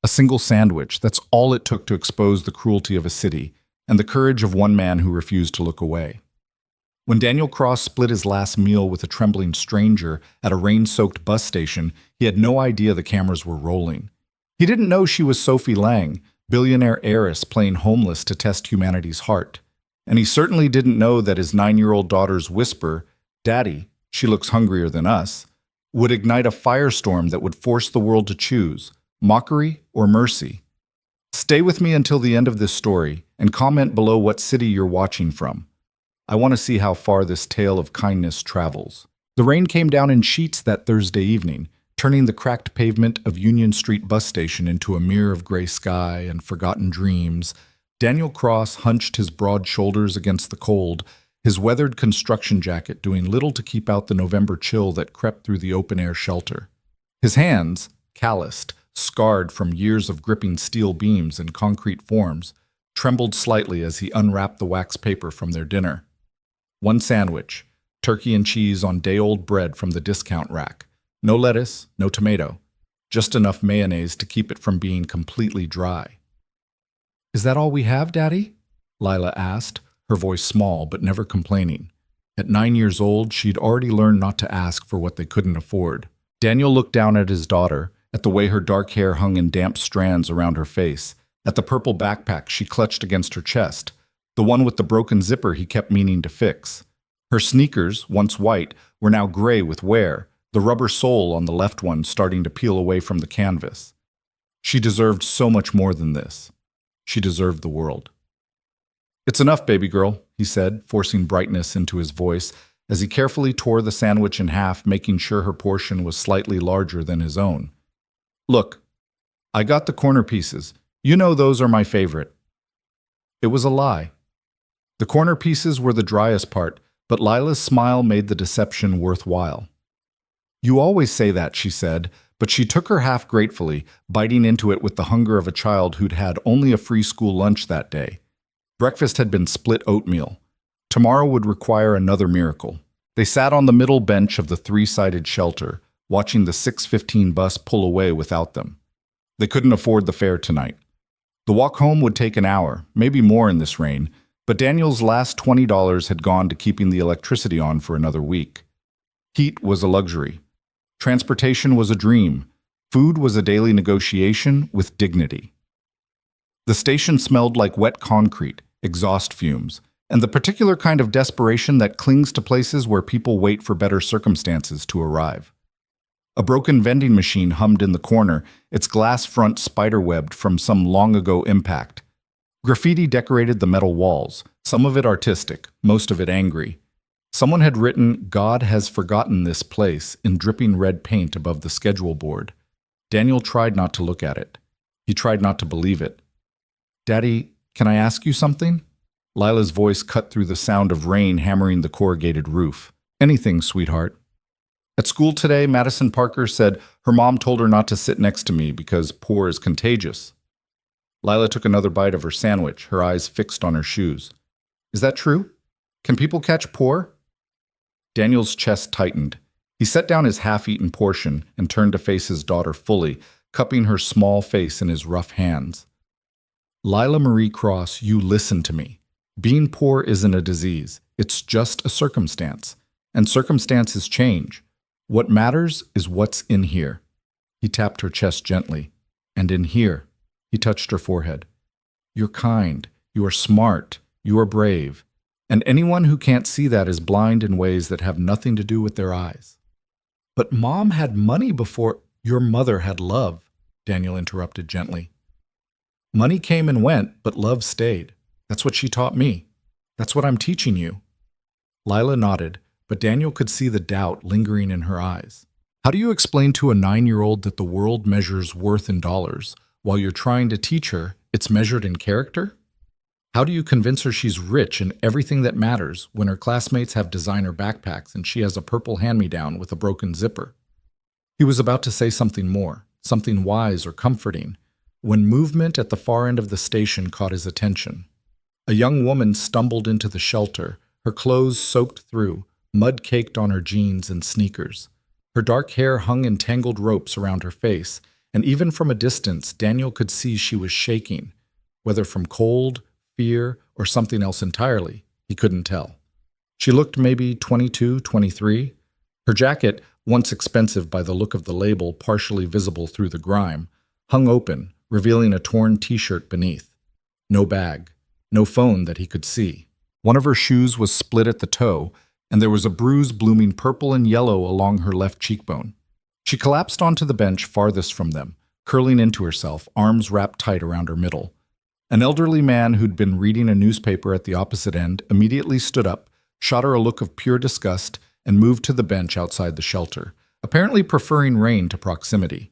A single sandwich, that's all it took to expose the cruelty of a city and the courage of one man who refused to look away. When Daniel Cross split his last meal with a trembling stranger at a rain-soaked bus station, he had no idea the cameras were rolling. He didn't know she was Sophie Lang, billionaire heiress playing homeless to test humanity's heart. And he certainly didn't know that his 9-year-old daughter's whisper, "Daddy, she looks hungrier than us," would ignite a firestorm that would force the world to choose, mockery or mercy. Stay with me until the end of this story and comment below what city you're watching from. I want to see how far this tale of kindness travels. The rain came down in sheets that Thursday evening, turning the cracked pavement of Union Street bus station into a mirror of gray sky and forgotten dreams. Daniel Cross hunched his broad shoulders against the cold, his weathered construction jacket doing little to keep out the November chill that crept through the open-air shelter. His hands, calloused, scarred from years of gripping steel beams and concrete forms, trembled slightly as he unwrapped the wax paper from their dinner. One sandwich, turkey and cheese on day-old bread from the discount rack. No lettuce, no tomato, just enough mayonnaise to keep it from being completely dry. "Is that all we have, Daddy?" Lila asked, her voice small but never complaining. At 9 years old, she'd already learned not to ask for what they couldn't afford. Daniel looked down at his daughter, at the way her dark hair hung in damp strands around her face, at the purple backpack she clutched against her chest, the one with the broken zipper he kept meaning to fix. Her sneakers, once white, were now gray with wear, the rubber sole on the left one starting to peel away from the canvas. She deserved so much more than this. She deserved the world. "It's enough, baby girl," he said, forcing brightness into his voice as he carefully tore the sandwich in half, making sure her portion was slightly larger than his own. "Look, I got the corner pieces. You know those are my favorite." It was a lie. The corner pieces were the driest part, but Lila's smile made the deception worthwhile. "You always say that," she said, but she took her half gratefully, biting into it with the hunger of a child who'd had only a free school lunch that day. Breakfast had been split oatmeal. Tomorrow would require another miracle. They sat on the middle bench of the three-sided shelter, watching the 6:15 bus pull away without them. They couldn't afford the fare tonight. The walk home would take an hour, maybe more in this rain, but Daniel's last $20 had gone to keeping the electricity on for another week. Heat was a luxury. Transportation was a dream. Food was a daily negotiation with dignity. The station smelled like wet concrete, exhaust fumes, and the particular kind of desperation that clings to places where people wait for better circumstances to arrive. A broken vending machine hummed in the corner, its glass front spiderwebbed from some long-ago impact. Graffiti decorated the metal walls, some of it artistic, most of it angry. Someone had written, "God has forgotten this place," in dripping red paint above the schedule board. Daniel tried not to look at it. He tried not to believe it. "Daddy, can I ask you something?" Lila's voice cut through the sound of rain hammering the corrugated roof. "Anything, sweetheart." At school today, Madison Parker said her mom told her not to sit next to me because poor is contagious. Lila took another bite of her sandwich, her eyes fixed on her shoes. "Is that true? Can people catch poor?" Daniel's chest tightened. He set down his half-eaten portion and turned to face his daughter fully, cupping her small face in his rough hands. "Lila Marie Cross, you listen to me. Being poor isn't a disease. It's just a circumstance. And circumstances change. What matters is what's in here." He tapped her chest gently. "And in here." He touched her forehead. "You're kind. You are smart. You are brave. And anyone who can't see that is blind in ways that have nothing to do with their eyes." "But Mom had money before—" "Your mother had love," Daniel interrupted gently. "Money came and went, but love stayed. That's what she taught me. That's what I'm teaching you." Lila nodded, but Daniel could see the doubt lingering in her eyes. "How do you explain to a 9-year-old that the world measures worth in dollars, while you're trying to teach her it's measured in character? How do you convince her she's rich in everything that matters when her classmates have designer backpacks and she has a purple hand-me-down with a broken zipper?" He was about to say something more, something wise or comforting, when movement at the far end of the station caught his attention. A young woman stumbled into the shelter, her clothes soaked through, mud caked on her jeans and sneakers. Her dark hair hung in tangled ropes around her face, and even from a distance, Daniel could see she was shaking, whether from cold, fear, or something else entirely. He couldn't tell. She looked maybe 22, 23. Her jacket, once expensive by the look of the label partially visible through the grime, hung open, revealing a torn t-shirt beneath. No bag, no phone that he could see. One of her shoes was split at the toe, and there was a bruise blooming purple and yellow along her left cheekbone. She collapsed onto the bench farthest from them, curling into herself, arms wrapped tight around her middle. An elderly man who'd been reading a newspaper at the opposite end immediately stood up, shot her a look of pure disgust, and moved to the bench outside the shelter, apparently preferring Rain to proximity.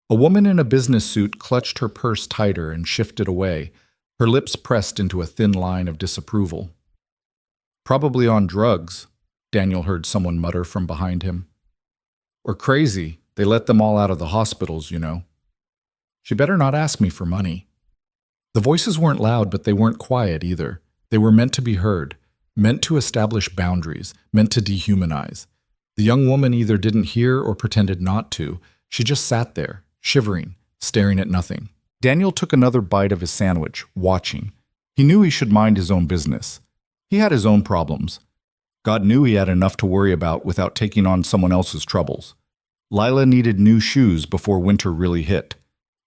A woman in a business suit clutched her purse tighter and shifted away, her lips pressed into a thin line of disapproval. "Probably on drugs," Daniel heard someone mutter from behind him. "Or crazy. They let them all out of the hospitals, you know." "She better not ask me for money." The voices weren't loud, but they weren't quiet either. They were meant to be heard, meant to establish boundaries, meant to dehumanize. The young woman either didn't hear or pretended not to. She just sat there, shivering, staring at nothing. Daniel took another bite of his sandwich, watching. He knew he should mind his own business. He had his own problems. God knew he had enough to worry about without taking on someone else's troubles. Lila needed new shoes before winter really hit.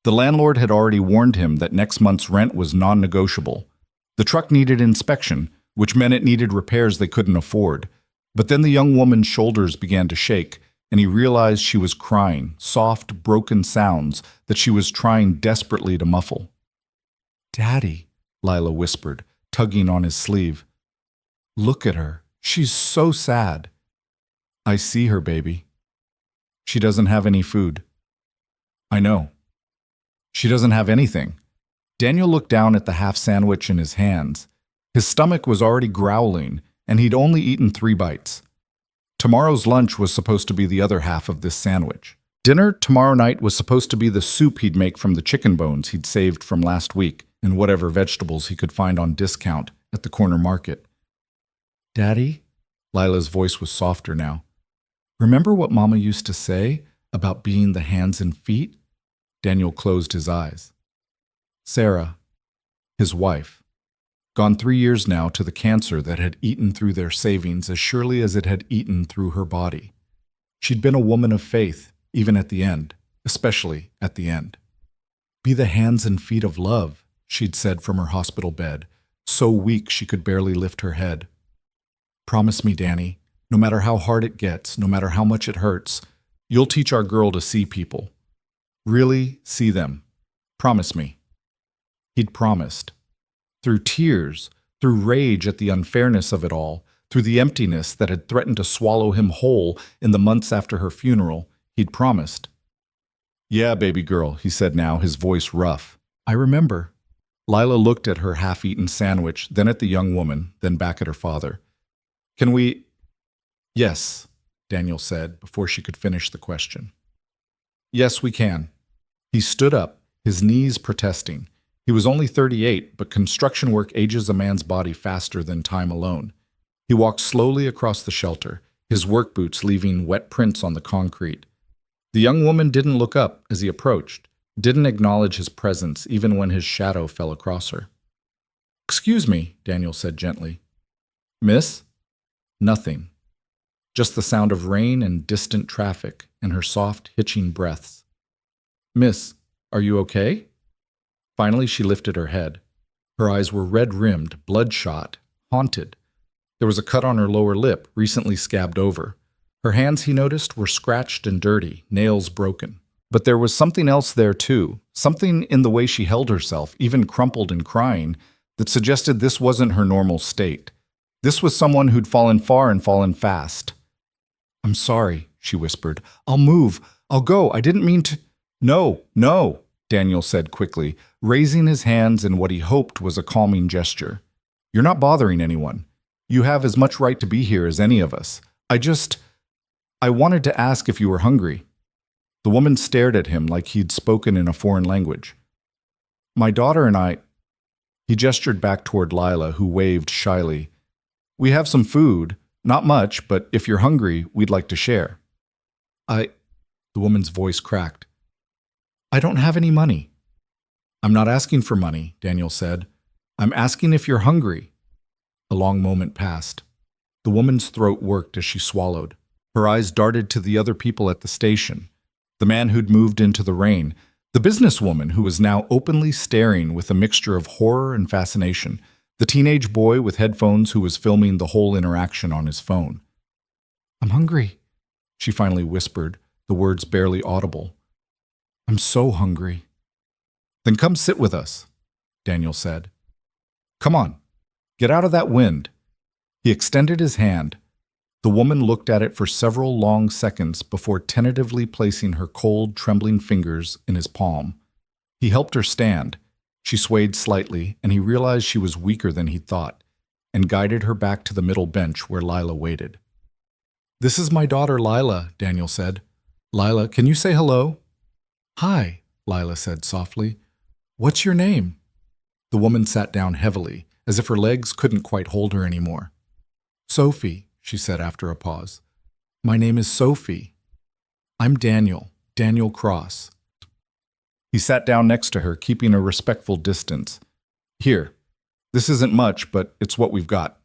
The landlord had already warned him that next month's rent was non-negotiable. The truck needed inspection, which meant it needed repairs they couldn't afford. But then the young woman's shoulders began to shake, and he realized she was crying, soft, broken sounds that she was trying desperately to muffle. "Daddy," Lila whispered, tugging on his sleeve. "Look at her. She's so sad." "I see her, baby. She doesn't have any food." "I know. She doesn't have anything." Daniel looked down at the half sandwich in his hands. His stomach was already growling, and he'd only eaten 3 bites. Tomorrow's lunch was supposed to be the other half of this sandwich. Dinner tomorrow night was supposed to be the soup he'd make from the chicken bones he'd saved from last week and whatever vegetables he could find on discount at the corner market. "Daddy?" Lila's voice was softer now. "Remember what Mama used to say about being the hands and feet?" Daniel closed his eyes. Sarah, his wife, gone 3 years now to the cancer that had eaten through their savings as surely as it had eaten through her body. She'd been a woman of faith, even at the end, especially at the end. "Be the hands and feet of love," she'd said from her hospital bed, so weak she could barely lift her head. "Promise me, Danny, no matter how hard it gets, no matter how much it hurts, you'll teach our girl to see people. Really see them. Promise me." He'd promised. Through tears, through rage at the unfairness of it all, through the emptiness that had threatened to swallow him whole in the months after her funeral, he'd promised. "Yeah, baby girl," he said now, his voice rough. "I remember." Lila looked at her half-eaten sandwich, then at the young woman, then back at her father. "Can we—" "Yes," Daniel said, before she could finish the question. "Yes, we can." He stood up, his knees protesting. He was only 38, but construction work ages a man's body faster than time alone. He walked slowly across the shelter, his work boots leaving wet prints on the concrete. The young woman didn't look up as he approached, didn't acknowledge his presence even when his shadow fell across her. "Excuse me," Daniel said gently. "Miss?" Nothing. Just the sound of rain and distant traffic and her soft, hitching breaths. "Miss, are you okay?" Finally, she lifted her head. Her eyes were red-rimmed, bloodshot, haunted. There was a cut on her lower lip, recently scabbed over. Her hands, he noticed, were scratched and dirty, nails broken. But there was something else there, too, something in the way she held herself, even crumpled and crying, that suggested this wasn't her normal state. This was someone who'd fallen far and fallen fast. "I'm sorry," she whispered. "I'll move. I'll go. I didn't mean to—" "No, no," Daniel said quickly, raising his hands in what he hoped was a calming gesture. "You're not bothering anyone. You have as much right to be here as any of us. I wanted to ask if you were hungry." The woman stared at him like he'd spoken in a foreign language. "My daughter and I—" He gestured back toward Lila, who waved shyly. "We have some food. Not much, but if you're hungry, we'd like to share." The woman's voice cracked. I don't have any money. I'm not asking for money, Daniel said. I'm asking if you're hungry. A long moment passed. The woman's throat worked as she swallowed. Her eyes darted to the other people at the station. The man who'd moved into the rain, the businesswoman who was now openly staring with a mixture of horror and fascination, the teenage boy with headphones who was filming the whole interaction on his phone. I'm hungry, she finally whispered, the words barely audible. I'm so hungry. Then come sit with us, Daniel said. Come on, get out of that wind. He extended his hand. The woman looked at it for several long seconds before tentatively placing her cold, trembling fingers in his palm. He helped her stand. She swayed slightly, and he realized she was weaker than he thought, and guided her back to the middle bench where Lila waited. This is my daughter Lila, Daniel said. Lila, can you say hello? Hi, Lila said softly. What's your name? The woman sat down heavily, as if her legs couldn't quite hold her anymore. Sophie, she said after a pause. My name is Sophie. I'm Daniel Cross. He sat down next to her, keeping a respectful distance. Here, this isn't much, but it's what we've got.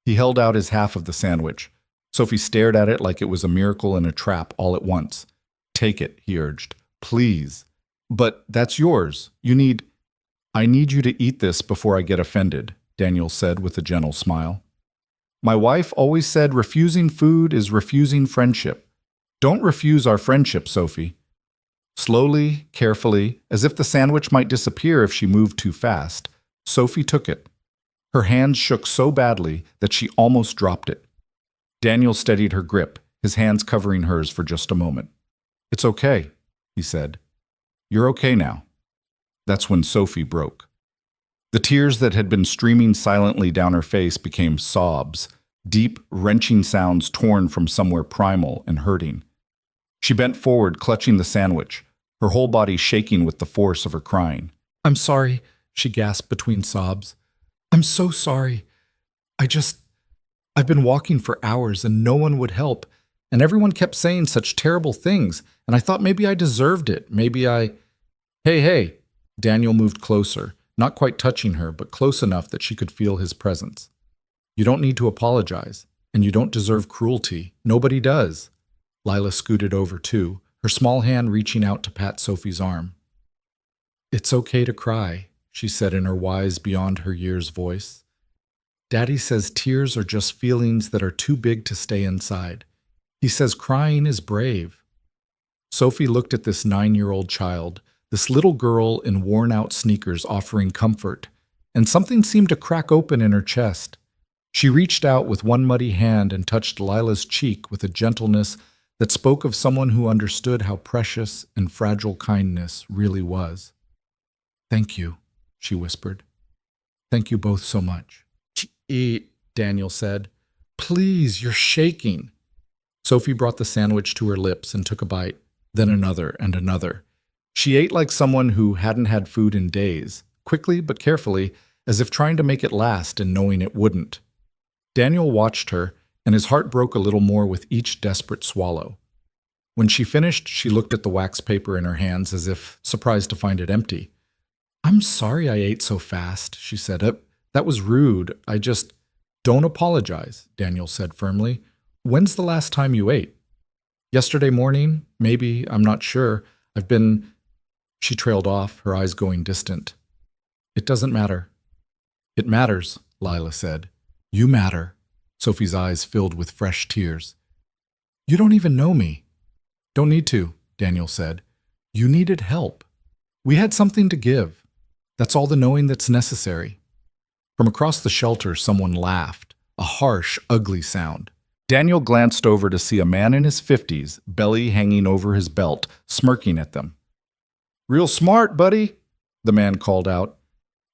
He held out his half of the sandwich. Sophie stared at it like it was a miracle and a trap all at once. Take it, he urged. Please. But that's yours. I need you to eat this before I get offended, Daniel said with a gentle smile. My wife always said refusing food is refusing friendship. Don't refuse our friendship, Sophie. Slowly, carefully, as if the sandwich might disappear if she moved too fast, Sophie took it. Her hands shook so badly that she almost dropped it. Daniel steadied her grip, his hands covering hers for just a moment. It's okay, he said. You're okay now. That's when Sophie broke. The tears that had been streaming silently down her face became sobs, deep, wrenching sounds torn from somewhere primal and hurting. She bent forward, clutching the sandwich, her whole body shaking with the force of her crying. I'm sorry, she gasped between sobs. I'm so sorry. I've been walking for hours and no one would help, and everyone kept saying such terrible things, and I thought maybe I deserved it. Hey. Daniel moved closer, not quite touching her, but close enough that she could feel his presence. You don't need to apologize, and you don't deserve cruelty. Nobody does. Lila scooted over too, her small hand reaching out to pat Sophie's arm. It's okay to cry, she said in her wise, beyond her years voice. Daddy says tears are just feelings that are too big to stay inside. He says crying is brave. Sophie looked at this 9-year-old child, this little girl in worn-out sneakers offering comfort, and something seemed to crack open in her chest. She reached out with one muddy hand and touched Lila's cheek with a gentleness that spoke of someone who understood how precious and fragile kindness really was. Thank you, she whispered. Thank you both so much. Eat, Daniel said. Please, you're shaking. Sophie brought the sandwich to her lips and took a bite, then another and another. She ate like someone who hadn't had food in days, quickly but carefully, as if trying to make it last and knowing it wouldn't. Daniel watched her, and his heart broke a little more with each desperate swallow. When she finished, she looked at the wax paper in her hands as if surprised to find it empty. I'm sorry I ate so fast, she said. That was rude. Don't apologize, Daniel said firmly. When's the last time you ate? Yesterday morning? Maybe, I'm not sure. She trailed off, her eyes going distant. It doesn't matter. It matters, Lila said. You matter. Sophie's eyes filled with fresh tears. You don't even know me. Don't need to, Daniel said. You needed help. We had something to give. That's all the knowing that's necessary. From across the shelter, someone laughed, a harsh, ugly sound. Daniel glanced over to see a man in his 50s, belly hanging over his belt, smirking at them. Real smart, buddy, the man called out.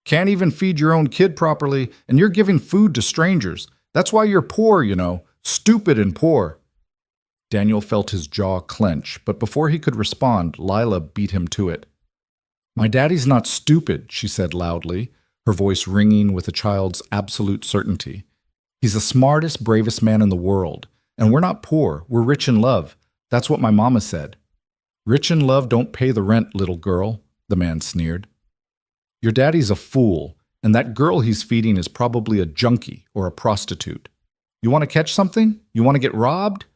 Can't even feed your own kid properly, and you're giving food to strangers. That's why you're poor, you know. Stupid and poor. Daniel felt his jaw clench, but before he could respond, Lila beat him to it. My daddy's not stupid, she said loudly, her voice ringing with a child's absolute certainty. He's the smartest, bravest man in the world, and we're not poor, we're rich in love. That's what my mama said. Rich and love don't pay the rent, little girl, the man sneered. Your daddy's a fool, and that girl he's feeding is probably a junkie or a prostitute. You want to catch something? You want to get robbed?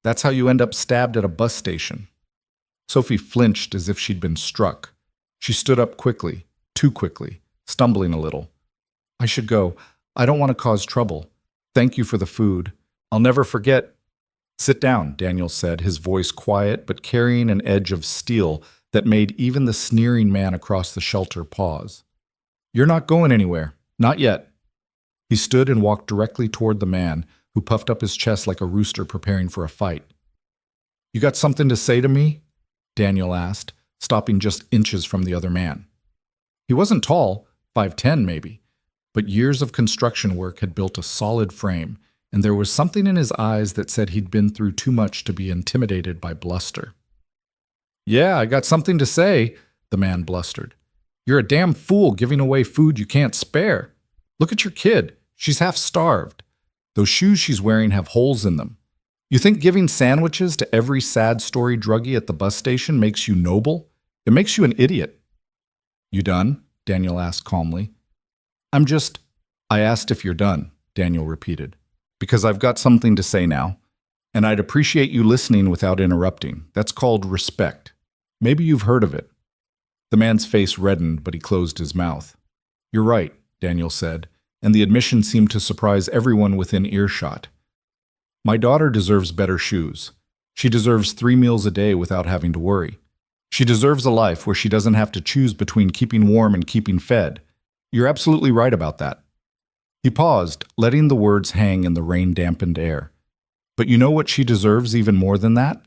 That's how you end up stabbed at a bus station. Sophie flinched as if she'd been struck. She stood up quickly, too quickly, stumbling a little. I should go. I don't want to cause trouble. Thank you for the food. I'll never forget. Sit down, Daniel said, his voice quiet but carrying an edge of steel that made even the sneering man across the shelter pause. You're not going anywhere. Not yet. He stood and walked directly toward the man, who puffed up his chest like a rooster preparing for a fight. You got something to say to me? Daniel asked, stopping just inches from the other man. He wasn't tall, 5'10" maybe, but years of construction work had built a solid frame, and there was something in his eyes that said he'd been through too much to be intimidated by bluster. Yeah, I got something to say, the man blustered. You're a damn fool giving away food you can't spare. Look at your kid. She's half starved. Those shoes she's wearing have holes in them. You think giving sandwiches to every sad story druggie at the bus station makes you noble? It makes you an idiot. You done? Daniel asked calmly. I asked if you're done, Daniel repeated, because I've got something to say now, and I'd appreciate you listening without interrupting. That's called respect. Maybe you've heard of it. The man's face reddened, but he closed his mouth. You're right, Daniel said, and the admission seemed to surprise everyone within earshot. My daughter deserves better shoes. She deserves 3 meals a day without having to worry. She deserves a life where she doesn't have to choose between keeping warm and keeping fed. You're absolutely right about that. He paused, letting the words hang in the rain-dampened air. But you know what she deserves even more than that?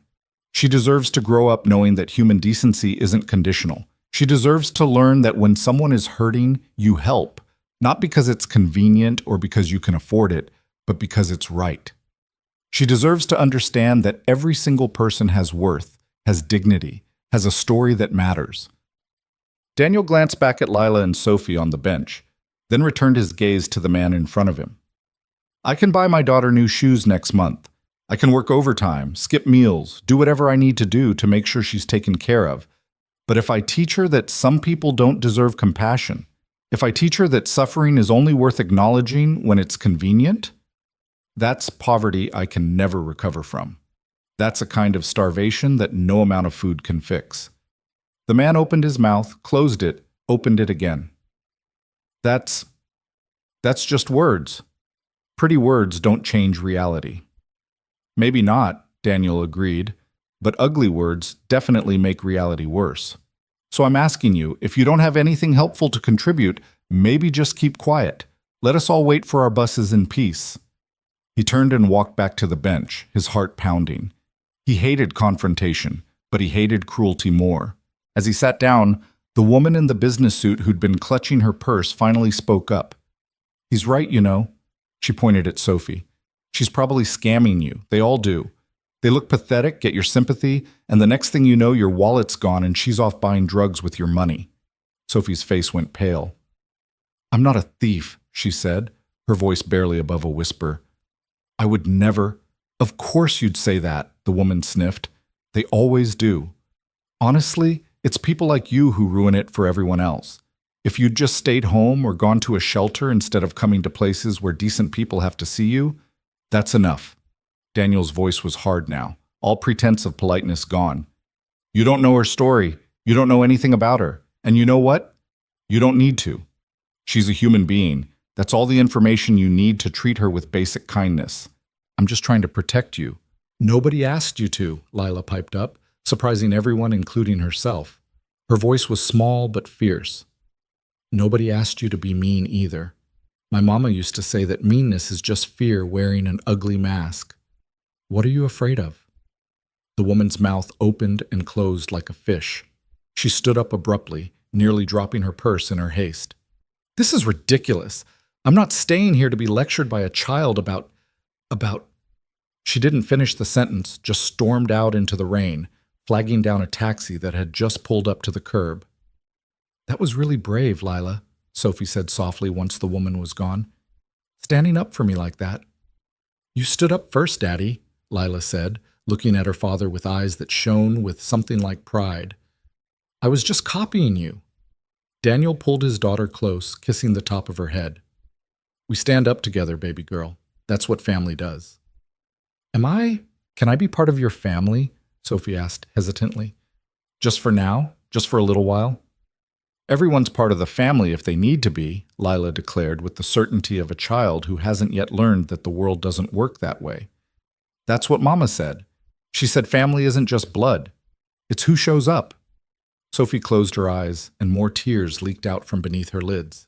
She deserves to grow up knowing that human decency isn't conditional. She deserves to learn that when someone is hurting, you help, not because it's convenient or because you can afford it, but because it's right. She deserves to understand that every single person has worth, has dignity, has a story that matters. Daniel glanced back at Lila and Sophie on the bench, then returned his gaze to the man in front of him. I can buy my daughter new shoes next month. I can work overtime, skip meals, do whatever I need to do to make sure she's taken care of. But if I teach her that some people don't deserve compassion, if I teach her that suffering is only worth acknowledging when it's convenient, that's poverty I can never recover from. That's a kind of starvation that no amount of food can fix. The man opened his mouth, closed it, opened it again. That's just words. Pretty words don't change reality. Maybe not, Daniel agreed, but ugly words definitely make reality worse. So I'm asking you, if you don't have anything helpful to contribute, maybe just keep quiet. Let us all wait for our buses in peace. He turned and walked back to the bench, his heart pounding. He hated confrontation, but he hated cruelty more. As he sat down, the woman in the business suit who'd been clutching her purse finally spoke up. He's right, you know. She pointed at Sophie. She's probably scamming you. They all do. They look pathetic, get your sympathy, and the next thing you know, your wallet's gone and she's off buying drugs with your money. Sophie's face went pale. I'm not a thief, she said, her voice barely above a whisper. I would never. Of course you'd say that, the woman sniffed. They always do. Honestly, it's people like you who ruin it for everyone else. If you'd just stayed home or gone to a shelter instead of coming to places where decent people have to see you, that's enough. Daniel's voice was hard now, all pretense of politeness gone. You don't know her story. You don't know anything about her. And you know what? You don't need to. She's a human being. That's all the information you need to treat her with basic kindness. I'm just trying to protect you. Nobody asked you to, Lila piped up, surprising everyone, including herself. Her voice was small but fierce. Nobody asked you to be mean either. My mama used to say that meanness is just fear wearing an ugly mask. What are you afraid of? The woman's mouth opened and closed like a fish. She stood up abruptly, nearly dropping her purse in her haste. This is ridiculous. I'm not staying here to be lectured by a child about... She didn't finish the sentence, just stormed out into the rain, flagging down a taxi that had just pulled up to the curb. That was really brave, Lila, Sophie said softly once the woman was gone. Standing up for me like that. You stood up first, Daddy, Lila said, looking at her father with eyes that shone with something like pride. I was just copying you. Daniel pulled his daughter close, kissing the top of her head. We stand up together, baby girl. That's what family does. Can I be part of your family? Sophie asked hesitantly. Just for now? Just for a little while? Everyone's part of the family if they need to be, Lila declared with the certainty of a child who hasn't yet learned that the world doesn't work that way. That's what Mama said. She said family isn't just blood. It's who shows up. Sophie closed her eyes, and more tears leaked out from beneath her lids.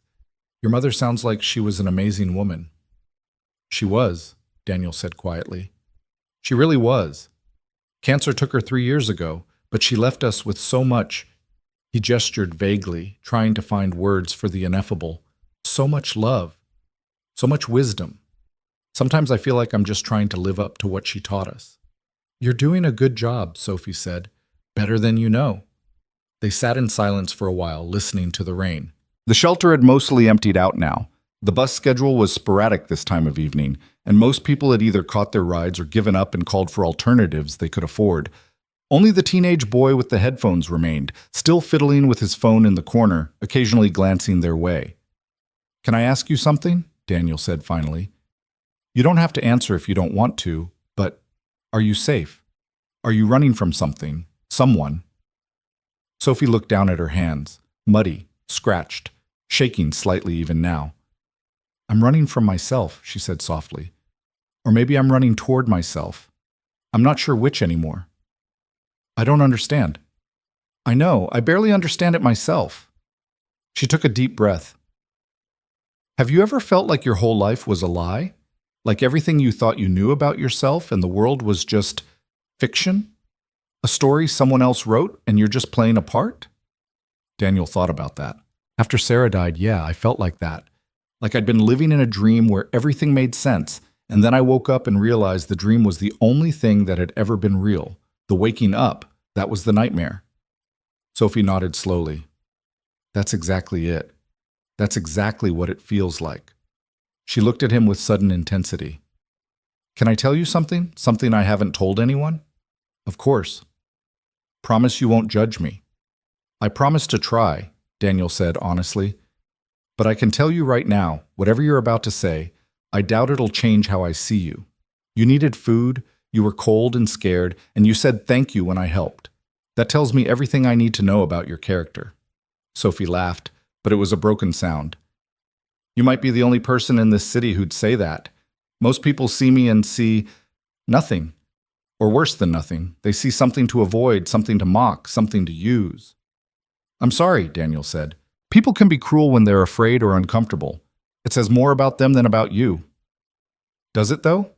Your mother sounds like she was an amazing woman. She was, Daniel said quietly. She really was. Cancer took her 3 years ago, but she left us with so much. He gestured vaguely, trying to find words for the ineffable. So much love. So much wisdom. Sometimes I feel like I'm just trying to live up to what she taught us. You're doing a good job, Sophie said. Better than you know. They sat in silence for a while, listening to the rain. The shelter had mostly emptied out now. The bus schedule was sporadic this time of evening, and most people had either caught their rides or given up and called for alternatives they could afford. Only the teenage boy with the headphones remained, still fiddling with his phone in the corner, occasionally glancing their way. Can I ask you something? Daniel said finally. You don't have to answer if you don't want to, but are you safe? Are you running from something? Someone? Sophie looked down at her hands, muddy, scratched, shaking slightly even now. I'm running from myself, she said softly. Or maybe I'm running toward myself. I'm not sure which anymore. I don't understand. I know, I barely understand it myself. She took a deep breath. Have you ever felt like your whole life was a lie? Like everything you thought you knew about yourself and the world was just fiction? A story someone else wrote and you're just playing a part? Daniel thought about that. After Sarah died, yeah, I felt like that. Like I'd been living in a dream where everything made sense, and then I woke up and realized the dream was the only thing that had ever been real. The waking up, that was the nightmare. Sophie nodded slowly. That's exactly it. That's exactly what it feels like. She looked at him with sudden intensity. Can I tell you something? Something I haven't told anyone? Of course. Promise you won't judge me. I promise to try, Daniel said honestly. But I can tell you right now, whatever you're about to say, I doubt it'll change how I see you. You needed food, you were cold and scared, and you said thank you when I helped. That tells me everything I need to know about your character. Sophie laughed, but it was a broken sound. You might be the only person in this city who'd say that. Most people see me and see nothing. Or worse than nothing. They see something to avoid, something to mock, something to use. I'm sorry, Daniel said. People can be cruel when they're afraid or uncomfortable. It says more about them than about you. Does it, though?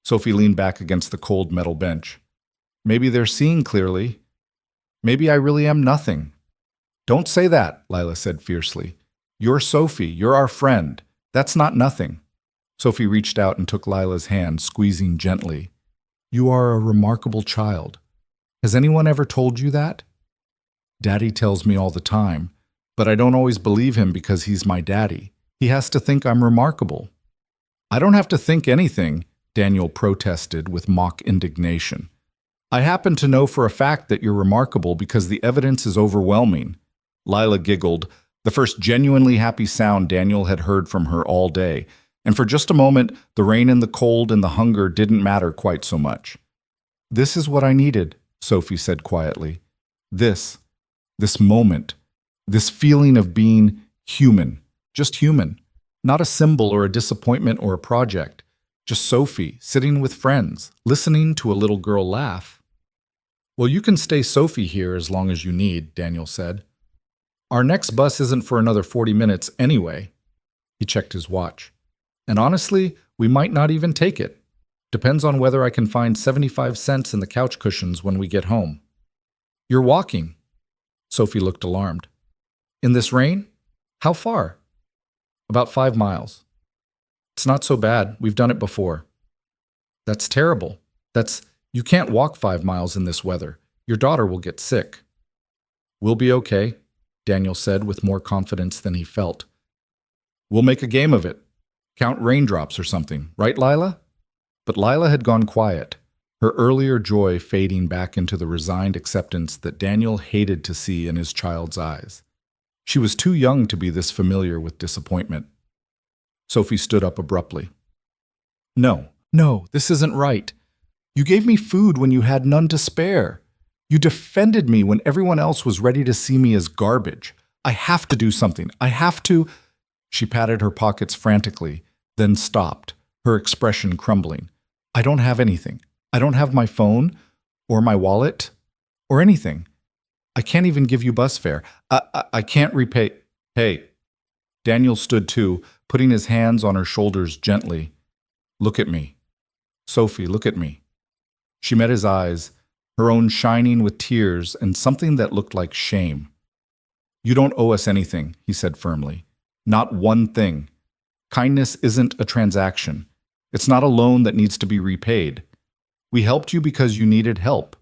Sophie leaned back against the cold metal bench. Maybe they're seeing clearly. Maybe I really am nothing. Don't say that, Lila said fiercely. You're Sophie. You're our friend. That's not nothing. Sophie reached out and took Lila's hand, squeezing gently. You are a remarkable child. Has anyone ever told you that? Daddy tells me all the time, but I don't always believe him because he's my daddy. He has to think I'm remarkable. I don't have to think anything, Daniel protested with mock indignation. I happen to know for a fact that you're remarkable because the evidence is overwhelming. Lila giggled, the first genuinely happy sound Daniel had heard from her all day, and for just a moment, the rain and the cold and the hunger didn't matter quite so much. This is what I needed, Sophie said quietly. This moment, this feeling of being human, just human, not a symbol or a disappointment or a project, just Sophie sitting with friends, listening to a little girl laugh. Well, you can stay Sophie here as long as you need, Daniel said. Our next bus isn't for another 40 minutes anyway. He checked his watch. And honestly, we might not even take it. Depends on whether I can find 75 cents in the couch cushions when we get home. You're walking. Sophie looked alarmed. In this rain? How far? About 5 miles. It's not so bad. We've done it before. That's terrible. You can't walk 5 miles in this weather. Your daughter will get sick. We'll be okay, Daniel said with more confidence than he felt. We'll make a game of it. Count raindrops or something, right, Lila? But Lila had gone quiet. her earlier joy fading back into the resigned acceptance that Daniel hated to see in his child's eyes. She was too young to be this familiar with disappointment. Sophie stood up abruptly. No, this isn't right. You gave me food when you had none to spare. You defended me when everyone else was ready to see me as garbage. I have to do something. I have to. She patted her pockets frantically, then stopped, her expression crumbling. I don't have anything. I don't have my phone, or my wallet, or anything. I can't even give you bus fare. I can't repay. Hey. Daniel stood too, putting his hands on her shoulders gently. Look at me. Sophie, look at me. She met his eyes, her own shining with tears and something that looked like shame. You don't owe us anything, he said firmly. Not one thing. Kindness isn't a transaction. It's not a loan that needs to be repaid. We helped you because you needed help.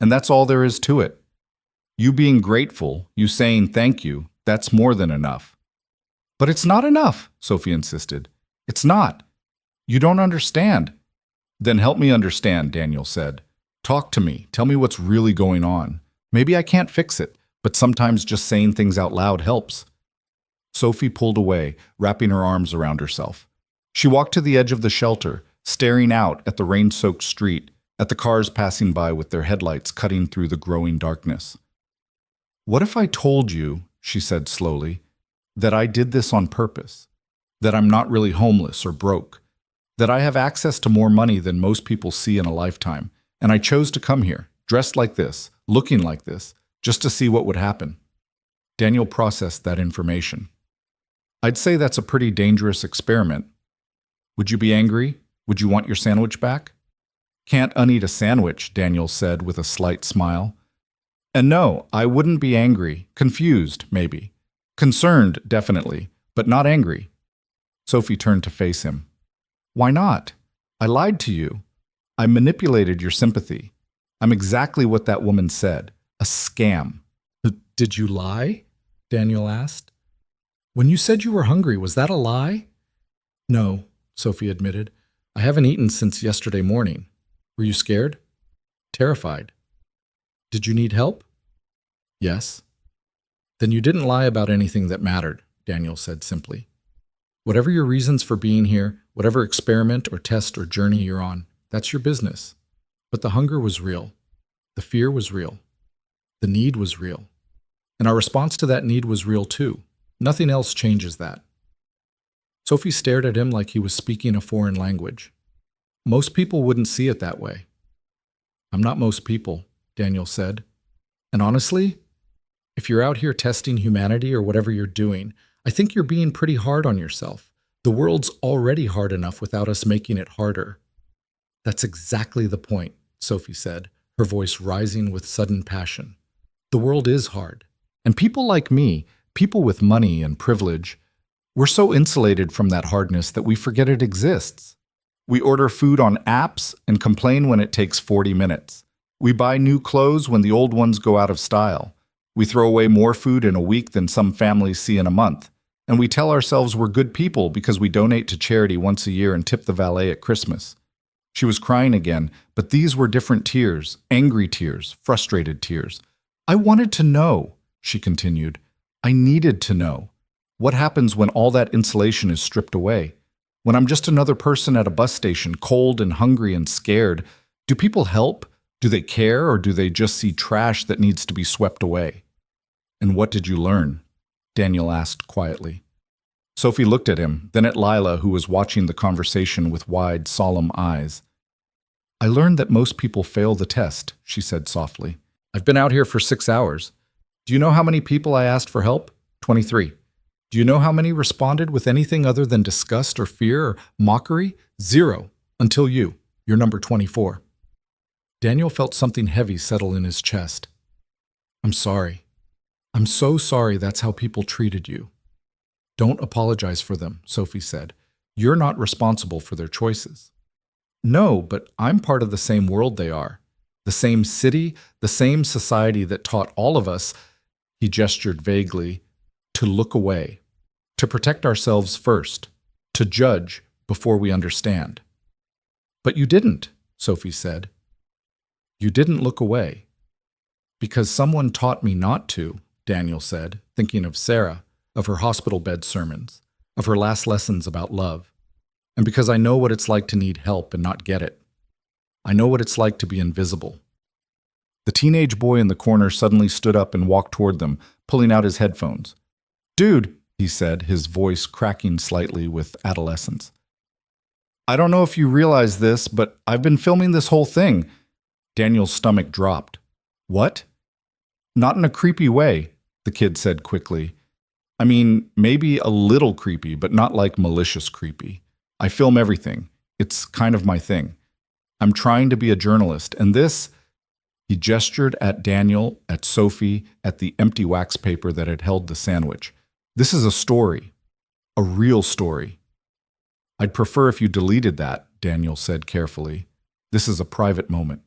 And that's all there is to it. You being grateful, you saying thank you, that's more than enough. But it's not enough, Sophie insisted. It's not. You don't understand. Then help me understand, Daniel said. Talk to me. Tell me what's really going on. Maybe I can't fix it, but sometimes just saying things out loud helps. Sophie pulled away, wrapping her arms around herself. She walked to the edge of the shelter, staring out at the rain-soaked street, at the cars passing by with their headlights cutting through the growing darkness. What if I told you, she said slowly, that I did this on purpose, that I'm not really homeless or broke, that I have access to more money than most people see in a lifetime, and I chose to come here, dressed like this, looking like this, just to see what would happen. Daniel processed that information. I'd say that's a pretty dangerous experiment. Would you be angry? Would you want your sandwich back? Can't uneat a sandwich, Daniel said with a slight smile. And no, I wouldn't be angry, confused, maybe. Concerned, definitely, but not angry. Sophie turned to face him. Why not? I lied to you. I manipulated your sympathy. I'm exactly what that woman said. A scam. Did you lie? Daniel asked. When you said you were hungry, was that a lie? No, Sophie admitted. I haven't eaten since yesterday morning. Were you scared? Terrified. Did you need help? Yes. Then you didn't lie about anything that mattered, Daniel said simply. Whatever your reasons for being here, whatever experiment or test or journey you're on, that's your business. But the hunger was real. The fear was real. The need was real. And our response to that need was real too. Nothing else changes that. Sophie stared at him like he was speaking a foreign language. Most people wouldn't see it that way. I'm not most people, Daniel said. And honestly, if you're out here testing humanity or whatever you're doing, I think you're being pretty hard on yourself. The world's already hard enough without us making it harder. That's exactly the point, Sophie said, her voice rising with sudden passion. The world is hard. And people like me, people with money and privilege, we're so insulated from that hardness that we forget it exists. We order food on apps and complain when it takes 40 minutes. We buy new clothes when the old ones go out of style. We throw away more food in a week than some families see in a month. And we tell ourselves we're good people because we donate to charity once a year and tip the valet at Christmas. She was crying again, but these were different tears, angry tears, frustrated tears. I wanted to know, she continued. I needed to know. What happens when all that insulation is stripped away? When I'm just another person at a bus station, cold and hungry and scared, do people help? Do they care, or do they just see trash that needs to be swept away? And what did you learn? Daniel asked quietly. Sophie looked at him, then at Lila, who was watching the conversation with wide, solemn eyes. I learned that most people fail the test, she said softly. I've been out here for 6 hours. Do you know how many people I asked for help? 23. Do you know how many responded with anything other than disgust or fear or mockery? 0. Until you. You're number 24. Daniel felt something heavy settle in his chest. I'm sorry. I'm so sorry that's how people treated you. Don't apologize for them, Sophie said. You're not responsible for their choices. No, but I'm part of the same world they are. The same city, the same society that taught all of us, he gestured vaguely, to look away, to protect ourselves first, to judge before we understand. But you didn't, Sophie said. You didn't look away. Because someone taught me not to, Daniel said, thinking of Sarah, of her hospital bed sermons, of her last lessons about love. And because I know what it's like to need help and not get it. I know what it's like to be invisible. The teenage boy in the corner suddenly stood up and walked toward them, pulling out his headphones. "Dude," he said, his voice cracking slightly with adolescence. "I don't know if you realize this, but I've been filming this whole thing." Daniel's stomach dropped. "What?" "Not in a creepy way," the kid said quickly. "I mean, maybe a little creepy, but not like malicious creepy. I film everything. It's kind of my thing. I'm trying to be a journalist, and this—" He gestured at Daniel, at Sophie, at the empty wax paper that had held the sandwich. "This is a story. A real story." "I'd prefer if you deleted that," Daniel said carefully. "This is a private moment."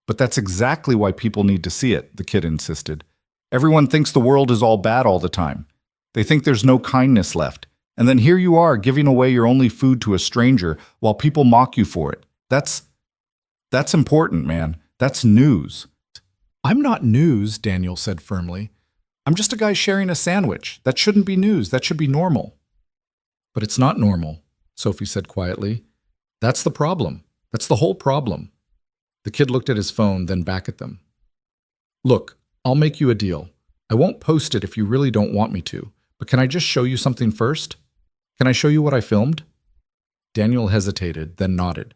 "But that's exactly why people need to see it," the kid insisted. "Everyone thinks the world is all bad all the time. They think there's no kindness left. And then here you are giving away your only food to a stranger while people mock you for it. That's important, man. That's news." "I'm not news," Daniel said firmly. "I'm just a guy sharing a sandwich. That shouldn't be news. That should be normal." "But it's not normal," Sophie said quietly. "That's the problem. That's the whole problem." The kid looked at his phone, then back at them. "Look, I'll make you a deal. I won't post it if you really don't want me to, but can I just show you something first? Can I show you what I filmed?" Daniel hesitated, then nodded.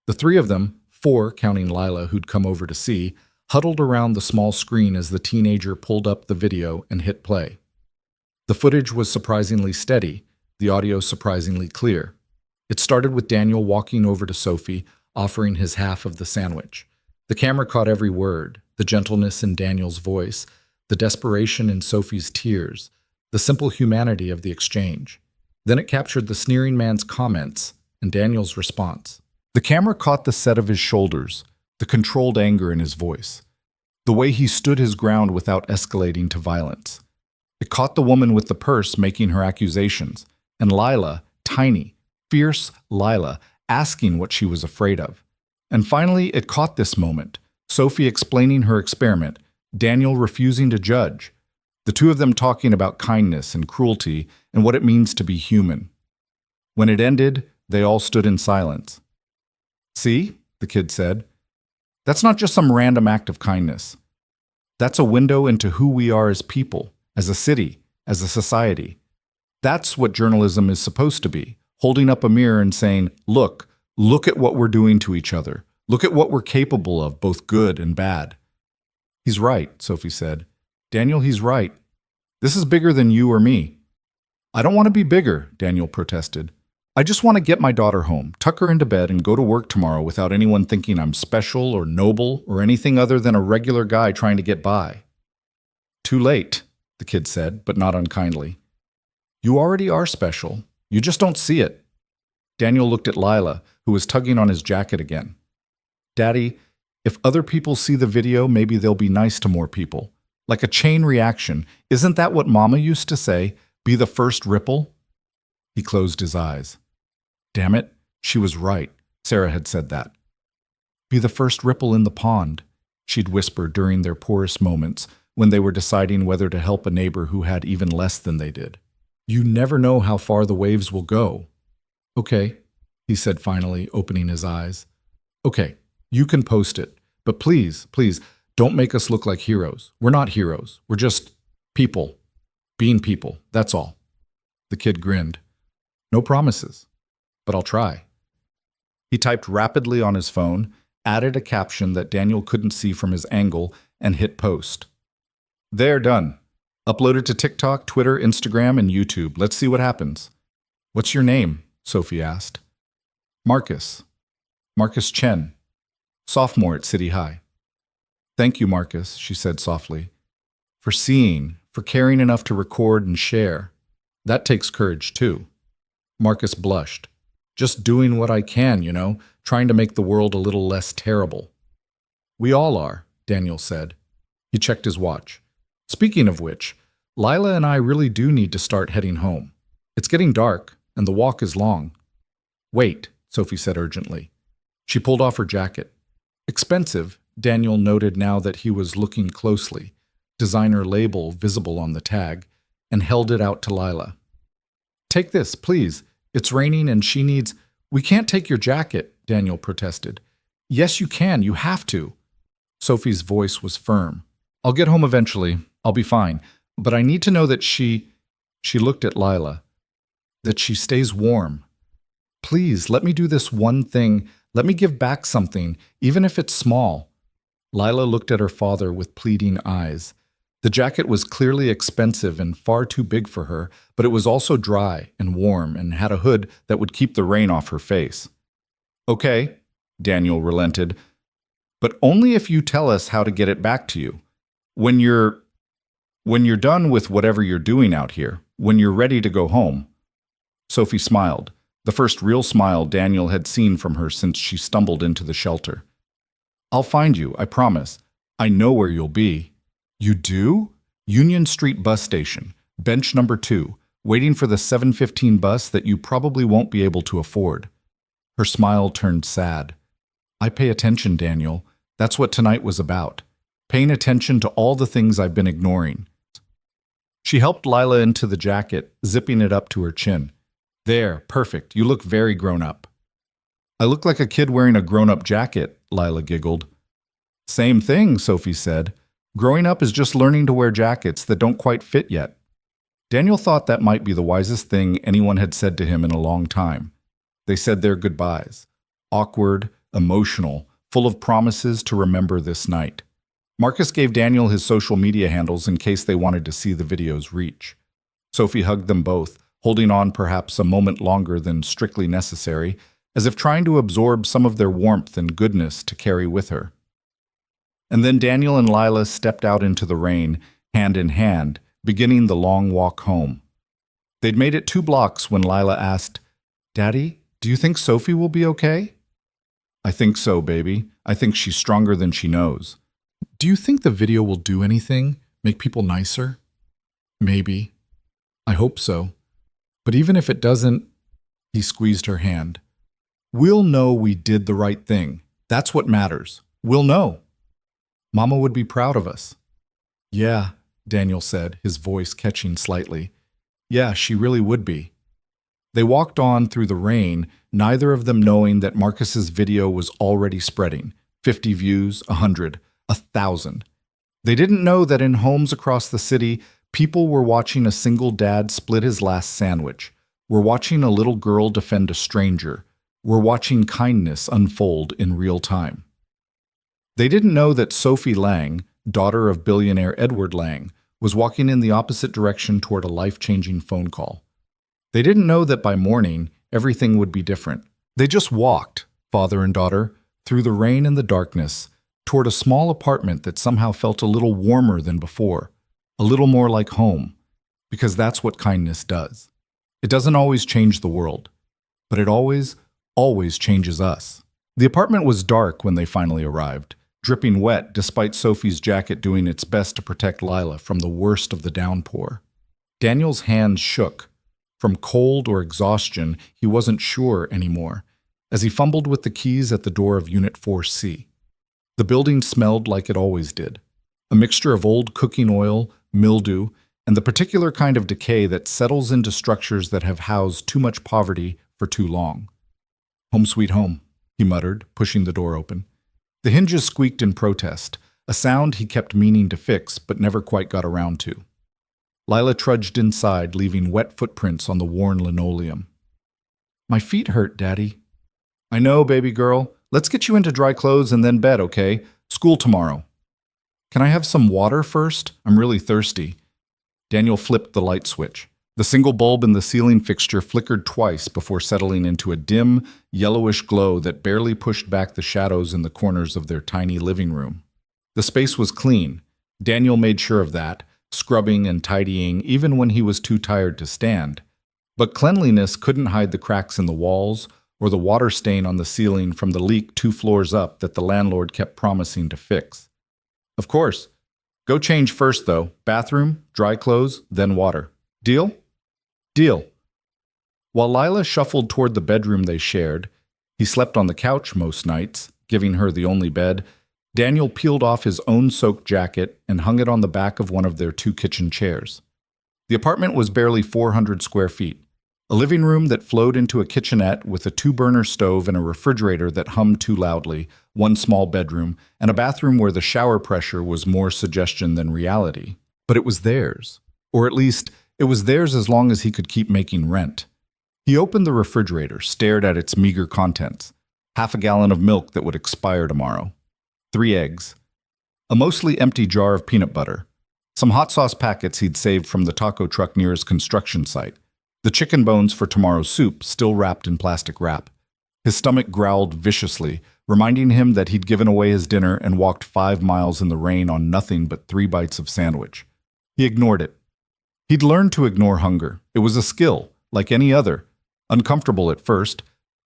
The three of them, 4 counting Lila who'd come over to see, huddled around the small screen as the teenager pulled up the video and hit play. The footage was surprisingly steady, the audio surprisingly clear. It started with Daniel walking over to Sophie, offering his half of the sandwich. The camera caught every word, the gentleness in Daniel's voice, the desperation in Sophie's tears, the simple humanity of the exchange. Then it captured the sneering man's comments and Daniel's response. The camera caught the set of his shoulders, the controlled anger in his voice, the way he stood his ground without escalating to violence. It caught the woman with the purse making her accusations, and Lila, tiny, fierce Lila, asking what she was afraid of. And finally, it caught this moment, Sophie explaining her experiment, Daniel refusing to judge, the two of them talking about kindness and cruelty and what it means to be human. When it ended, they all stood in silence. "See," the kid said, "that's not just some random act of kindness. That's a window into who we are as people, as a city, as a society. That's what journalism is supposed to be, holding up a mirror and saying, look at what we're doing to each other. Look at what we're capable of, both good and bad." "He's right," Sophie said. "Daniel, he's right. This is bigger than you or me." "I don't want to be bigger," Daniel protested. "I just want to get my daughter home, tuck her into bed, and go to work tomorrow without anyone thinking I'm special or noble or anything other than a regular guy trying to get by." "Too late," the kid said, but not unkindly. "You already are special. You just don't see it." Daniel looked at Lila, who was tugging on his jacket again. "Daddy, if other people see the video, maybe they'll be nice to more people. Like a chain reaction. Isn't that what Mama used to say? Be the first ripple?" He closed his eyes. Damn it, she was right. Sarah had said that. "Be the first ripple in the pond," she'd whispered during their poorest moments when they were deciding whether to help a neighbor who had even less than they did. "You never know how far the waves will go." "Okay," he said finally, opening his eyes. "Okay, you can post it, but please, don't make us look like heroes. We're not heroes. We're just people. Being people, that's all." The kid grinned. "No promises, but I'll try." He typed rapidly on his phone, added a caption that Daniel couldn't see from his angle, and hit post. "There, done. Uploaded to TikTok, Twitter, Instagram, and YouTube. Let's see what happens." "What's your name?" Sophie asked. "Marcus. Marcus Chen. Sophomore at City High." "Thank you, Marcus," she said softly. "For seeing, for caring enough to record and share. That takes courage, too." Marcus blushed. "Just doing what I can, trying to make the world a little less terrible." "We all are," Daniel said. He checked his watch. "Speaking of which, Lila and I really do need to start heading home. It's getting dark, and the walk is long." "Wait," Sophie said urgently. She pulled off her jacket. "Expensive, Daniel noted now that he was looking closely, designer label visible on the tag, and held it out to Lila. "Take this, please. It's raining and she needs—" "We can't take your jacket," Daniel protested. "Yes, you can. You have to." Sophie's voice was firm. "I'll get home eventually. I'll be fine. But I need to know that she looked at Lila, that she stays warm. Please, let me do this one thing. Let me give back something, even if it's small." Lila looked at her father with pleading eyes. The jacket was clearly expensive and far too big for her, but it was also dry and warm and had a hood that would keep the rain off her face. "Okay," Daniel relented, "but only if you tell us how to get it back to you. When you're done with whatever you're doing out here, when you're ready to go home." Sophie smiled, the first real smile Daniel had seen from her since she stumbled into the shelter. "I'll find you, I promise. I know where you'll be." "You do?" "Union Street bus station, bench number 2, waiting for the 7:15 bus that you probably won't be able to afford." Her smile turned sad. "I pay attention, Daniel. That's what tonight was about. Paying attention to all the things I've been ignoring." She helped Lila into the jacket, zipping it up to her chin. "There, perfect. You look very grown up." "I look like a kid wearing a grown-up jacket," Lila giggled. "Same thing," Sophie said. "Growing up is just learning to wear jackets that don't quite fit yet." Daniel thought that might be the wisest thing anyone had said to him in a long time. They said their goodbyes. Awkward, emotional, full of promises to remember this night. Marcus gave Daniel his social media handles in case they wanted to see the video's reach. Sophie hugged them both, holding on perhaps a moment longer than strictly necessary, as if trying to absorb some of their warmth and goodness to carry with her. And then Daniel and Lila stepped out into the rain, hand in hand, beginning the long walk home. They'd made it 2 blocks when Lila asked, "Daddy, do you think Sophie will be okay?" "I think so, baby. I think she's stronger than she knows." "Do you think the video will do anything? Make people nicer?" "Maybe. I hope so. But even if it doesn't," he squeezed her hand, "we'll know we did the right thing. That's what matters. We'll know. Mama would be proud of us." "Yeah," Daniel said, his voice catching slightly. "Yeah, she really would be." They walked on through the rain, neither of them knowing that Marcus's video was already spreading. 50 views, 100, 1,000. They didn't know that in homes across the city, people were watching a single dad split his last sandwich, were watching a little girl defend a stranger, were watching kindness unfold in real time. They didn't know that Sophie Lang, daughter of billionaire Edward Lang, was walking in the opposite direction toward a life-changing phone call. They didn't know that by morning, everything would be different. They just walked, father and daughter, through the rain and the darkness, toward a small apartment that somehow felt a little warmer than before, a little more like home, because that's what kindness does. It doesn't always change the world, but it always, always changes us. The apartment was dark when they finally arrived, dripping wet despite Sophie's jacket doing its best to protect Lila from the worst of the downpour. Daniel's hands shook. From cold or exhaustion, he wasn't sure anymore, as he fumbled with the keys at the door of Unit 4C. The building smelled like it always did, a mixture of old cooking oil, mildew, and the particular kind of decay that settles into structures that have housed too much poverty for too long. "Home sweet home," he muttered, pushing the door open. The hinges squeaked in protest, a sound he kept meaning to fix but never quite got around to. Lila trudged inside, leaving wet footprints on the worn linoleum. "My feet hurt, Daddy." "I know, baby girl. Let's get you into dry clothes and then bed, okay? School tomorrow." "Can I have some water first? I'm really thirsty." Daniel flipped the light switch. The single bulb in the ceiling fixture flickered twice before settling into a dim, yellowish glow that barely pushed back the shadows in the corners of their tiny living room. The space was clean. Daniel made sure of that, scrubbing and tidying even when he was too tired to stand. But cleanliness couldn't hide the cracks in the walls or the water stain on the ceiling from the leak 2 floors up that the landlord kept promising to fix. "Of course. Go change first, though. Bathroom, dry clothes, then water. Deal?" "Deal." While Lila shuffled toward the bedroom they shared, he slept on the couch most nights, giving her the only bed, Daniel peeled off his own soaked jacket and hung it on the back of one of their two kitchen chairs. The apartment was barely 400 square feet. A living room that flowed into a kitchenette with a two-burner stove and a refrigerator that hummed too loudly, one small bedroom, and a bathroom where the shower pressure was more suggestion than reality. But it was theirs. Or at least, it was theirs as long as he could keep making rent. He opened the refrigerator, stared at its meager contents. Half a gallon of milk that would expire tomorrow. 3 eggs. A mostly empty jar of peanut butter. Some hot sauce packets he'd saved from the taco truck near his construction site. The chicken bones for tomorrow's soup, still wrapped in plastic wrap. His stomach growled viciously, reminding him that he'd given away his dinner and walked 5 miles in the rain on nothing but 3 bites of sandwich. He ignored it. He'd learned to ignore hunger. It was a skill, like any other. Uncomfortable at first,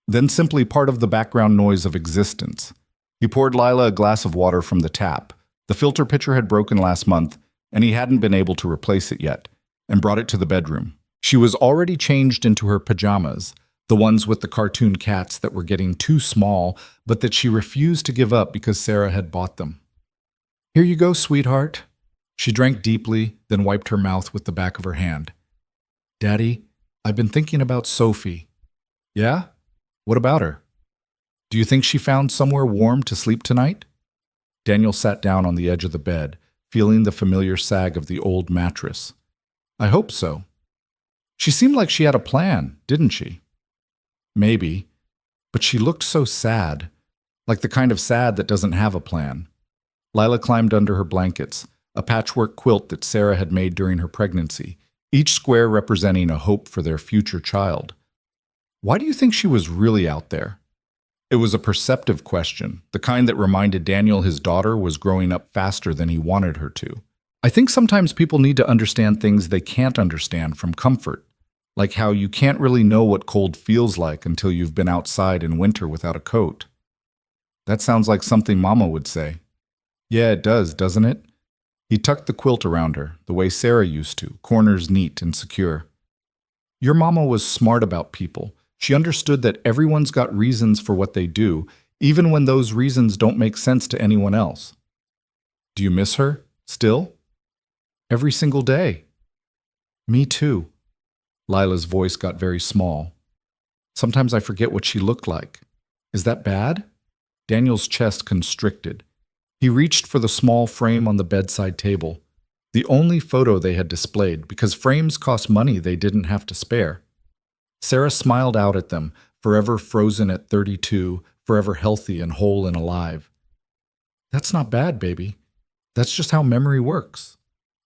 then simply part of the background noise of existence. He poured Lila a glass of water from the tap. The filter pitcher had broken last month, and he hadn't been able to replace it yet, and brought it to the bedroom. She was already changed into her pajamas, the ones with the cartoon cats that were getting too small, but that she refused to give up because Sarah had bought them. "Here you go, sweetheart." She drank deeply, then wiped her mouth with the back of her hand. "Daddy, I've been thinking about Sophie." "Yeah? What about her? Do you think she found somewhere warm to sleep tonight?" Daniel sat down on the edge of the bed, feeling the familiar sag of the old mattress. "I hope so. She seemed like she had a plan, didn't she?" "Maybe, but she looked so sad, like the kind of sad that doesn't have a plan." Lila climbed under her blankets, a patchwork quilt that Sarah had made during her pregnancy, each square representing a hope for their future child. "Why do you think she was really out there?" It was a perceptive question, the kind that reminded Daniel his daughter was growing up faster than he wanted her to. "I think sometimes people need to understand things they can't understand from comfort, like how you can't really know what cold feels like until you've been outside in winter without a coat." "That sounds like something Mama would say." "Yeah, it does, doesn't it?" He tucked the quilt around her, the way Sarah used to, corners neat and secure. "Your Mama was smart about people. She understood that everyone's got reasons for what they do, even when those reasons don't make sense to anyone else." "Do you miss her, still?" "Every single day." "Me too." Lila's voice got very small. "Sometimes I forget what she looked like." "Is that bad?" Daniel's chest constricted. He reached for the small frame on the bedside table, the only photo they had displayed, because frames cost money they didn't have to spare. Sarah smiled out at them, forever frozen at 32, forever healthy and whole and alive. "That's not bad, baby. That's just how memory works.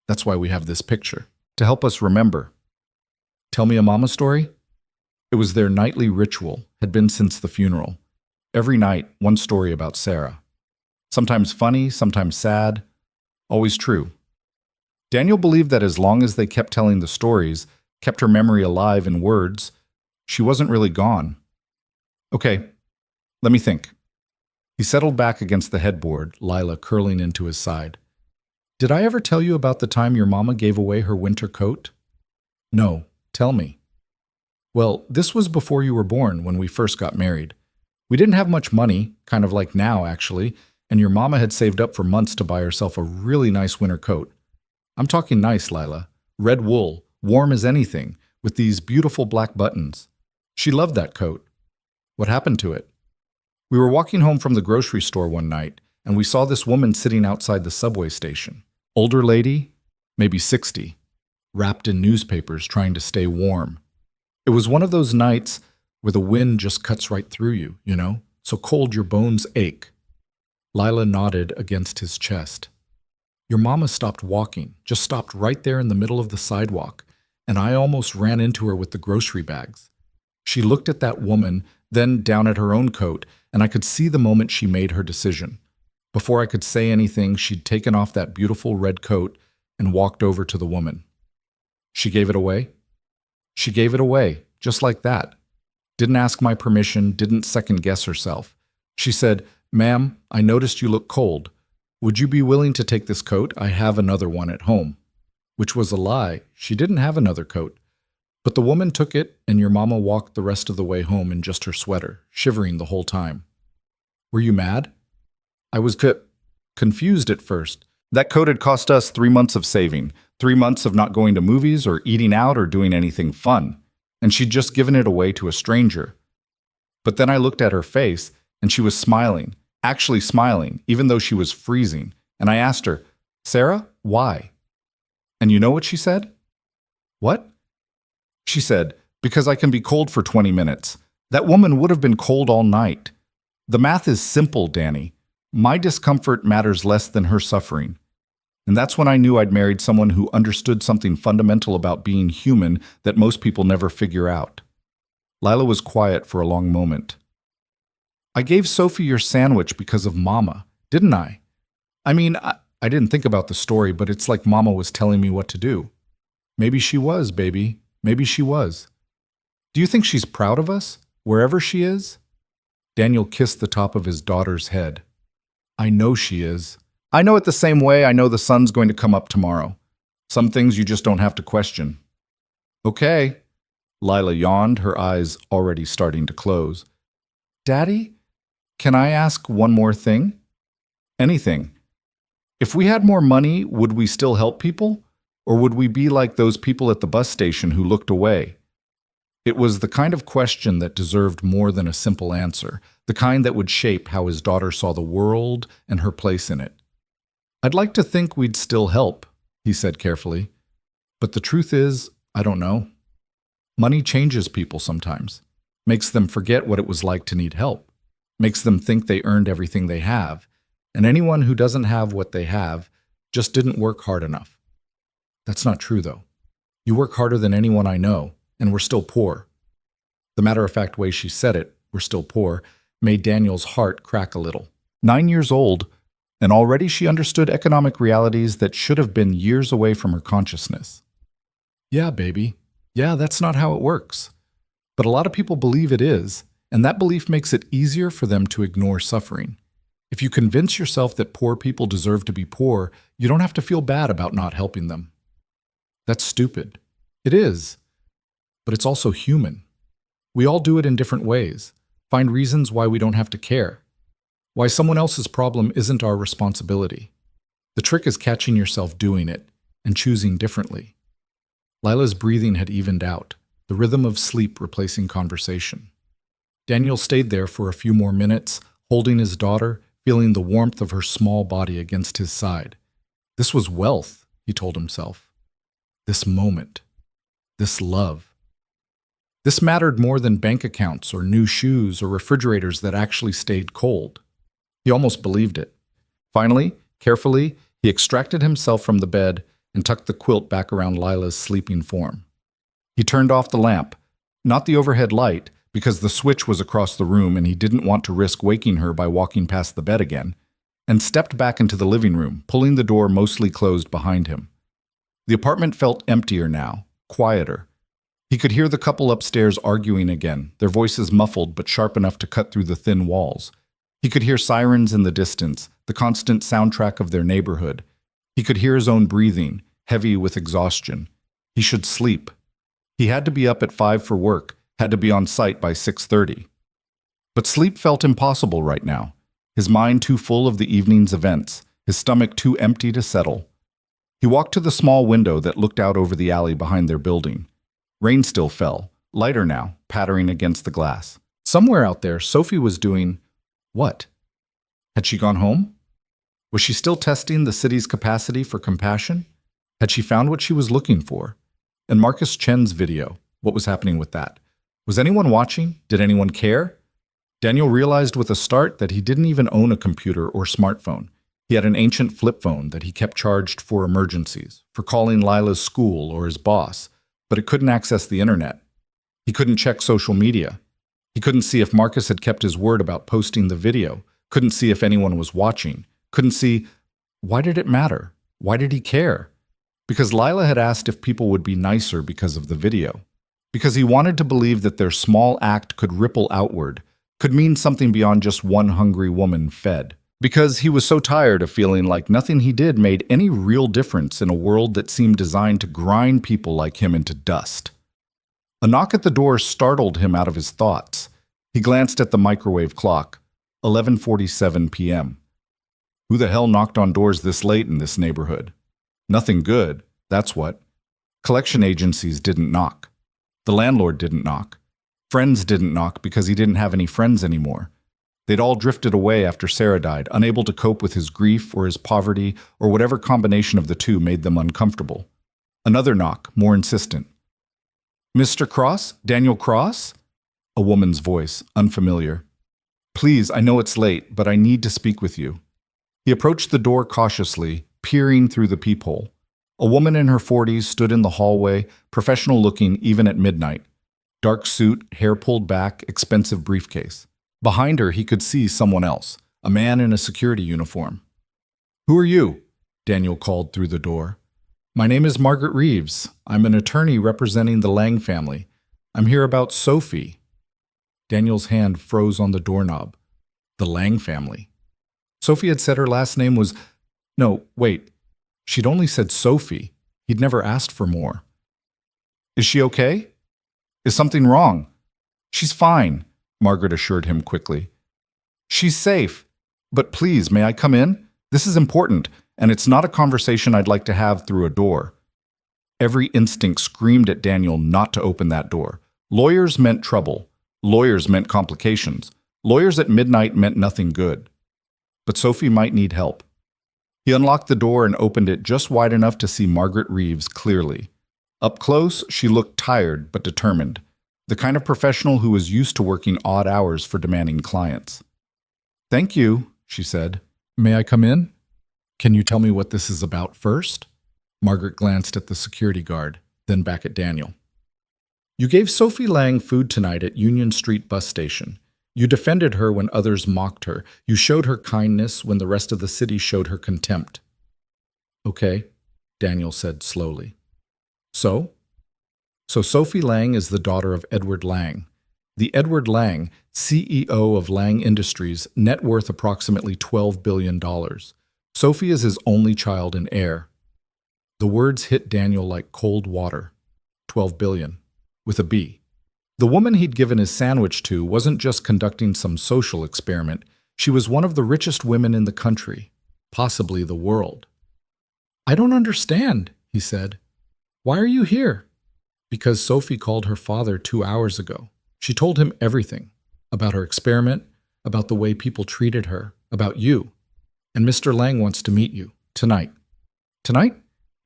That's why we have this picture, to help us remember." "Tell me a mama story?" It was their nightly ritual, had been since the funeral. Every night, one story about Sarah. Sometimes funny, sometimes sad, always true. Daniel believed that as long as they kept telling the stories, kept her memory alive in words, she wasn't really gone. "Okay, let me think." He settled back against the headboard, Lila curling into his side. "Did I ever tell you about the time your mama gave away her winter coat?" "No, tell me." "Well, this was before you were born, when we first got married. We didn't have much money, kind of like now, actually, and your mama had saved up for months to buy herself a really nice winter coat. I'm talking nice, Lila. Red wool, warm as anything, with these beautiful black buttons. She loved that coat. What happened to it? We were walking home from the grocery store one night, and we saw this woman sitting outside the subway station. Older lady, maybe 60, wrapped in newspapers trying to stay warm. It was one of those nights where the wind just cuts right through you, so cold your bones ache. Lila nodded against his chest. Your mama stopped walking, just stopped right there in the middle of the sidewalk, and I almost ran into her with the grocery bags. She looked at that woman, then down at her own coat, and I could see the moment she made her decision. Before I could say anything, she'd taken off that beautiful red coat and walked over to the woman. She gave it away? She gave it away, just like that. Didn't ask my permission, didn't second-guess herself. She said, "Ma'am, I noticed you look cold. Would you be willing to take this coat? I have another one at home." Which was a lie. She didn't have another coat. But the woman took it, and your mama walked the rest of the way home in just her sweater, shivering the whole time. Were you mad? I was confused at first. That coat had cost us 3 months of saving, 3 months of not going to movies or eating out or doing anything fun, and she'd just given it away to a stranger. But then I looked at her face, and she was smiling, actually smiling, even though she was freezing, and I asked her, "Sarah, why?" And you know what she said? "What?" She said, "Because I can be cold for 20 minutes. That woman would have been cold all night. The math is simple, Danny. My discomfort matters less than her suffering." And that's when I knew I'd married someone who understood something fundamental about being human that most people never figure out. Lila was quiet for a long moment. "I gave Sophie your sandwich because of Mama, didn't I? I mean, I didn't think about the story, but it's like Mama was telling me what to do." "Maybe she was, baby. Maybe she was. Do you think she's proud of us, wherever she is?" Daniel kissed the top of his daughter's head. "I know she is. I know it the same way I know the sun's going to come up tomorrow. Some things you just don't have to question." "Okay." Lila yawned, her eyes already starting to close. "Daddy, can I ask one more thing?" "Anything. If we had more money, would we still help people? Or would we be like those people at the bus station who looked away?" It was the kind of question that deserved more than a simple answer, the kind that would shape how his daughter saw the world and her place in it. "I'd like to think we'd still help," he said carefully. "But the truth is, I don't know. Money changes people sometimes, makes them forget what it was like to need help, makes them think they earned everything they have, and anyone who doesn't have what they have just didn't work hard enough. That's not true, though. You work harder than anyone I know, and we're still poor." The matter-of-fact way she said it, "we're still poor," made Daniel's heart crack a little. 9 years old, and already she understood economic realities that should have been years away from her consciousness. "Yeah, baby. Yeah, that's not how it works. But a lot of people believe it is, and that belief makes it easier for them to ignore suffering. If you convince yourself that poor people deserve to be poor, you don't have to feel bad about not helping them. That's stupid. It is. But it's also human. We all do it in different ways, find reasons why we don't have to care, why someone else's problem isn't our responsibility. The trick is catching yourself doing it and choosing differently." Lila's breathing had evened out, the rhythm of sleep replacing conversation. Daniel stayed there for a few more minutes, holding his daughter, feeling the warmth of her small body against his side. This was wealth, he told himself. This moment. This love. This mattered more than bank accounts or new shoes or refrigerators that actually stayed cold. He almost believed it. Finally, carefully, he extracted himself from the bed and tucked the quilt back around Lila's sleeping form. He turned off the lamp, not the overhead light, because the switch was across the room and he didn't want to risk waking her by walking past the bed again, and stepped back into the living room, pulling the door mostly closed behind him. The apartment felt emptier now, quieter. He could hear the couple upstairs arguing again, their voices muffled but sharp enough to cut through the thin walls. He could hear sirens in the distance, the constant soundtrack of their neighborhood. He could hear his own breathing, heavy with exhaustion. He should sleep. He had to be up at 5 for work, had to be on site by 6:30. But sleep felt impossible right now, his mind too full of the evening's events, his stomach too empty to settle. He walked to the small window that looked out over the alley behind their building. Rain still fell, lighter now, pattering against the glass. Somewhere out there, Sophie was doing what? Had she gone home? Was she still testing the city's capacity for compassion? Had she found what she was looking for? And Marcus Chen's video, what was happening with that? Was anyone watching? Did anyone care? Daniel realized with a start that he didn't even own a computer or smartphone. He had an ancient flip phone that he kept charged for emergencies, for calling Lila's school or his boss, but it couldn't access the internet. He couldn't check social media. He couldn't see if Marcus had kept his word about posting the video, couldn't see if anyone was watching, couldn't see. Why did it matter? Why did he care? Because Lila had asked if people would be nicer because of the video. Because he wanted to believe that their small act could ripple outward, could mean something beyond just one hungry woman fed. Because he was so tired of feeling like nothing he did made any real difference in a world that seemed designed to grind people like him into dust. A knock at the door startled him out of his thoughts. He glanced at the microwave clock, 11:47 p.m. Who the hell knocked on doors this late in this neighborhood? Nothing good, that's what. Collection agencies didn't knock. The landlord didn't knock. Friends didn't knock because he didn't have any friends anymore. They'd all drifted away after Sarah died, unable to cope with his grief or his poverty or whatever combination of the two made them uncomfortable. Another knock, more insistent. Mr. Cross? Daniel Cross? A woman's voice, unfamiliar. Please, I know it's late, but I need to speak with you. He approached the door cautiously, peering through the peephole. A woman in her 40s stood in the hallway, professional-looking even at midnight. Dark suit, hair pulled back, expensive briefcase. Behind her, he could see someone else, a man in a security uniform. Who are you? Daniel called through the door. My name is Margaret Reeves. I'm an attorney representing the Lang family. I'm here about Sophie. Daniel's hand froze on the doorknob. The Lang family. Sophie had said her last name was... No, wait. She'd only said Sophie. He'd never asked for more. Is she okay? Is something wrong? She's fine, Margaret assured him quickly. She's safe. But please, may I come in? This is important, and it's not a conversation I'd like to have through a door. Every instinct screamed at Daniel not to open that door. Lawyers meant trouble. Lawyers meant complications. Lawyers at midnight meant nothing good. But Sophie might need help. He unlocked the door and opened it just wide enough to see Margaret Reeves clearly. Up close, she looked tired but determined, the kind of professional who was used to working odd hours for demanding clients. Thank you, she said. May I come in? Can you tell me what this is about first? Margaret glanced at the security guard, then back at Daniel. You gave Sophie Lang food tonight at Union Street bus station. You defended her when others mocked her. You showed her kindness when the rest of the city showed her contempt. Okay, Daniel said slowly. So Sophie Lang is the daughter of Edward Lang. The Edward Lang, CEO of Lang Industries, net worth approximately $12 billion. Sophie is his only child and heir. The words hit Daniel like cold water. 12 billion, with a B. The woman he'd given his sandwich to wasn't just conducting some social experiment. She was one of the richest women in the country, possibly the world. I don't understand, he said. Why are you here? Because Sophie called her father 2 hours ago. She told him everything, about her experiment, about the way people treated her, about you. And Mr. Lang wants to meet you, tonight. Tonight?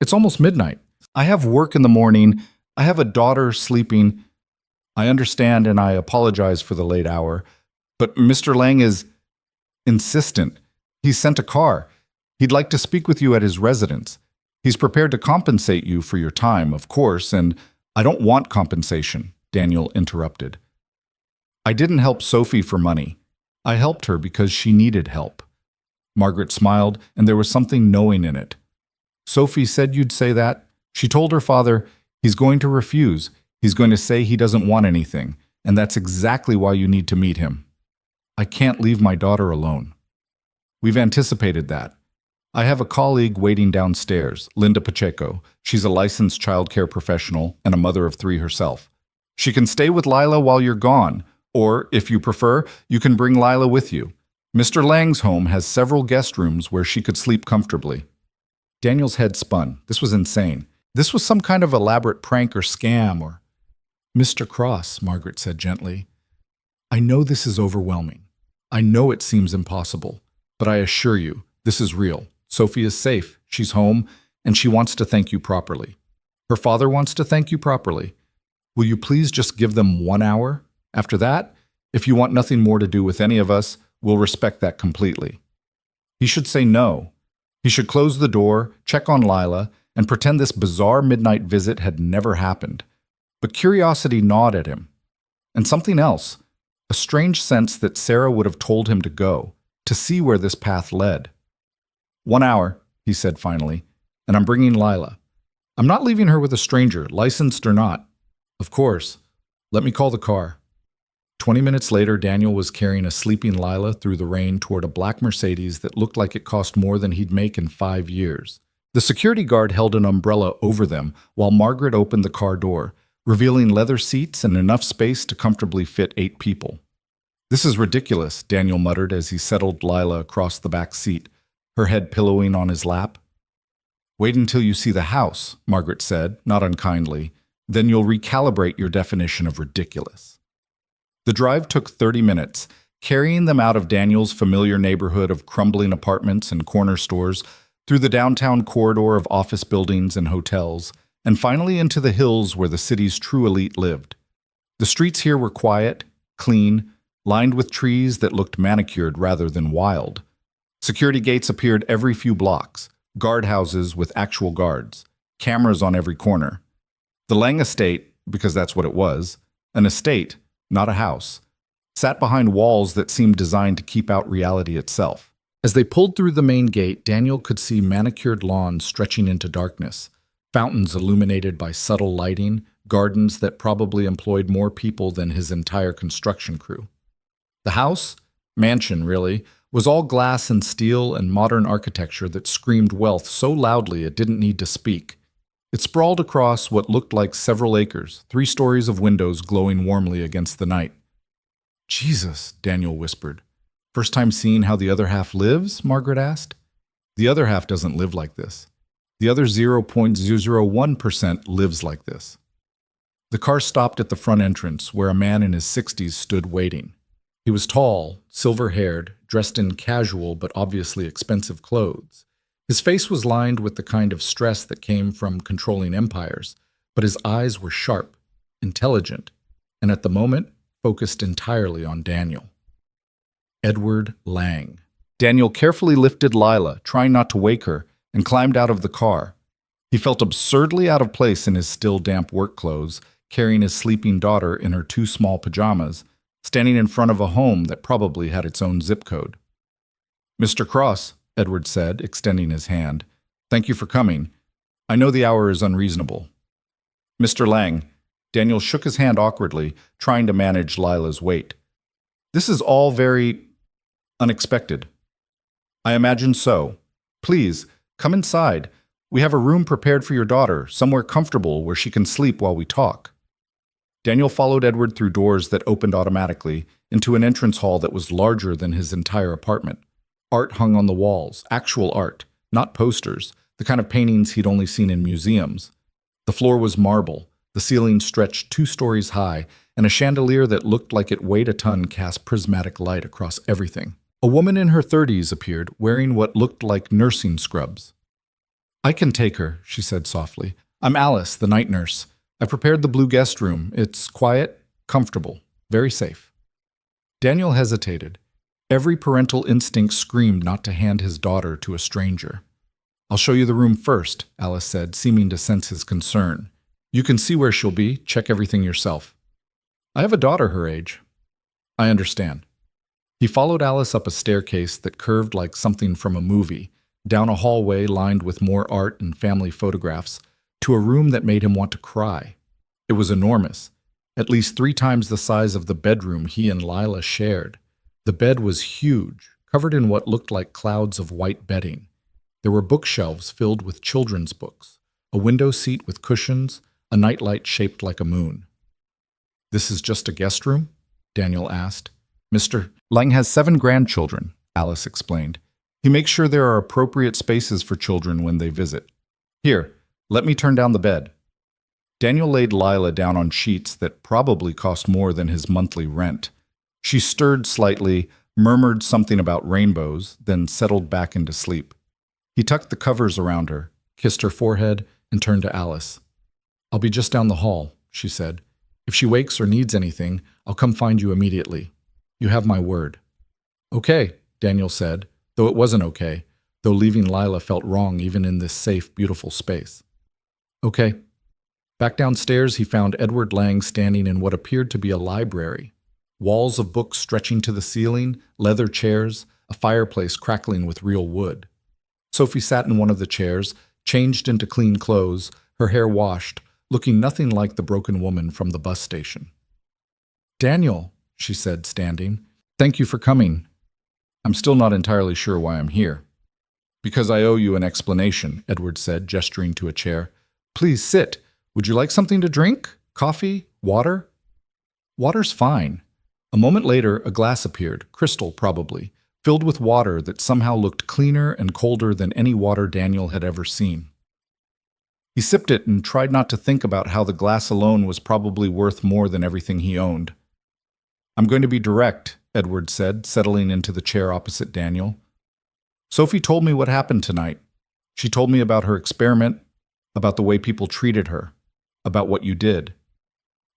It's almost midnight. I have work in the morning. I have a daughter sleeping. I understand and I apologize for the late hour. But Mr. Lang is insistent. He's sent a car. He'd like to speak with you at his residence. He's prepared to compensate you for your time, of course, and I don't want compensation, Daniel interrupted. I didn't help Sophie for money. I helped her because she needed help. Margaret smiled, and there was something knowing in it. Sophie said you'd say that. She told her father, he's going to refuse. He's going to say he doesn't want anything, and that's exactly why you need to meet him. I can't leave my daughter alone. We've anticipated that. I have a colleague waiting downstairs, Linda Pacheco. She's a licensed childcare professional and a mother of 3 herself. She can stay with Lila while you're gone, or, if you prefer, you can bring Lila with you. Mr. Lang's home has several guest rooms where she could sleep comfortably. Daniel's head spun. This was insane. This was some kind of elaborate prank or scam or... Mr. Cross, Margaret said gently, I know this is overwhelming. I know it seems impossible, but I assure you, this is real. Sophie is safe, she's home, and she wants to thank you properly. Her father wants to thank you properly. Will you please just give them 1 hour? After that, if you want nothing more to do with any of us, we'll respect that completely. He should say no. He should close the door, check on Lila, and pretend this bizarre midnight visit had never happened. But curiosity gnawed at him. And something else, a strange sense that Sarah would have told him to go, to see where this path led. 1 hour, he said finally, and I'm bringing Lila. I'm not leaving her with a stranger, licensed or not. Of course. Let me call the car. 20 minutes later, Daniel was carrying a sleeping Lila through the rain toward a black Mercedes that looked like it cost more than he'd make in 5 years. The security guard held an umbrella over them while Margaret opened the car door, revealing leather seats and enough space to comfortably fit 8 people. This is ridiculous, Daniel muttered as he settled Lila across the back seat. her head pillowing on his lap. "Wait until you see the house," Margaret said, not unkindly. "Then you'll recalibrate your definition of ridiculous." The drive took 30 minutes, carrying them out of Daniel's familiar neighborhood of crumbling apartments and corner stores, through the downtown corridor of office buildings and hotels, and finally into the hills where the city's true elite lived. The streets here were quiet, clean, lined with trees that looked manicured rather than wild. Security gates appeared every few blocks, guardhouses with actual guards, cameras on every corner. The Lang estate, because that's what it was, an estate, not a house, sat behind walls that seemed designed to keep out reality itself. As they pulled through the main gate, Daniel could see manicured lawns stretching into darkness, fountains illuminated by subtle lighting, gardens that probably employed more people than his entire construction crew. The house, mansion really, was all glass and steel and modern architecture that screamed wealth so loudly it didn't need to speak. It sprawled across what looked like several acres, 3 stories of windows glowing warmly against the night. "Jesus," Daniel whispered. "First time seeing how the other half lives?" Margaret asked. "The other half doesn't live like this. The other 0.001% lives like this." The car stopped at the front entrance, where a man in his 60s stood waiting. He was tall, silver-haired, dressed in casual but obviously expensive clothes. His face was lined with the kind of stress that came from controlling empires, but his eyes were sharp, intelligent, and at the moment focused entirely on Daniel. Edward Lang. Daniel carefully lifted Lila, trying not to wake her, and climbed out of the car. He felt absurdly out of place in his still damp work clothes, carrying his sleeping daughter in her 2 small pajamas, standing in front of a home that probably had its own zip code. "Mr. Cross," Edward said, extending his hand, "thank you for coming. I know the hour is unreasonable." "Mr. Lang." Daniel shook his hand awkwardly, trying to manage Lila's weight. "This is all very unexpected." "I imagine so. Please, come inside. We have a room prepared for your daughter, somewhere comfortable where she can sleep while we talk." Daniel followed Edward through doors that opened automatically into an entrance hall that was larger than his entire apartment. Art hung on the walls, actual art, not posters, the kind of paintings he'd only seen in museums. The floor was marble, the ceiling stretched 2 stories high, and a chandelier that looked like it weighed a ton cast prismatic light across everything. A woman in her 30s appeared, wearing what looked like nursing scrubs. "I can take her," she said softly. "I'm Alice, the night nurse. I prepared the blue guest room. It's quiet, comfortable, very safe." Daniel hesitated. Every parental instinct screamed not to hand his daughter to a stranger. "I'll show you the room first," Alice said, seeming to sense his concern. "You can see where she'll be, check everything yourself." "I have a daughter her age." "I understand." He followed Alice up a staircase that curved like something from a movie, down a hallway lined with more art and family photographs, to a room that made him want to cry. It was enormous, at least 3 times the size of the bedroom he and Lila shared. The bed was huge, covered in what looked like clouds of white bedding. There were bookshelves filled with children's books, a window seat with cushions, a nightlight shaped like a moon. "This is just a guest room?" Daniel asked. "Mr. Lang has 7 grandchildren," Alice explained. "He makes sure there are appropriate spaces for children when they visit. Here, let me turn down the bed." Daniel laid Lila down on sheets that probably cost more than his monthly rent. She stirred slightly, murmured something about rainbows, then settled back into sleep. He tucked the covers around her, kissed her forehead, and turned to Alice. "I'll be just down the hall," she said. "If she wakes or needs anything, I'll come find you immediately. You have my word." "Okay," Daniel said, though it wasn't okay, though leaving Lila felt wrong even in this safe, beautiful space. "Okay." Back downstairs, he found Edward Lang standing in what appeared to be a library. Walls of books stretching to the ceiling, leather chairs, a fireplace crackling with real wood. Sophie sat in one of the chairs, changed into clean clothes, her hair washed, looking nothing like the broken woman from the bus station. "Daniel," she said, standing, "thank you for coming. I'm still not entirely sure why I'm here." "Because I owe you an explanation," Edward said, gesturing to a chair. "Please sit. Would you like something to drink? Coffee? Water?" "Water's fine." A moment later, a glass appeared, crystal probably, filled with water that somehow looked cleaner and colder than any water Daniel had ever seen. He sipped it and tried not to think about how the glass alone was probably worth more than everything he owned. "I'm going to be direct," Edward said, settling into the chair opposite Daniel. "Sophie told me what happened tonight. She told me about her experiment, about the way people treated her, about what you did.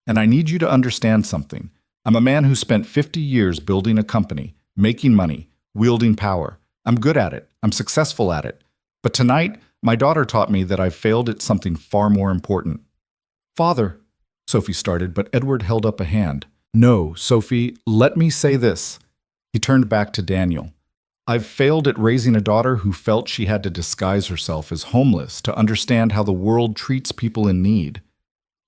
And I need you to understand something. I'm a man who spent 50 years building a company, making money, wielding power. I'm good at it. I'm successful at it. But tonight, my daughter taught me that I've failed at something far more important." "Father," Sophie started, but Edward held up a hand. "No, Sophie, let me say this." He turned back to Daniel. "I've failed at raising a daughter who felt she had to disguise herself as homeless to understand how the world treats people in need.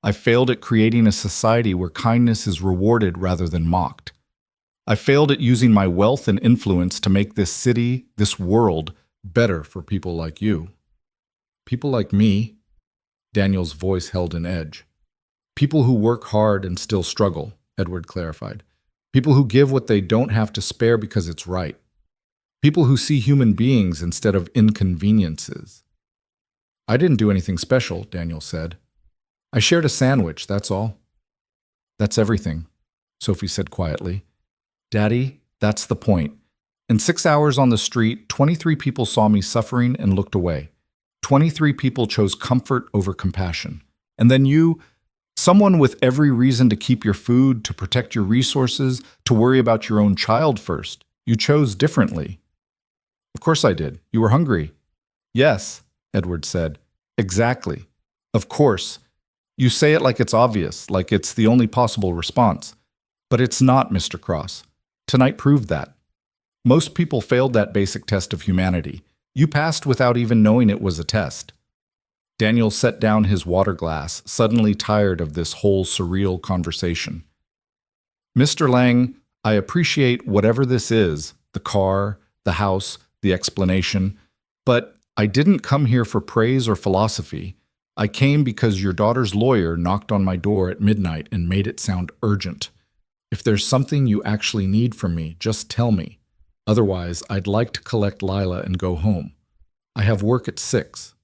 I've failed at creating a society where kindness is rewarded rather than mocked. I failed at using my wealth and influence to make this city, this world, better for people like you." "People like me?" Daniel's voice held an edge. "People who work hard and still struggle," Edward clarified. "People who give what they don't have to spare because it's right. People who see human beings instead of inconveniences." "I didn't do anything special," Daniel said. "I shared a sandwich, that's all." "That's everything," Sophie said quietly. "Daddy, that's the point. In 6 hours on the street, 23 people saw me suffering and looked away. 23 people chose comfort over compassion. And then you, someone with every reason to keep your food, to protect your resources, to worry about your own child first, you chose differently." "Of course I did. You were hungry." "Yes," Edward said. "Exactly. Of course. You say it like it's obvious, like it's the only possible response. But it's not, Mr. Cross. Tonight proved that. Most people failed that basic test of humanity. You passed without even knowing it was a test." Daniel set down his water glass, suddenly tired of this whole surreal conversation. "Mr. Lang, I appreciate whatever this is, the car, the house, the explanation, but I didn't come here for praise or philosophy. I came because your daughter's lawyer knocked on my door at midnight and made it sound urgent. If there's something you actually need from me, just tell me. Otherwise, I'd like to collect Lila and go home. I have work at 6.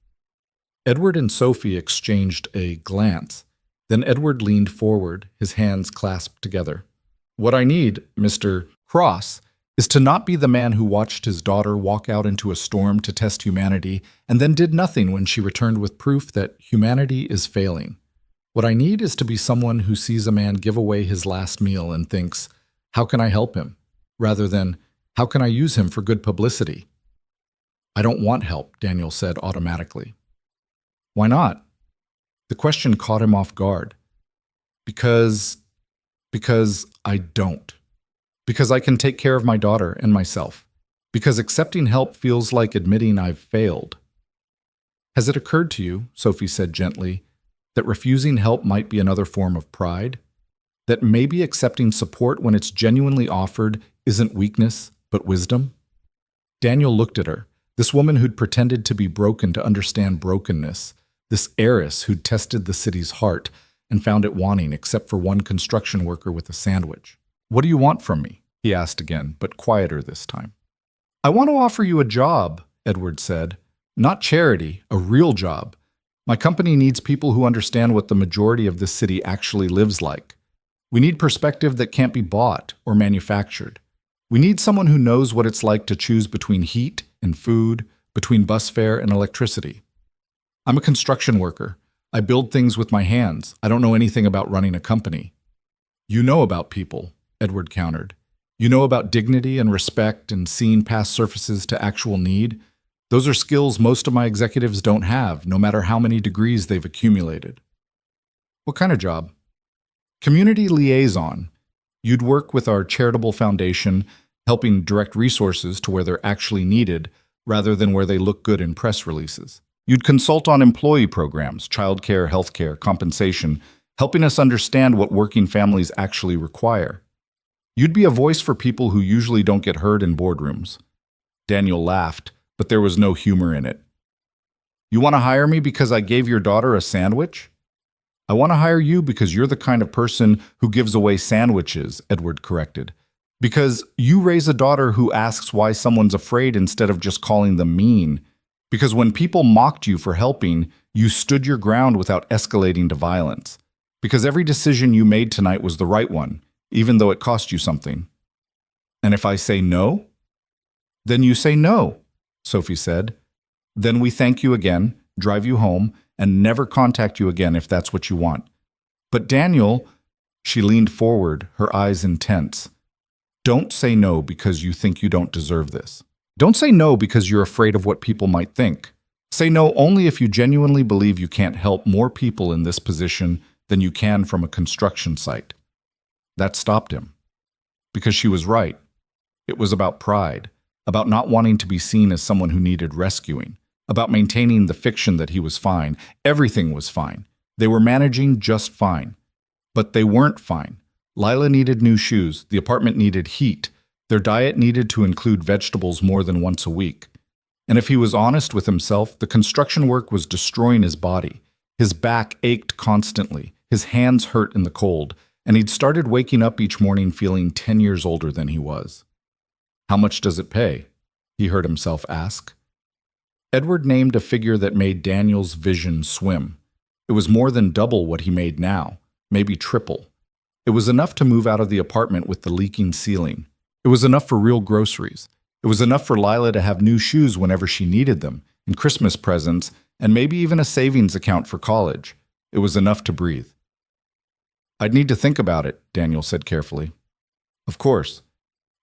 Edward and Sophie exchanged a glance. Then Edward leaned forward, his hands clasped together. "What I need, Mr. Cross, is to not be the man who watched his daughter walk out into a storm to test humanity and then did nothing when she returned with proof that humanity is failing. What I need is to be someone who sees a man give away his last meal and thinks, 'How can I help him?' rather than, 'How can I use him for good publicity?'" "I don't want help," Daniel said automatically. "Why not?" The question caught him off guard. Because I don't. Because I can take care of my daughter and myself. Because accepting help feels like admitting I've failed." "Has it occurred to you," Sophie said gently, "that refusing help might be another form of pride? That maybe accepting support when it's genuinely offered isn't weakness, but wisdom?" Daniel looked at her, this woman who'd pretended to be broken to understand brokenness, this heiress who'd tested the city's heart and found it wanting except for one construction worker with a sandwich. "What do you want from me?" he asked again, but quieter this time. "I want to offer you a job," Edward said. "Not charity, a real job. My company needs people who understand what the majority of this city actually lives like. We need perspective that can't be bought or manufactured. We need someone who knows what it's like to choose between heat and food, between bus fare and electricity. I'm a construction worker. I build things with my hands. I don't know anything about running a company." "You know about people," Edward countered. "You know about dignity and respect and seeing past surfaces to actual need. Those are skills most of my executives don't have, no matter how many degrees they've accumulated." "What kind of job?" "Community liaison. You'd work with our charitable foundation, helping direct resources to where they're actually needed, rather than where they look good in press releases. You'd consult on employee programs, childcare, healthcare, compensation, helping us understand what working families actually require. You'd be a voice for people who usually don't get heard in boardrooms." Daniel laughed, but there was no humor in it. "You want to hire me because I gave your daughter a sandwich?" "I want to hire you because you're the kind of person who gives away sandwiches," Edward corrected. Because you raise a daughter who asks why someone's afraid instead of just calling them mean. Because when people mocked you for helping, you stood your ground without escalating to violence. Because every decision you made tonight was the right one, even though it cost you something. And if I say no? Then you say no, Sophie said. Then we thank you again, drive you home, and never contact you again if that's what you want. But Daniel, she leaned forward, her eyes intense. Don't say no because you think you don't deserve this. Don't say no because you're afraid of what people might think. Say no only if you genuinely believe you can't help more people in this position than you can from a construction site. That stopped him. Because she was right. It was about pride, about not wanting to be seen as someone who needed rescuing, about maintaining the fiction that he was fine. Everything was fine. They were managing just fine. But they weren't fine. Lila needed new shoes, the apartment needed heat, their diet needed to include vegetables more than once a week. And if he was honest with himself, the construction work was destroying his body. His back ached constantly, his hands hurt in the cold, and he'd started waking up each morning feeling 10 years older than he was. How much does it pay? He heard himself ask. Edward named a figure that made Daniel's vision swim. It was more than double what he made now, maybe triple. It was enough to move out of the apartment with the leaking ceiling. It was enough for real groceries. It was enough for Lila to have new shoes whenever she needed them, and Christmas presents, and maybe even a savings account for college. It was enough to breathe. I'd need to think about it, Daniel said carefully. Of course.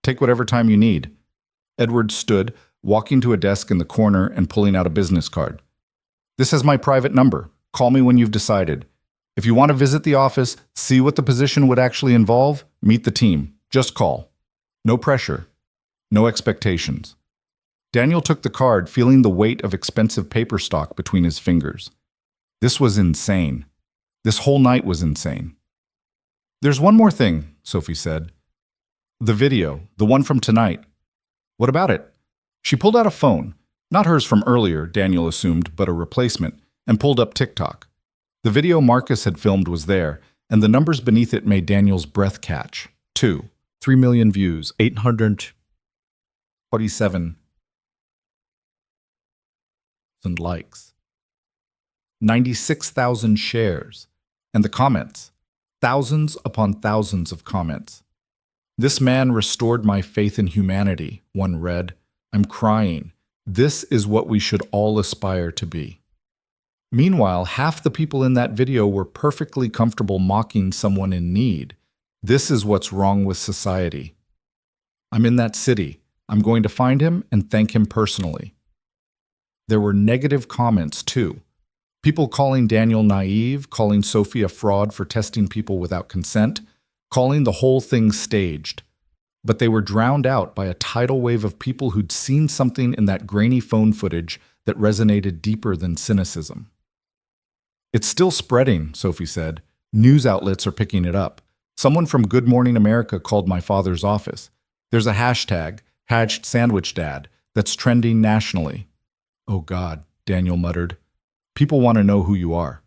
Take whatever time you need. Edward stood, walking to a desk in the corner and pulling out a business card. This has my private number. Call me when you've decided. If you want to visit the office, see what the position would actually involve, meet the team. Just call. No pressure. No expectations. Daniel took the card, feeling the weight of expensive paper stock between his fingers. This was insane. This whole night was insane. There's one more thing, Sophie said. The video, the one from tonight. What about it? She pulled out a phone, not hers from earlier, Daniel assumed, but a replacement, and pulled up TikTok. The video Marcus had filmed was there, and the numbers beneath it made Daniel's breath catch. 3 million views, 847,000 likes, 96,000 shares, and the comments, thousands upon thousands of comments. This man restored my faith in humanity, one read. I'm crying. This is what we should all aspire to be. Meanwhile, half the people in that video were perfectly comfortable mocking someone in need. This is what's wrong with society. I'm in that city. I'm going to find him and thank him personally. There were negative comments, too. People calling Daniel naive, calling Sophie a fraud for testing people without consent, calling the whole thing staged. But they were drowned out by a tidal wave of people who'd seen something in that grainy phone footage that resonated deeper than cynicism. It's still spreading, Sophie said. News outlets are picking it up. Someone from Good Morning America called my father's office. There's a hashtag, #SandwichDad, that's trending nationally. Oh God, Daniel muttered. People want to know who you are.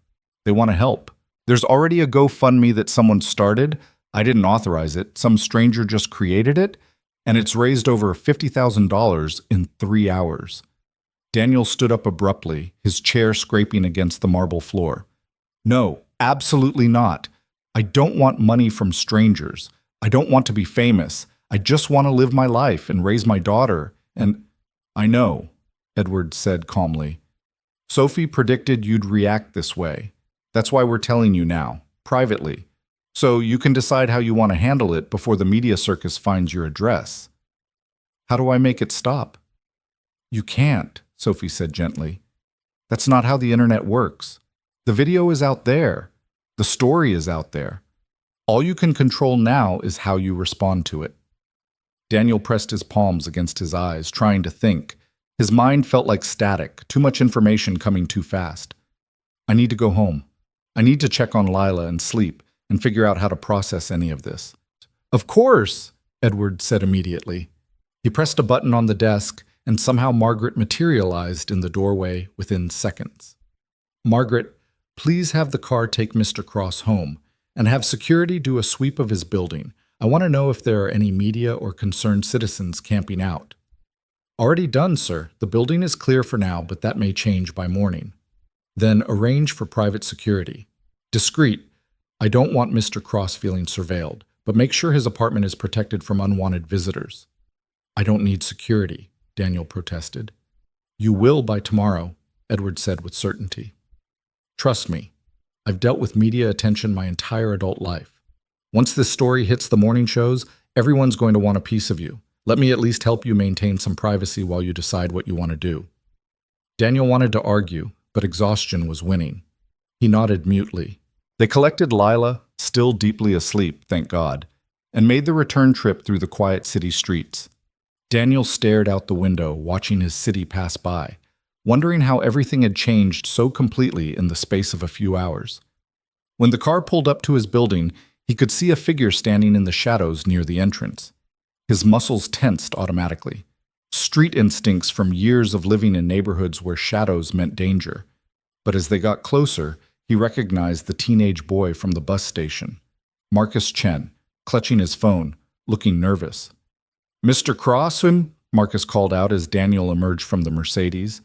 They want to help. There's already a GoFundMe that someone started. I didn't authorize it. Some stranger just created it, and it's raised over $50,000 in 3 hours. Daniel stood up abruptly, his chair scraping against the marble floor. No, absolutely not. I don't want money from strangers. I don't want to be famous. I just want to live my life and raise my daughter. And I know, Edward said calmly. Sophie predicted you'd react this way. That's why we're telling you now, privately. So you can decide how you want to handle it before the media circus finds your address. How do I make it stop? You can't, Sophie said gently. That's not how the internet works. The video is out there. The story is out there. All you can control now is how you respond to it. Daniel pressed his palms against his eyes, trying to think. His mind felt like static, too much information coming too fast. I need to go home. I need to check on Lila and sleep and figure out how to process any of this. Of course, Edward said immediately. He pressed a button on the desk, and somehow Margaret materialized in the doorway within seconds. Margaret, please have the car take Mr. Cross home, and have security do a sweep of his building. I want to know if there are any media or concerned citizens camping out. Already done, sir. The building is clear for now, but that may change by morning. Then arrange for private security. Discreet. I don't want Mr. Cross feeling surveilled, but make sure his apartment is protected from unwanted visitors. I don't need security, Daniel protested. You will by tomorrow, Edward said with certainty. Trust me, I've dealt with media attention my entire adult life. Once this story hits the morning shows, everyone's going to want a piece of you. Let me at least help you maintain some privacy while you decide what you want to do. Daniel wanted to argue, but exhaustion was winning. He nodded mutely. They collected Lila, still deeply asleep, thank God, and made the return trip through the quiet city streets. Daniel stared out the window, watching his city pass by, wondering how everything had changed so completely in the space of a few hours. When the car pulled up to his building, he could see a figure standing in the shadows near the entrance. His muscles tensed automatically. Street instincts from years of living in neighborhoods where shadows meant danger. But as they got closer, he recognized the teenage boy from the bus station, Marcus Chen, clutching his phone, looking nervous. Mr. Cross, Marcus called out as Daniel emerged from the Mercedes.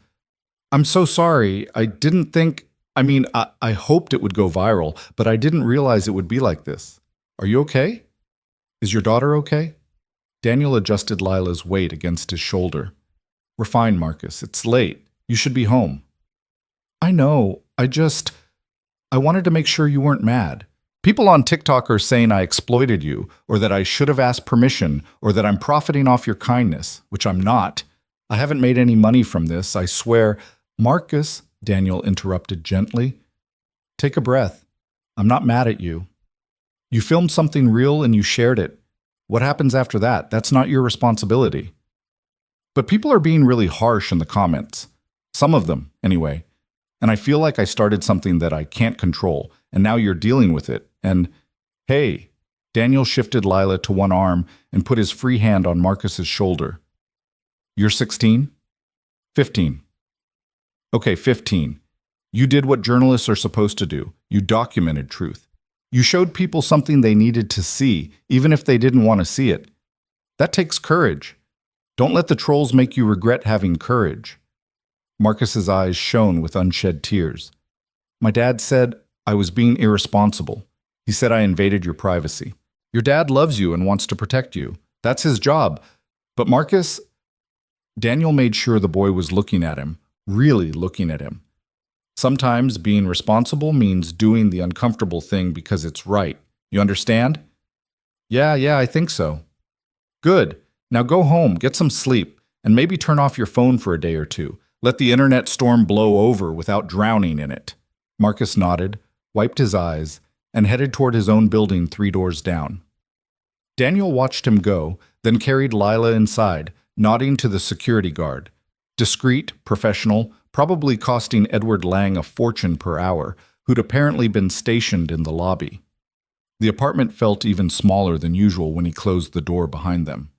I'm so sorry. I didn't think... I hoped it would go viral, but I didn't realize it would be like this. Are you okay? Is your daughter okay? Daniel adjusted Lila's weight against his shoulder. We're fine, Marcus. It's late. You should be home. I know. I wanted to make sure you weren't mad. People on TikTok are saying I exploited you, or that I should have asked permission, or that I'm profiting off your kindness, which I'm not. I haven't made any money from this, I swear. Marcus, Daniel interrupted gently. Take a breath. I'm not mad at you. You filmed something real and you shared it. What happens after that? That's not your responsibility. But people are being really harsh in the comments. Some of them, anyway. And I feel like I started something that I can't control, and now you're dealing with it. And, hey, Daniel shifted Lila to one arm and put his free hand on Marcus's shoulder. You're 16? 15. Okay, 15. You did what journalists are supposed to do. You documented truth. You showed people something they needed to see, even if they didn't want to see it. That takes courage. Don't let the trolls make you regret having courage. Marcus's eyes shone with unshed tears. My dad said I was being irresponsible. He said I invaded your privacy. Your dad loves you and wants to protect you. That's his job. But Marcus... Daniel made sure the boy was looking at him, really looking at him. Sometimes being responsible means doing the uncomfortable thing because it's right. You understand? Yeah, I think so. Good. Now go home, get some sleep, and maybe turn off your phone for a day or two. Let the internet storm blow over without drowning in it. Marcus nodded, wiped his eyes, and headed toward his own building 3 doors down. Daniel watched him go, then carried Lila inside, nodding to the security guard. Discreet, professional, probably costing Edward Lang a fortune per hour, who'd apparently been stationed in the lobby. The apartment felt even smaller than usual when he closed the door behind them.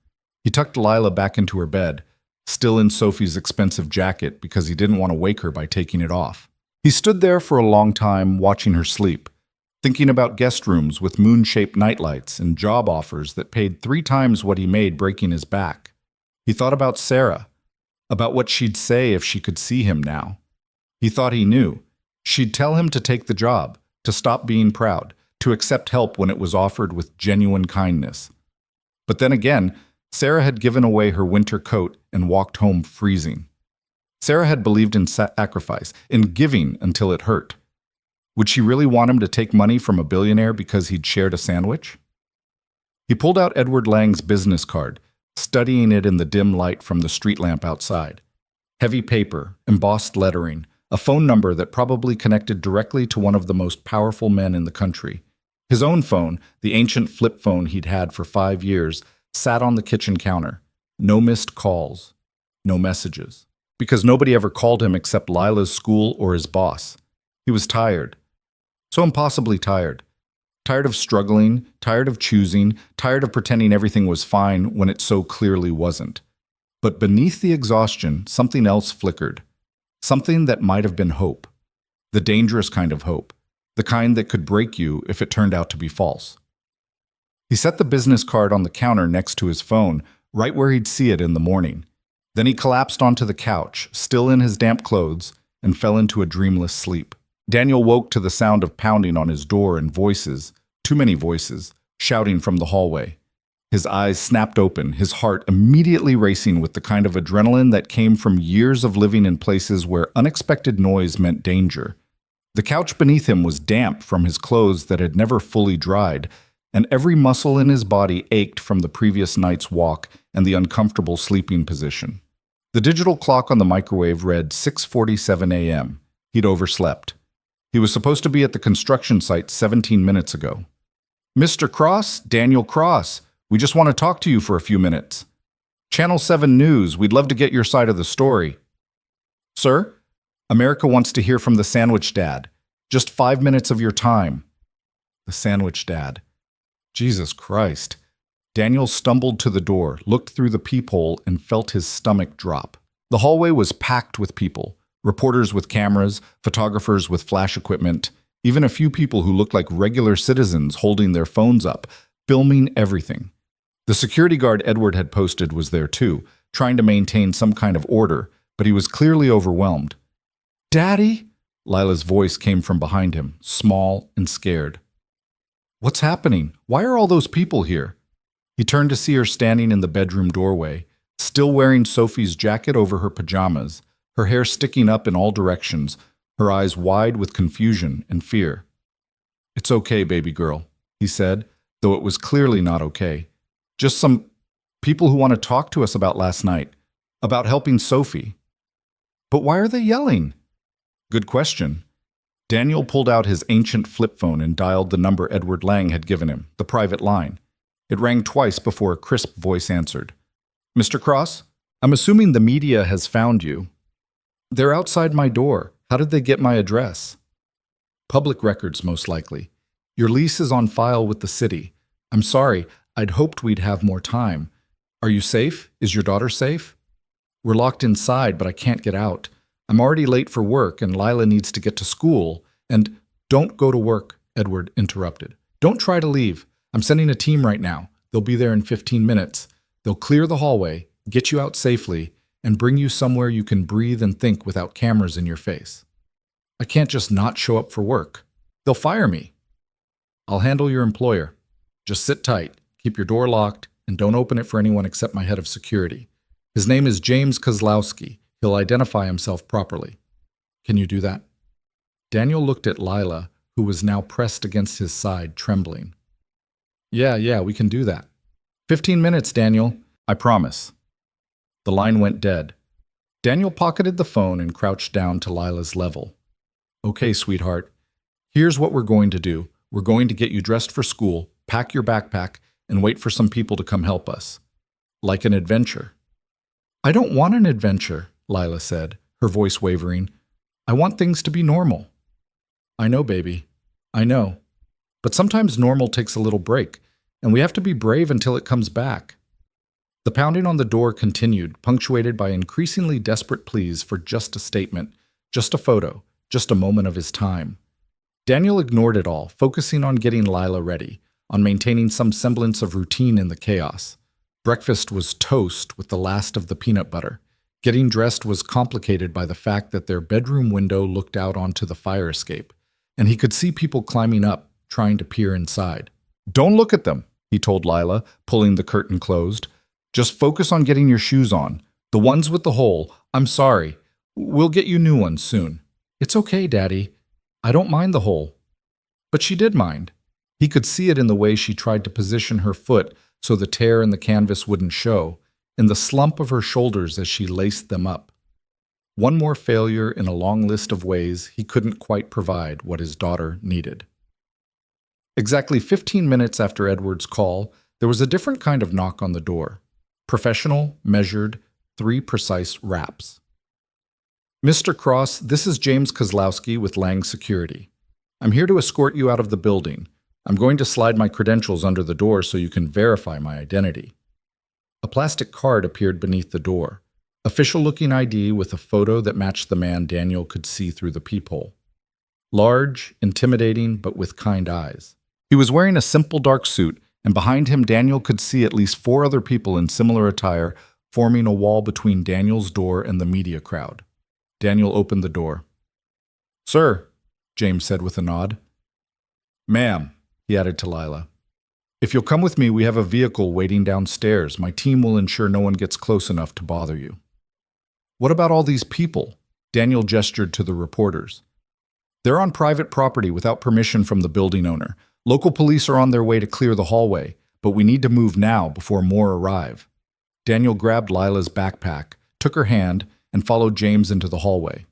He tucked Lila back into her bed, still in Sophie's expensive jacket because he didn't want to wake her by taking it off. He stood there for a long time watching her sleep, thinking about guest rooms with moon-shaped nightlights and job offers that paid 3 times what he made breaking his back. He thought about Sarah, about what she'd say if she could see him now. He thought he knew. She'd tell him to take the job, to stop being proud, to accept help when it was offered with genuine kindness. But then again, Sarah had given away her winter coat and walked home freezing. Sarah had believed in sacrifice, in giving until it hurt. Would she really want him to take money from a billionaire because he'd shared a sandwich? He pulled out Edward Lang's business card, studying it in the dim light from the street lamp outside. Heavy paper, embossed lettering, a phone number that probably connected directly to one of the most powerful men in the country. His own phone, the ancient flip phone he'd had for 5 years, sat on the kitchen counter. No missed calls, no messages. Because nobody ever called him except Lila's school or his boss. He was tired. So impossibly tired. Tired of struggling, tired of choosing, tired of pretending everything was fine when it so clearly wasn't. But beneath the exhaustion, something else flickered. Something that might have been hope. The dangerous kind of hope. The kind that could break you if it turned out to be false. He set the business card on the counter next to his phone, right where he'd see it in the morning. Then he collapsed onto the couch, still in his damp clothes, and fell into a dreamless sleep. Daniel woke to the sound of pounding on his door and voices, too many voices, shouting from the hallway. His eyes snapped open, his heart immediately racing with the kind of adrenaline that came from years of living in places where unexpected noise meant danger. The couch beneath him was damp from his clothes that had never fully dried, and every muscle in his body ached from the previous night's walk and the uncomfortable sleeping position. The digital clock on the microwave read 6:47 a.m. He'd overslept. He was supposed to be at the construction site 17 minutes ago. "Mr. Cross, Daniel Cross, we just want to talk to you for a few minutes. Channel 7 News, we'd love to get your side of the story." "Sir, America wants to hear from the Sandwich Dad. Just 5 minutes of your time." The Sandwich Dad. Jesus Christ. Daniel stumbled to the door, looked through the peephole, and felt his stomach drop. The hallway was packed with people. Reporters with cameras, photographers with flash equipment, even a few people who looked like regular citizens holding their phones up, filming everything. The security guard Edward had posted was there too, trying to maintain some kind of order, but he was clearly overwhelmed. "Daddy?" Lila's voice came from behind him, small and scared. "What's happening? Why are all those people here?" He turned to see her standing in the bedroom doorway, still wearing Sophie's jacket over her pajamas, her hair sticking up in all directions, her eyes wide with confusion and fear. "It's okay, baby girl," he said, though it was clearly not okay. "Just some people who want to talk to us about last night, about helping Sophie." "But why are they yelling?" Good question. Daniel pulled out his ancient flip phone and dialed the number Edward Lang had given him, the private line. It rang twice before a crisp voice answered. "Mr. Cross, I'm assuming the media has found you." "They're outside my door. How did they get my address?" "Public records, most likely. Your lease is on file with the city. I'm sorry, I'd hoped we'd have more time. Are you safe? Is your daughter safe?" "We're locked inside, but I can't get out. I'm already late for work, and Lila needs to get to school, and—" "Don't go to work," Edward interrupted. "Don't try to leave. I'm sending a team right now. They'll be there in 15 minutes. They'll clear the hallway, get you out safely, and bring you somewhere you can breathe and think without cameras in your face. I can't just not show up for work. They'll fire me." "I'll handle your employer. Just sit tight, keep your door locked, and don't open it for anyone except my head of security. His name is James Kozlowski. He'll identify himself properly. Can you do that?" Daniel looked at Lila, who was now pressed against his side, trembling. Yeah, we can do that. 15 minutes, Daniel. I promise." The line went dead. Daniel pocketed the phone and crouched down to Lila's level. "Okay, sweetheart. Here's what we're going to do. We're going to get you dressed for school, pack your backpack, and wait for some people to come help us. Like an adventure." "I don't want an adventure," Lila said, her voice wavering. "I want things to be normal." "I know, baby. I know. But sometimes normal takes a little break, and we have to be brave until it comes back." The pounding on the door continued, punctuated by increasingly desperate pleas for just a statement, just a photo, just a moment of his time. Daniel ignored it all, focusing on getting Lila ready, on maintaining some semblance of routine in the chaos. Breakfast was toast with the last of the peanut butter. Getting dressed was complicated by the fact that their bedroom window looked out onto the fire escape, and he could see people climbing up, trying to peer inside. "Don't look at them," he told Lila, pulling the curtain closed. "Just focus on getting your shoes on. The ones with the hole. I'm sorry. We'll get you new ones soon." "It's okay, Daddy. I don't mind the hole." But she did mind. He could see it in the way she tried to position her foot so the tear in the canvas wouldn't show, in the slump of her shoulders as she laced them up. One more failure in a long list of ways he couldn't quite provide what his daughter needed. Exactly 15 minutes after Edward's call, there was a different kind of knock on the door. Professional, measured, 3 precise raps. "Mr. Cross, this is James Kozlowski with Lang Security. I'm here to escort you out of the building. I'm going to slide my credentials under the door so you can verify my identity." A plastic card appeared beneath the door. Official-looking ID with a photo that matched the man Daniel could see through the peephole. Large, intimidating, but with kind eyes. He was wearing a simple dark suit and behind him Daniel could see at least 4 other people in similar attire forming a wall between Daniel's door and the media crowd. Daniel opened the door. "Sir," James said with a nod. "Ma'am," he added to Lila. "If you'll come with me, we have a vehicle waiting downstairs. My team will ensure no one gets close enough to bother you." "What about all these people?" Daniel gestured to the reporters. "They're on private property without permission from the building owner. Local police are on their way to clear the hallway, but we need to move now before more arrive." Daniel grabbed Lila's backpack, took her hand, and followed James into the hallway.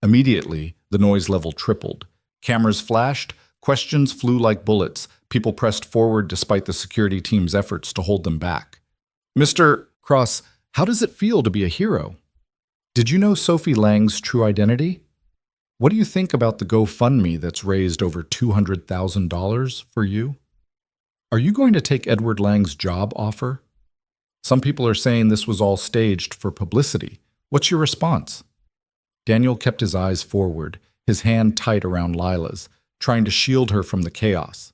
Immediately, the noise level tripled. Cameras flashed, questions flew like bullets, people pressed forward despite the security team's efforts to hold them back. "Mr. Cross, how does it feel to be a hero? Did you know Sophie Lang's true identity? What do you think about the GoFundMe that's raised over $200,000 for you? Are you going to take Edward Lang's job offer? Some people are saying this was all staged for publicity. What's your response?" Daniel kept his eyes forward, his hand tight around Lila's, trying to shield her from the chaos.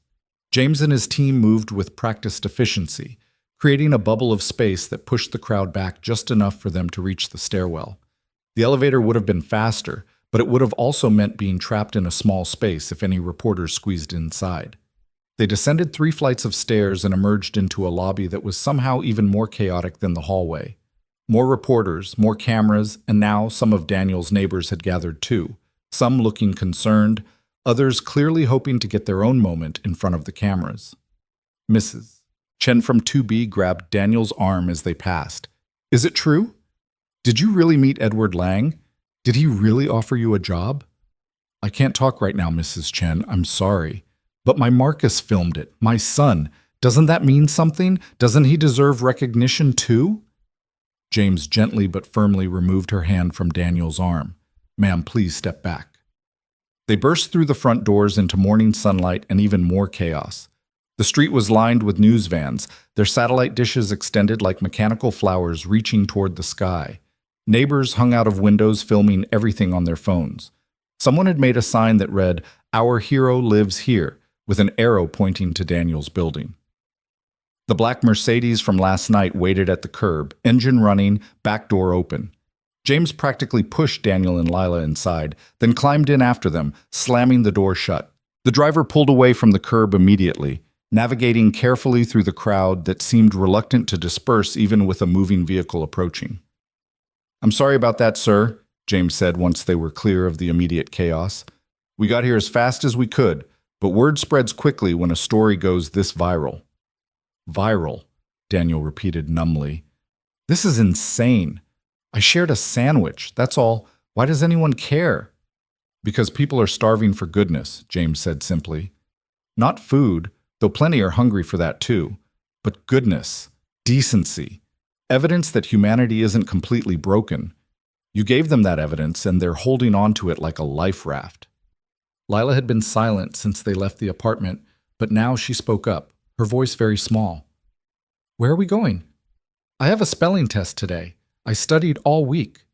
James and his team moved with practiced efficiency, creating a bubble of space that pushed the crowd back just enough for them to reach the stairwell. The elevator would have been faster, but it would have also meant being trapped in a small space if any reporters squeezed inside. They descended 3 flights of stairs and emerged into a lobby that was somehow even more chaotic than the hallway. More reporters, more cameras, and now some of Daniel's neighbors had gathered too, some looking concerned, others clearly hoping to get their own moment in front of the cameras. "Mrs. Chen from 2B grabbed Daniel's arm as they passed. "Is it true? Did you really meet Edward Lang? Did he really offer you a job?" "I can't talk right now, Mrs. Chen. I'm sorry. But my Marcus filmed it. My son. Doesn't that mean something? Doesn't he deserve recognition too?" James gently but firmly removed her hand from Daniel's arm. "Ma'am, please step back." They burst through the front doors into morning sunlight and even more chaos. The street was lined with news vans, their satellite dishes extended like mechanical flowers reaching toward the sky. Neighbors hung out of windows filming everything on their phones. Someone had made a sign that read, "Our hero lives here," with an arrow pointing to Daniel's building. The black Mercedes from last night waited at the curb, engine running, back door open. James practically pushed Daniel and Lila inside, then climbed in after them, slamming the door shut. The driver pulled away from the curb immediately, navigating carefully through the crowd that seemed reluctant to disperse even with a moving vehicle approaching. "I'm sorry about that, sir," James said once they were clear of the immediate chaos. "We got here as fast as we could, but word spreads quickly when a story goes this viral." "Viral," Daniel repeated numbly. "This is insane. I shared a sandwich, that's all. Why does anyone care?" "Because people are starving for goodness," James said simply. "Not food, though plenty are hungry for that too, but goodness, decency, evidence that humanity isn't completely broken. You gave them that evidence, and they're holding on to it like a life raft." Lila had been silent since they left the apartment, but now she spoke up, her voice very small. "Where are we going?" "I have a spelling test today. I studied all week."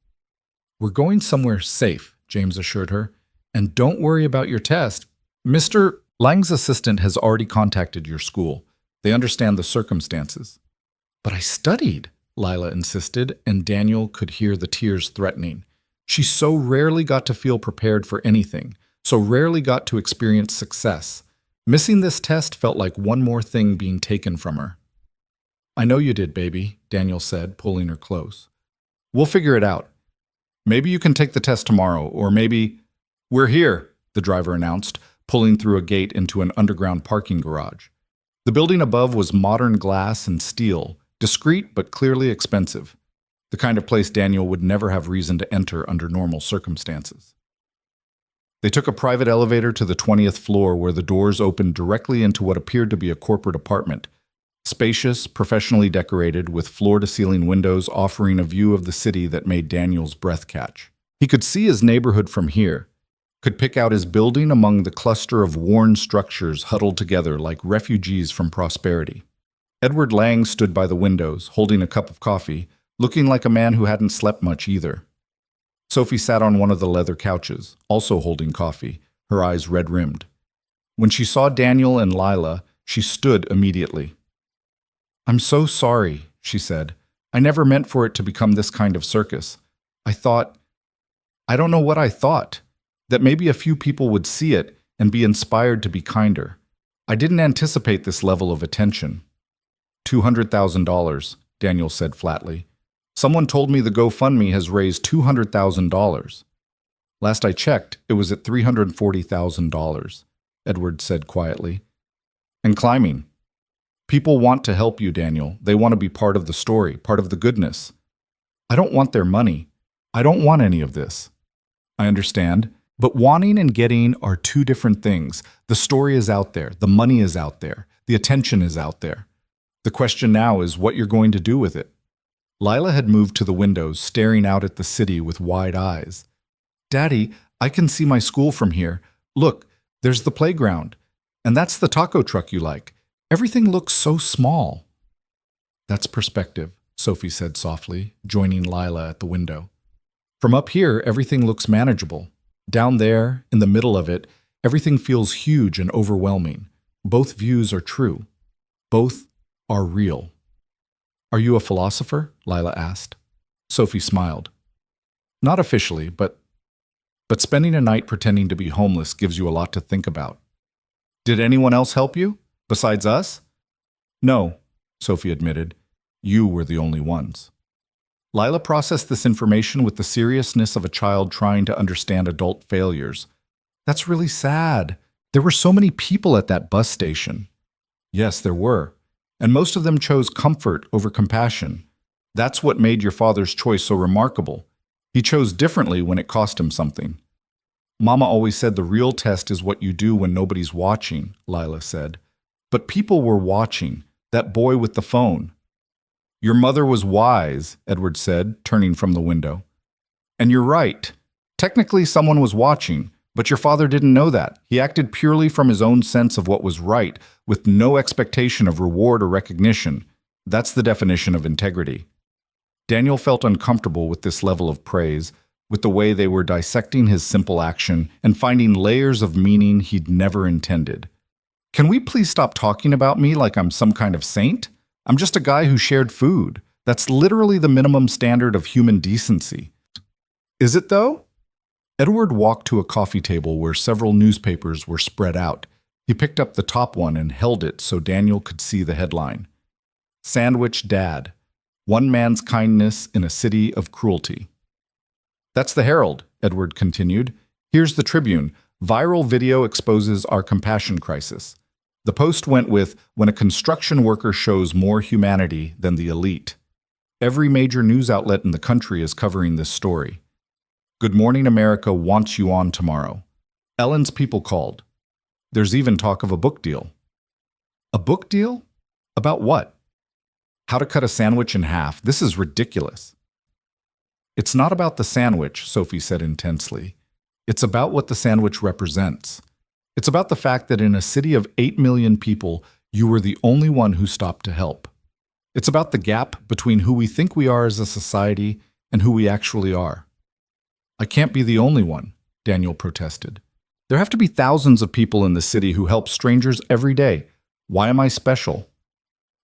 "We're going somewhere safe," James assured her. "And don't worry about your test. Mr. Lang's assistant has already contacted your school. They understand the circumstances." "But I studied," Lila insisted, and Daniel could hear the tears threatening. She so rarely got to feel prepared for anything, so rarely got to experience success. Missing this test felt like one more thing being taken from her. "I know you did, baby," Daniel said, pulling her close. "We'll figure it out. Maybe you can take the test tomorrow, or maybe—" "We're here," the driver announced, pulling through a gate into an underground parking garage. The building above was modern glass and steel, discreet but clearly expensive, the kind of place Daniel would never have reason to enter under normal circumstances. They took a private elevator to the 20th floor where the doors opened directly into what appeared to be a corporate apartment. Spacious, professionally decorated, with floor-to-ceiling windows offering a view of the city that made Daniel's breath catch. He could see his neighborhood from here, could pick out his building among the cluster of worn structures huddled together like refugees from prosperity. Edward Lang stood by the windows, holding a cup of coffee, looking like a man who hadn't slept much either. Sophie sat on one of the leather couches, also holding coffee, her eyes red-rimmed. When she saw Daniel and Lila, she stood immediately. I'm so sorry, she said. I never meant for it to become this kind of circus. I don't know what I thought, that maybe a few people would see it and be inspired to be kinder. I didn't anticipate this level of attention. $200,000, Daniel said flatly. Someone told me the GoFundMe has raised $200,000. Last I checked, it was at $340,000, Edward said quietly. And climbing. People want to help you, Daniel. They want to be part of the story, part of the goodness. I don't want their money. I don't want any of this. I understand. But wanting and getting are two different things. The story is out there. The money is out there. The attention is out there. The question now is what you're going to do with it. Lila had moved to the windows, staring out at the city with wide eyes. Daddy, I can see my school from here. Look, there's the playground. And that's the taco truck you like. Everything looks so small. That's perspective, Sophie said softly, joining Lila at the window. From up here, everything looks manageable. Down there, in the middle of it, everything feels huge and overwhelming. Both views are true. Both are real. Are you a philosopher? Lila asked. Sophie smiled. Not officially, but spending a night pretending to be homeless gives you a lot to think about. Did anyone else help you? Besides us? No, Sophie admitted. You were the only ones. Lila processed this information with the seriousness of a child trying to understand adult failures. That's really sad. There were so many people at that bus station. Yes, there were. And most of them chose comfort over compassion. That's what made your father's choice so remarkable. He chose differently when it cost him something. Mama always said the real test is what you do when nobody's watching, Lila said. But people were watching. That boy with the phone. Your mother was wise, Edward said, turning from the window. And you're right. Technically, someone was watching, but your father didn't know that. He acted purely from his own sense of what was right, with no expectation of reward or recognition. That's the definition of integrity. Daniel felt uncomfortable with this level of praise, with the way they were dissecting his simple action and finding layers of meaning he'd never intended. Can we please stop talking about me like I'm some kind of saint? I'm just a guy who shared food. That's literally the minimum standard of human decency. Is it, though? Edward walked to a coffee table where several newspapers were spread out. He picked up the top one and held it so Daniel could see the headline. Sandwich Dad. One man's kindness in a city of cruelty. That's the Herald, Edward continued. Here's the Tribune. Viral video exposes our compassion crisis. The Post went with, when a construction worker shows more humanity than the elite. Every major news outlet in the country is covering this story. Good Morning America wants you on tomorrow. Ellen's people called. There's even talk of a book deal. A book deal? About what? How to cut a sandwich in half. This is ridiculous. It's not about the sandwich, Sophie said intensely. It's about what the sandwich represents. It's about the fact that in a city of 8 million people, you were the only one who stopped to help. It's about the gap between who we think we are as a society and who we actually are. I can't be the only one, Daniel protested. There have to be thousands of people in the city who help strangers every day. Why am I special?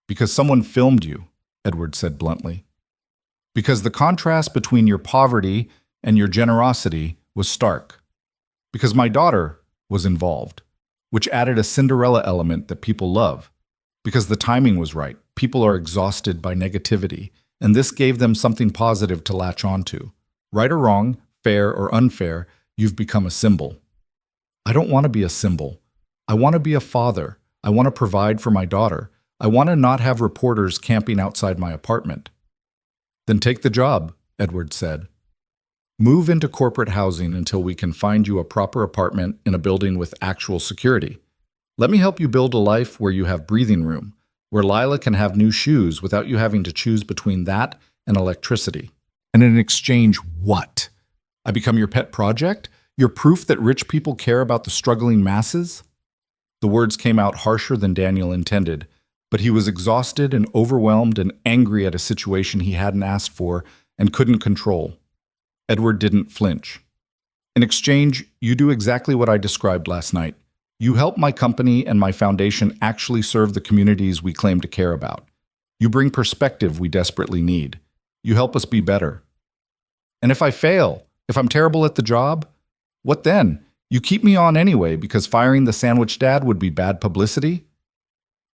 Because someone filmed you, Edward said bluntly. Because the contrast between your poverty and your generosity was stark. Because my daughter was involved, which added a Cinderella element that people love. Because the timing was right. People are exhausted by negativity, and this gave them something positive to latch onto. Right or wrong, fair or unfair, you've become a symbol. I don't want to be a symbol. I want to be a father. I want to provide for my daughter. I want to not have reporters camping outside my apartment. Then take the job, Edward said. Move into corporate housing until we can find you a proper apartment in a building with actual security. Let me help you build a life where you have breathing room, where Lila can have new shoes without you having to choose between that and electricity. And in exchange, what? I become your pet project? Your proof that rich people care about the struggling masses? The words came out harsher than Daniel intended, but he was exhausted and overwhelmed and angry at a situation he hadn't asked for and couldn't control. Edward didn't flinch. In exchange, you do exactly what I described last night. You help my company and my foundation actually serve the communities we claim to care about. You bring perspective we desperately need. You help us be better. And if I fail, if I'm terrible at the job, what then? You keep me on anyway because firing the sandwich dad would be bad publicity?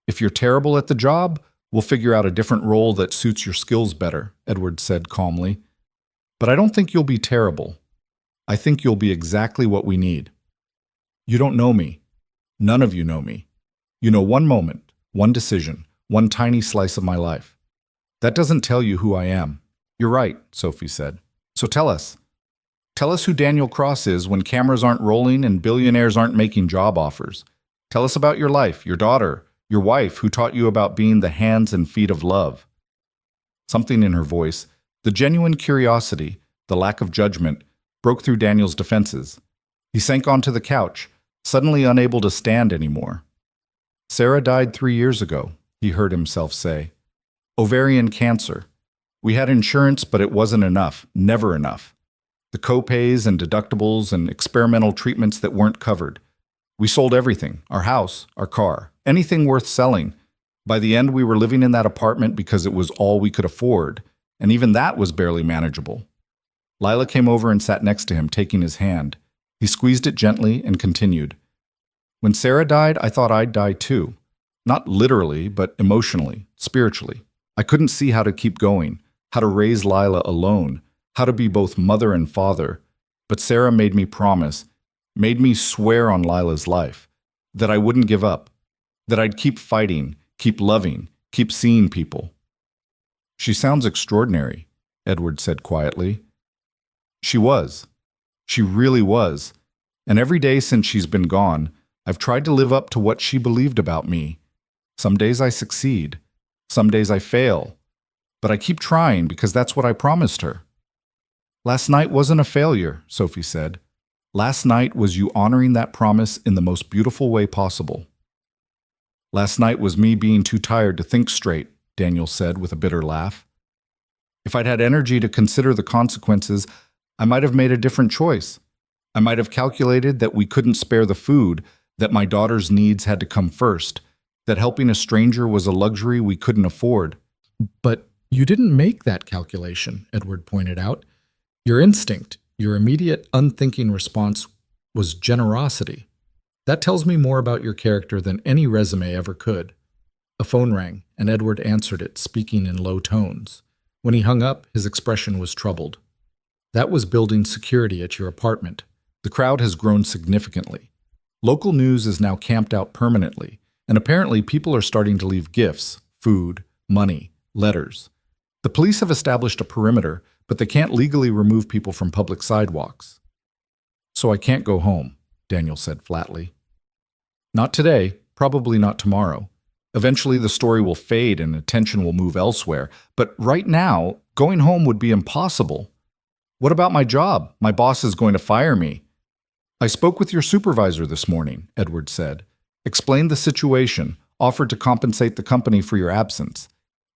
If you're terrible at the job, we'll figure out a different role that suits your skills better, Edward said calmly. But I don't think you'll be terrible. I think you'll be exactly what we need. You don't know me. None of you know me. You know one moment, one decision, one tiny slice of my life. That doesn't tell you who I am. You're right, Sophie said. So tell us. Tell us who Daniel Cross is when cameras aren't rolling and billionaires aren't making job offers. Tell us about your life, your daughter, your wife who taught you about being the hands and feet of love. Something in her voice, the genuine curiosity, the lack of judgment, broke through Daniel's defenses. He sank onto the couch, suddenly unable to stand anymore. Sarah died 3 years ago, he heard himself say. Ovarian cancer. We had insurance, but it wasn't enough, never enough. The co-pays and deductibles and experimental treatments that weren't covered. We sold everything, our house, our car, anything worth selling. By the end, we were living in that apartment because it was all we could afford, and even that was barely manageable. Lila came over and sat next to him, taking his hand. He squeezed it gently and continued. When Sarah died, I thought I'd die too. Not literally, but emotionally, spiritually. I couldn't see how to keep going, how to raise Lila alone, how to be both mother and father. But Sarah made me promise, made me swear on Lila's life, that I wouldn't give up, that I'd keep fighting, keep loving, keep seeing people. She sounds extraordinary, Edward said quietly. She was. She really was. And every day since she's been gone, I've tried to live up to what she believed about me. Some days I succeed. Some days I fail. But I keep trying because that's what I promised her. Last night wasn't a failure, Sophie said. Last night was you honoring that promise in the most beautiful way possible. Last night was me being too tired to think straight, Daniel said with a bitter laugh. If I'd had energy to consider the consequences, I might have made a different choice. I might have calculated that we couldn't spare the food, that my daughter's needs had to come first, that helping a stranger was a luxury we couldn't afford. But you didn't make that calculation, Edward pointed out. Your instinct, your immediate, unthinking response was generosity. That tells me more about your character than any resume ever could. A phone rang, and Edward answered it, speaking in low tones. When he hung up, his expression was troubled. That was building security at your apartment. The crowd has grown significantly. Local news is now camped out permanently, and apparently people are starting to leave gifts, food, money, letters. The police have established a perimeter, but they can't legally remove people from public sidewalks. So I can't go home, Daniel said flatly. Not today, probably not tomorrow. Eventually the story will fade and attention will move elsewhere, but right now, going home would be impossible. What about my job? My boss is going to fire me. I spoke with your supervisor this morning, Edward said. Explained the situation, offered to compensate the company for your absence.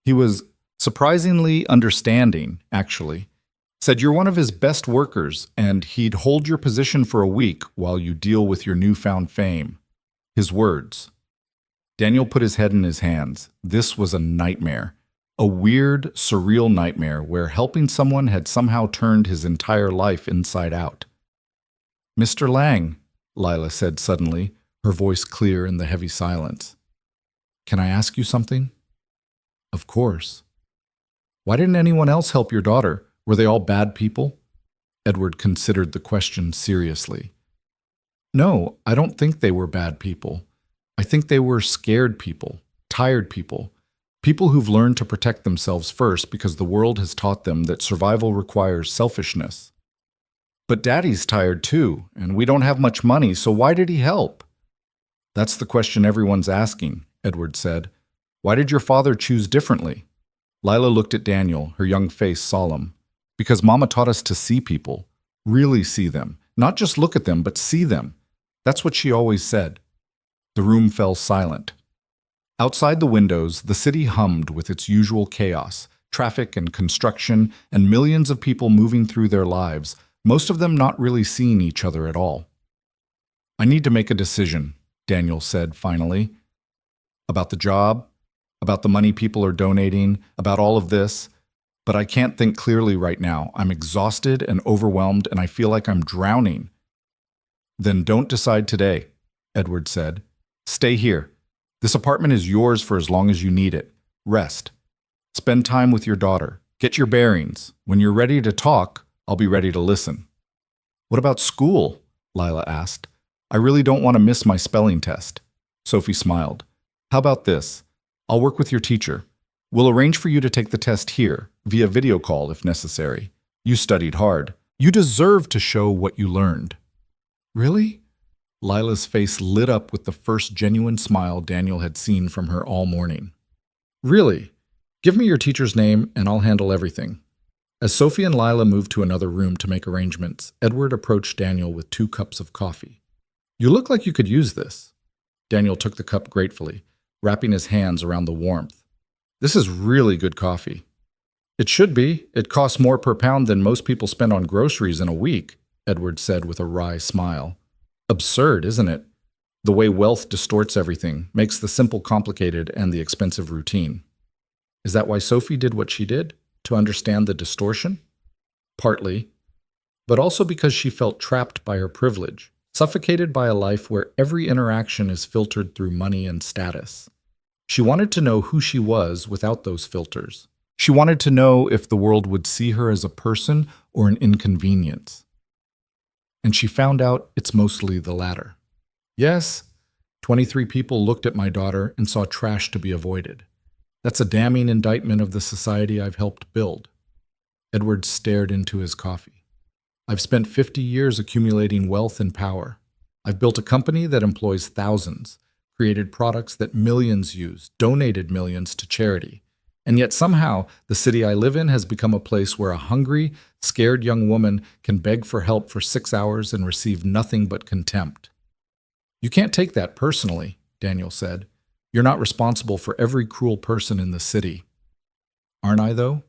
He was surprisingly understanding, actually. Said you're one of his best workers, and he'd hold your position for a week while you deal with your newfound fame. His words. Daniel put his head in his hands. This was a nightmare. A weird, surreal nightmare where helping someone had somehow turned his entire life inside out. Mr. Lang, Lila said suddenly, her voice clear in the heavy silence. Can I ask you something? Of course. Why didn't anyone else help your daughter? Were they all bad people? Edward considered the question seriously. No, I don't think they were bad people. I think they were scared people, tired people, people who've learned to protect themselves first because the world has taught them that survival requires selfishness. But Daddy's tired too, and we don't have much money, so why did he help? That's the question everyone's asking, Edward said. Why did your father choose differently? Lila looked at Daniel, her young face solemn. Because Mama taught us to see people, really see them, not just look at them, but see them. That's what she always said. The room fell silent. Outside the windows, the city hummed with its usual chaos, traffic and construction, and millions of people moving through their lives, most of them not really seeing each other at all. I need to make a decision, Daniel said finally. About the job, about the money people are donating, about all of this. But I can't think clearly right now. I'm exhausted and overwhelmed, and I feel like I'm drowning. Then don't decide today, Edward said. Stay here. This apartment is yours for as long as you need it. Rest. Spend time with your daughter. Get your bearings. When you're ready to talk, I'll be ready to listen. What about school? Lila asked. I really don't want to miss my spelling test. Sophie smiled. How about this? I'll work with your teacher. We'll arrange for you to take the test here, via video call if necessary. You studied hard. You deserve to show what you learned. Really? Lila's face lit up with the first genuine smile Daniel had seen from her all morning. Really? Give me your teacher's name and I'll handle everything. As Sophie and Lila moved to another room to make arrangements, Edward approached Daniel with 2 cups of coffee. You look like you could use this. Daniel took the cup gratefully, wrapping his hands around the warmth. This is really good coffee. It should be. It costs more per pound than most people spend on groceries in a week, Edward said with a wry smile. Absurd, isn't it? The way wealth distorts everything, makes the simple complicated and the expensive routine. Is that why Sophie did what she did? To understand the distortion? Partly, but also because she felt trapped by her privilege, suffocated by a life where every interaction is filtered through money and status. She wanted to know who she was without those filters. She wanted to know if the world would see her as a person or an inconvenience. And she found out it's mostly the latter. Yes, 23 people looked at my daughter and saw trash to be avoided. That's a damning indictment of the society I've helped build. Edward stared into his coffee. I've spent 50 years accumulating wealth and power. I've built a company that employs thousands, created products that millions use, donated millions to charity. And yet somehow, the city I live in has become a place where a hungry, scared young woman can beg for help for 6 hours and receive nothing but contempt. You can't take that personally, Daniel said. You're not responsible for every cruel person in the city. Aren't I, though?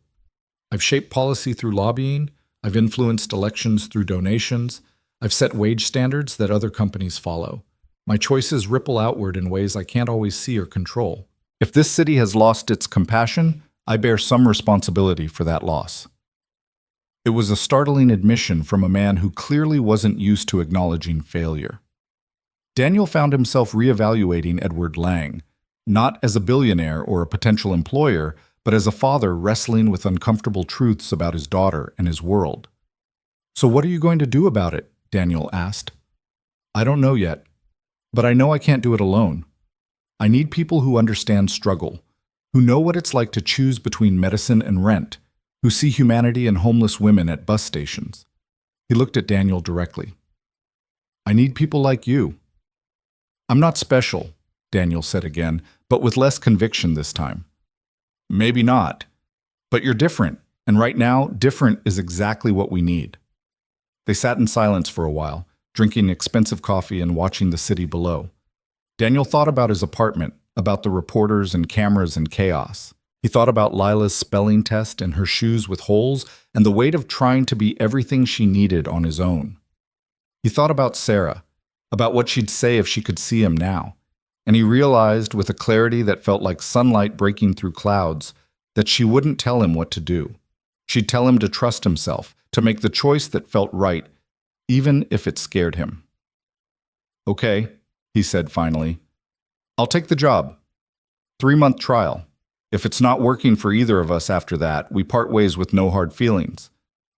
I've shaped policy through lobbying. I've influenced elections through donations. I've set wage standards that other companies follow. My choices ripple outward in ways I can't always see or control. If this city has lost its compassion, I bear some responsibility for that loss. It was a startling admission from a man who clearly wasn't used to acknowledging failure. Daniel found himself reevaluating Edward Lang, not as a billionaire or a potential employer, but as a father wrestling with uncomfortable truths about his daughter and his world. So what are you going to do about it? Daniel asked. I don't know yet, but I know I can't do it alone. I need people who understand struggle, who know what it's like to choose between medicine and rent, who see humanity in homeless women at bus stations. He looked at Daniel directly. I need people like you. I'm not special, Daniel said again, but with less conviction this time. Maybe not, but you're different, and right now, different is exactly what we need. They sat in silence for a while, drinking expensive coffee and watching the city below. Daniel thought about his apartment, about the reporters and cameras and chaos. He thought about Lila's spelling test and her shoes with holes and the weight of trying to be everything she needed on his own. He thought about Sarah, about what she'd say if she could see him now. And he realized, with a clarity that felt like sunlight breaking through clouds, that she wouldn't tell him what to do. She'd tell him to trust himself, to make the choice that felt right, even if it scared him. Okay, he said finally. I'll take the job. 3-month trial. If it's not working for either of us after that, we part ways with no hard feelings.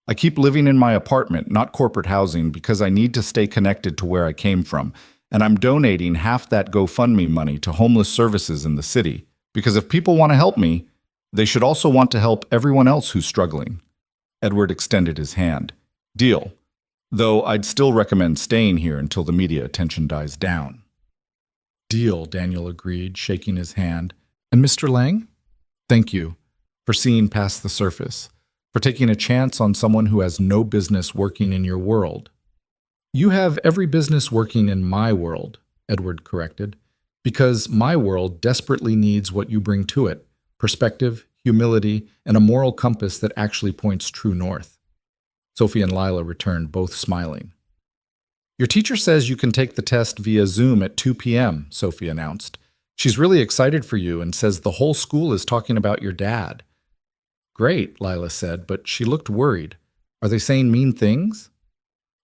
I keep living in my apartment, not corporate housing, because I need to stay connected to where I came from, and I'm donating half that GoFundMe money to homeless services in the city, because if people want to help me, they should also want to help everyone else who's struggling. Edward extended his hand. Deal. Though I'd still recommend staying here until the media attention dies down. Deal, Daniel agreed, shaking his hand. And Mr. Lang? Thank you for seeing past the surface, for taking a chance on someone who has no business working in your world. You have every business working in my world, Edward corrected, because my world desperately needs what you bring to it, perspective, humility, and a moral compass that actually points true north. Sophie and Lila returned, both smiling. Your teacher says you can take the test via Zoom at 2 p.m., Sophie announced. She's really excited for you and says the whole school is talking about your dad. Great, Lila said, but she looked worried. Are they saying mean things?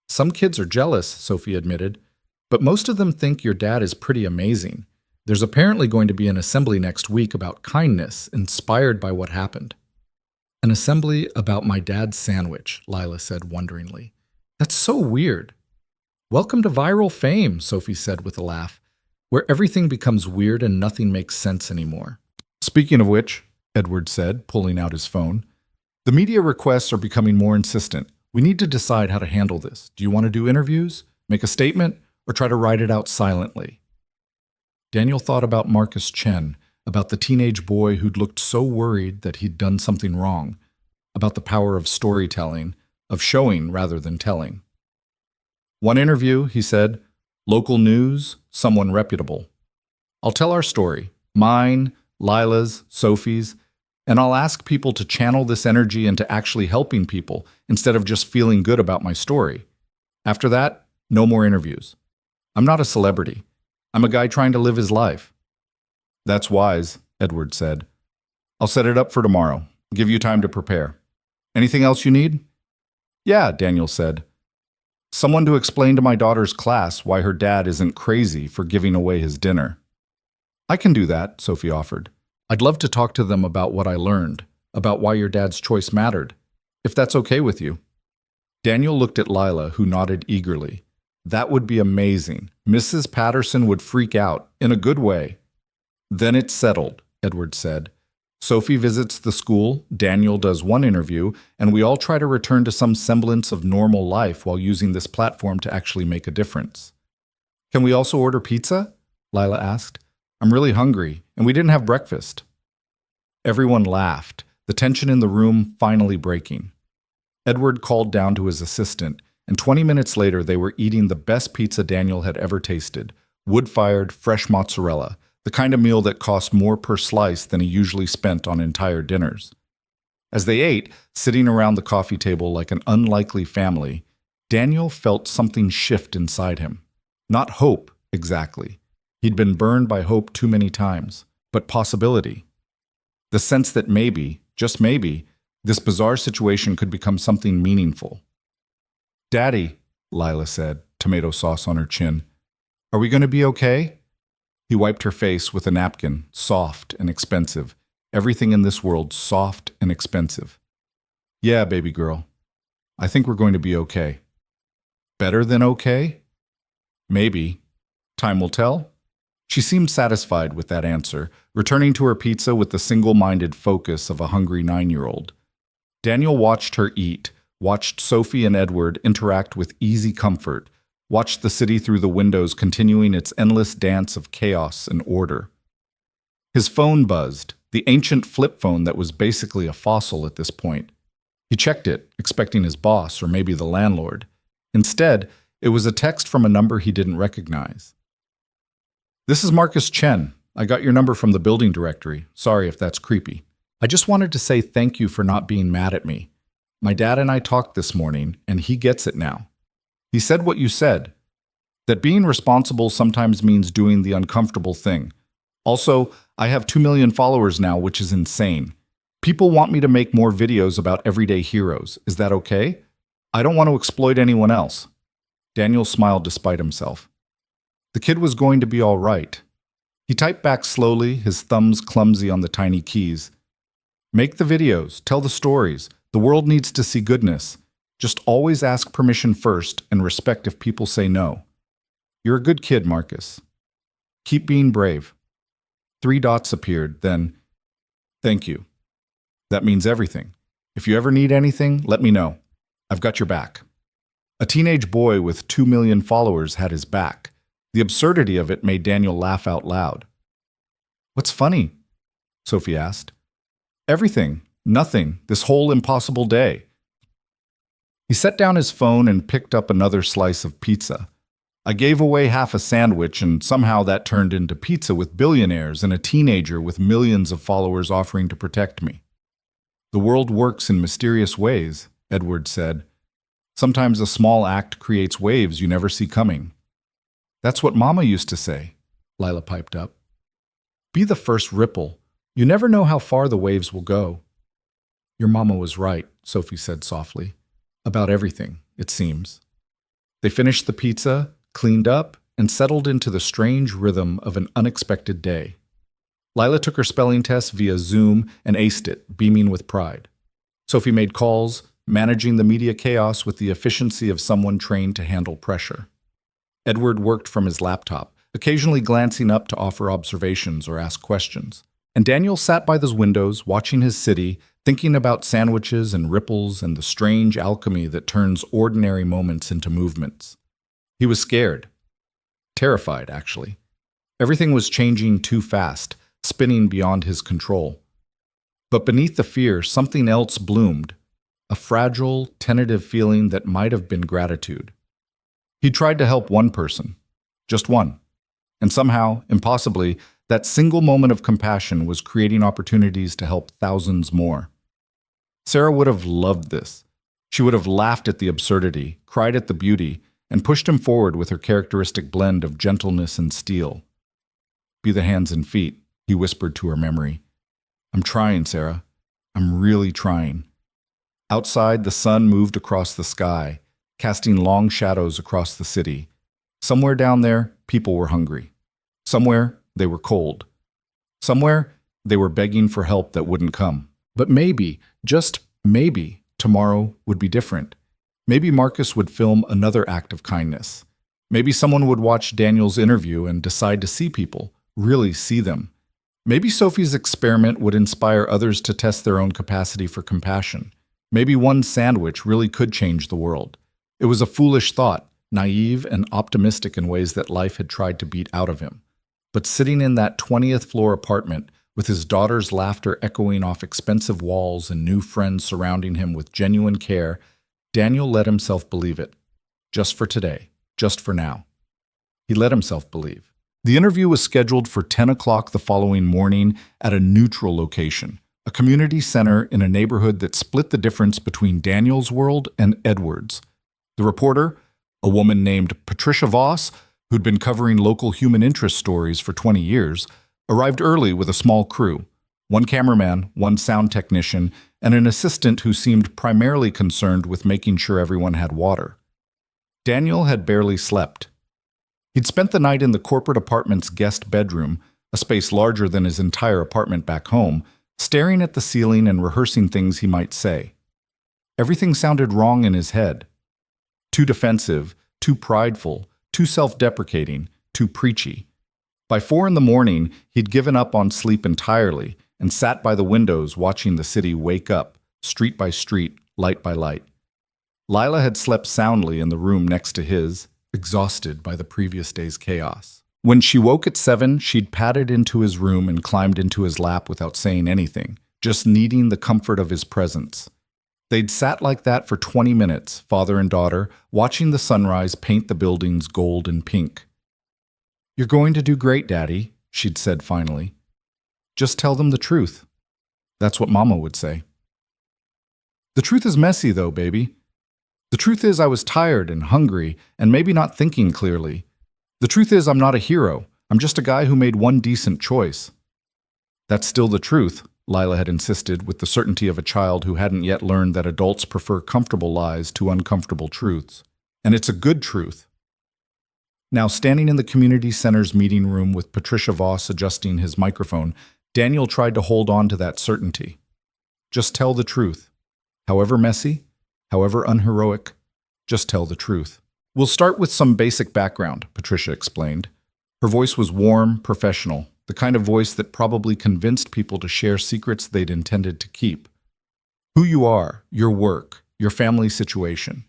Some kids are jealous, Sophie admitted, but most of them think your dad is pretty amazing. There's apparently going to be an assembly next week about kindness, inspired by what happened. An assembly about my dad's sandwich, Lila said wonderingly. That's so weird. Welcome to viral fame, Sophie said with a laugh, where everything becomes weird and nothing makes sense anymore. Speaking of which, Edward said, pulling out his phone, the media requests are becoming more insistent. We need to decide how to handle this. Do you want to do interviews, make a statement, or try to write it out silently? Daniel thought about Marcus Chen, about the teenage boy who'd looked so worried that he'd done something wrong, about the power of storytelling, of showing rather than telling. One interview, he said, local news, someone reputable. I'll tell our story, mine, Lila's, Sophie's, and I'll ask people to channel this energy into actually helping people instead of just feeling good about my story. After that, no more interviews. I'm not a celebrity. I'm a guy trying to live his life. That's wise, Edward said. I'll set it up for tomorrow. Give you time to prepare. Anything else you need? Yeah, Daniel said. Someone to explain to my daughter's class why her dad isn't crazy for giving away his dinner. I can do that, Sophie offered. I'd love to talk to them about what I learned, about why your dad's choice mattered, if that's okay with you. Daniel looked at Lila, who nodded eagerly. That would be amazing. Mrs. Patterson would freak out, in a good way. Then it's settled, Edward said. Sophie visits the school, Daniel does one interview, and we all try to return to some semblance of normal life while using this platform to actually make a difference. Can we also order pizza? Lila asked. I'm really hungry, and we didn't have breakfast. Everyone laughed, the tension in the room finally breaking. Edward called down to his assistant, and 20 minutes later they were eating the best pizza Daniel had ever tasted, wood-fired, fresh mozzarella, the kind of meal that cost more per slice than he usually spent on entire dinners. As they ate, sitting around the coffee table like an unlikely family, Daniel felt something shift inside him. Not hope, exactly. He'd been burned by hope too many times, but possibility. The sense that maybe, just maybe, this bizarre situation could become something meaningful. Daddy, Lila said, tomato sauce on her chin, are we going to be okay? He wiped her face with a napkin, soft and expensive. Everything in this world soft and expensive. Yeah, baby girl. I think we're going to be okay. Better than okay? Maybe. Time will tell. She seemed satisfied with that answer, returning to her pizza with the single-minded focus of a hungry 9-year-old. Daniel watched her eat, watched Sophie and Edward interact with easy comfort, watched the city through the windows continuing its endless dance of chaos and order. His phone buzzed, the ancient flip phone that was basically a fossil at this point. He checked it, expecting his boss or maybe the landlord. Instead, it was a text from a number he didn't recognize. This is Marcus Chen. I got your number from the building directory. Sorry if that's creepy. I just wanted to say thank you for not being mad at me. My dad and I talked this morning, and he gets it now. He said what you said, that being responsible sometimes means doing the uncomfortable thing. Also, I have 2 million followers now, which is insane. People want me to make more videos about everyday heroes. Is that okay? I don't want to exploit anyone else. Daniel smiled despite himself. The kid was going to be all right. He typed back slowly, his thumbs clumsy on the tiny keys. Make the videos, tell the stories. The world needs to see goodness. Just always ask permission first and respect if people say no. You're a good kid, Marcus. Keep being brave. 3 dots appeared, then, thank you. That means everything. If you ever need anything, let me know. I've got your back. A teenage boy with 2 million followers had his back. The absurdity of it made Daniel laugh out loud. What's funny? Sophie asked. Everything. Nothing. This whole impossible day. He set down his phone and picked up another slice of pizza. I gave away half a sandwich, and somehow that turned into pizza with billionaires and a teenager with millions of followers offering to protect me. The world works in mysterious ways, Edward said. Sometimes a small act creates waves you never see coming. That's what Mama used to say, Lila piped up. Be the first ripple. You never know how far the waves will go. Your mama was right, Sophie said softly. About everything, it seems. They finished the pizza, cleaned up, and settled into the strange rhythm of an unexpected day. Lila took her spelling test via Zoom and aced it, beaming with pride. Sophie made calls, managing the media chaos with the efficiency of someone trained to handle pressure. Edward worked from his laptop, occasionally glancing up to offer observations or ask questions. And Daniel sat by those windows, watching his city, thinking about sandwiches and ripples and the strange alchemy that turns ordinary moments into movements. He was scared. Terrified, actually. Everything was changing too fast, spinning beyond his control. But beneath the fear, something else bloomed, a fragile, tentative feeling that might have been gratitude. He tried to help one person, just one. And somehow, impossibly, that single moment of compassion was creating opportunities to help thousands more. Sarah would have loved this. She would have laughed at the absurdity, cried at the beauty, and pushed him forward with her characteristic blend of gentleness and steel. Be the hands and feet, he whispered to her memory. I'm trying, Sarah. I'm really trying. Outside, the sun moved across the sky, casting long shadows across the city. Somewhere down there, people were hungry. Somewhere, they were cold. Somewhere, they were begging for help that wouldn't come. But maybe, just maybe, tomorrow would be different. Maybe Marcus would film another act of kindness. Maybe someone would watch Daniel's interview and decide to see people, really see them. Maybe Sophie's experiment would inspire others to test their own capacity for compassion. Maybe one sandwich really could change the world. It was a foolish thought, naive and optimistic in ways that life had tried to beat out of him. But sitting in that 20th floor apartment, with his daughter's laughter echoing off expensive walls and new friends surrounding him with genuine care, Daniel let himself believe it. Just for today, just for now. He let himself believe. The interview was scheduled for 10 o'clock the following morning at a neutral location, a community center in a neighborhood that split the difference between Daniel's world and Edward's. The reporter, a woman named Patricia Voss, who'd been covering local human interest stories for 20 years, arrived early with a small crew, one cameraman, one sound technician, and an assistant who seemed primarily concerned with making sure everyone had water. Daniel had barely slept. He'd spent the night in the corporate apartment's guest bedroom, a space larger than his entire apartment back home, staring at the ceiling and rehearsing things he might say. Everything sounded wrong in his head. Too defensive, too prideful, too self-deprecating, too preachy. By 4 a.m, he'd given up on sleep entirely and sat by the windows watching the city wake up, street by street, light by light. Lila had slept soundly in the room next to his, exhausted by the previous day's chaos. When she woke at 7, she'd padded into his room and climbed into his lap without saying anything, just needing the comfort of his presence. They'd sat like that for 20 minutes, father and daughter, watching the sunrise paint the buildings gold and pink. "You're going to do great, Daddy," she'd said finally. "Just tell them the truth." That's what Mama would say. "The truth is messy, though, baby. The truth is I was tired and hungry and maybe not thinking clearly. The truth is I'm not a hero. I'm just a guy who made one decent choice." "That's still the truth," Lila had insisted with the certainty of a child who hadn't yet learned that adults prefer comfortable lies to uncomfortable truths. "And it's a good truth." Now, standing in the community center's meeting room with Patricia Voss adjusting his microphone, Daniel tried to hold on to that certainty. Just tell the truth. However messy, however unheroic, just tell the truth. "We'll start with some basic background," Patricia explained. Her voice was warm, professional, the kind of voice that probably convinced people to share secrets they'd intended to keep. "Who you are, your work, your family situation.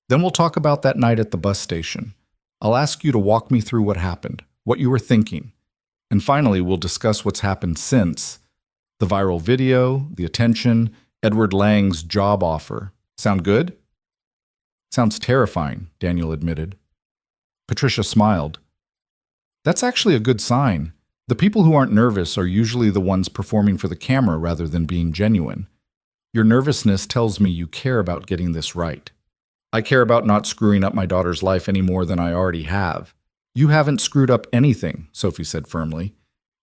Then we'll talk about that night at the bus station. I'll ask you to walk me through what happened, what you were thinking. And finally, we'll discuss what's happened since. The viral video, the attention, Edward Lang's job offer. Sound good?" "Sounds terrifying," Daniel admitted. Patricia smiled. "That's actually a good sign. The people who aren't nervous are usually the ones performing for the camera rather than being genuine. Your nervousness tells me you care about getting this right. I care about not screwing up my daughter's life any more than I already have." "You haven't screwed up anything," Sophie said firmly.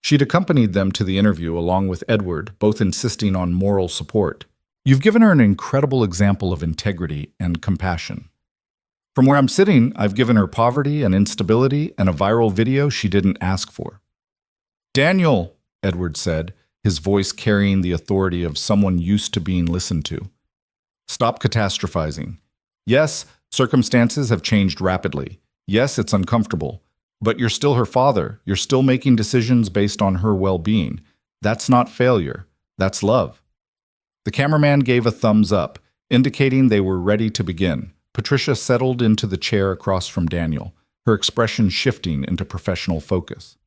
She'd accompanied them to the interview along with Edward, both insisting on moral support. You've given her an incredible example of integrity and compassion. From where I'm sitting, I've given her poverty and instability and a viral video she didn't ask for. Daniel, Edward said, his voice carrying the authority of someone used to being listened to. Stop catastrophizing. Yes, circumstances have changed rapidly. Yes, it's uncomfortable. But you're still her father. You're still making decisions based on her well-being. That's not failure. That's love. The cameraman gave a thumbs up, indicating they were ready to begin. Patricia settled into the chair across from Daniel, her expression shifting into professional focus.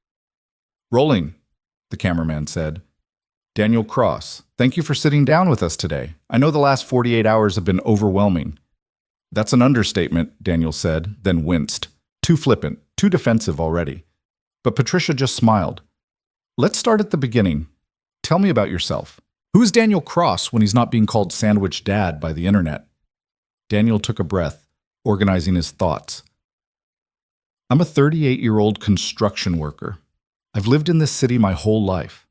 Rolling, the cameraman said. Daniel Cross, thank you for sitting down with us today. I know the last 48 hours have been overwhelming. That's an understatement, Daniel said, then winced. Too flippant, too defensive already. But Patricia just smiled. Let's start at the beginning. Tell me about yourself. Who is Daniel Cross when he's not being called Sandwich Dad by the internet? Daniel took a breath, organizing his thoughts. I'm a 38-year-old construction worker. I've lived in this city my whole life.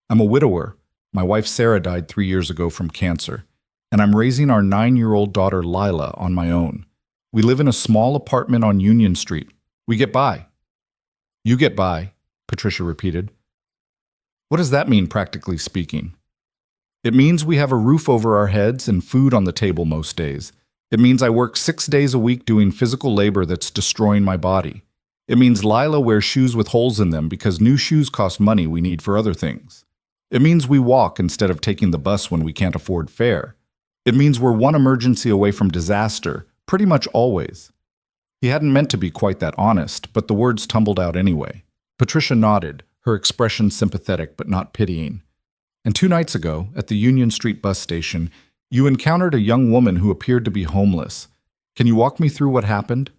I'm a widower. My wife Sarah died 3 years ago from cancer, and I'm raising our 9-year-old daughter Lila on my own. We live in a small apartment on Union Street. We get by. You get by, Patricia repeated. What does that mean, practically speaking? It means we have a roof over our heads and food on the table most days. It means I work 6 days a week doing physical labor that's destroying my body. It means Lila wears shoes with holes in them because new shoes cost money we need for other things. It means we walk instead of taking the bus when we can't afford fare. It means we're one emergency away from disaster, pretty much always. He hadn't meant to be quite that honest, but the words tumbled out anyway. Patricia nodded, her expression sympathetic but not pitying. And 2 nights ago, at the Union Street bus station, you encountered a young woman who appeared to be homeless. Can you walk me through what happened?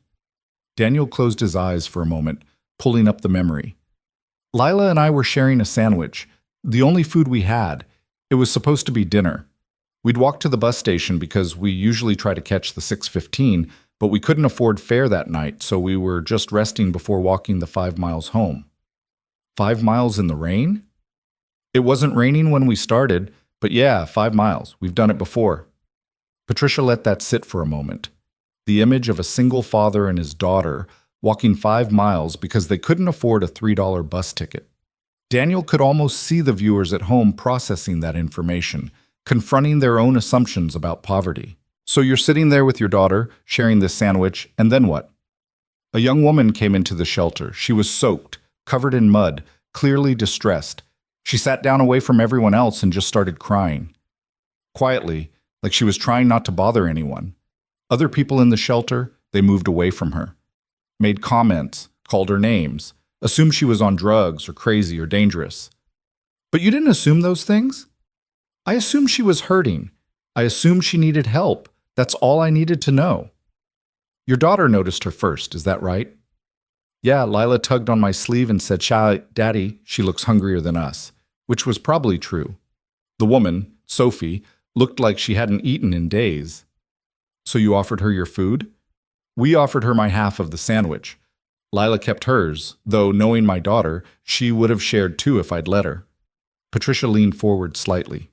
Daniel closed his eyes for a moment, pulling up the memory. Lila and I were sharing a sandwich, the only food we had. It was supposed to be dinner. We'd walked to the bus station because we usually try to catch the 6:15, but we couldn't afford fare that night, so we were just resting before walking the 5 miles home. 5 miles in the rain? It wasn't raining when we started, but yeah, 5 miles. We've done it before. Patricia let that sit for a moment. The image of a single father and his daughter walking 5 miles because they couldn't afford a $3 bus ticket. Daniel could almost see the viewers at home processing that information, confronting their own assumptions about poverty. So you're sitting there with your daughter, sharing this sandwich, and then what? A young woman came into the shelter. She was soaked, covered in mud, clearly distressed. She sat down away from everyone else and just started crying. Quietly, like she was trying not to bother anyone. Other people in the shelter, they moved away from her. Made comments, called her names, assumed she was on drugs or crazy or dangerous. But you didn't assume those things? I assumed she was hurting. I assumed she needed help. That's all I needed to know. Your daughter noticed her first, is that right? Yeah, Lila tugged on my sleeve and said, Daddy, she looks hungrier than us, which was probably true. The woman, Sophie, looked like she hadn't eaten in days. So you offered her your food? We offered her my half of the sandwich. Lila kept hers, though knowing my daughter, she would have shared too if I'd let her. Patricia leaned forward slightly.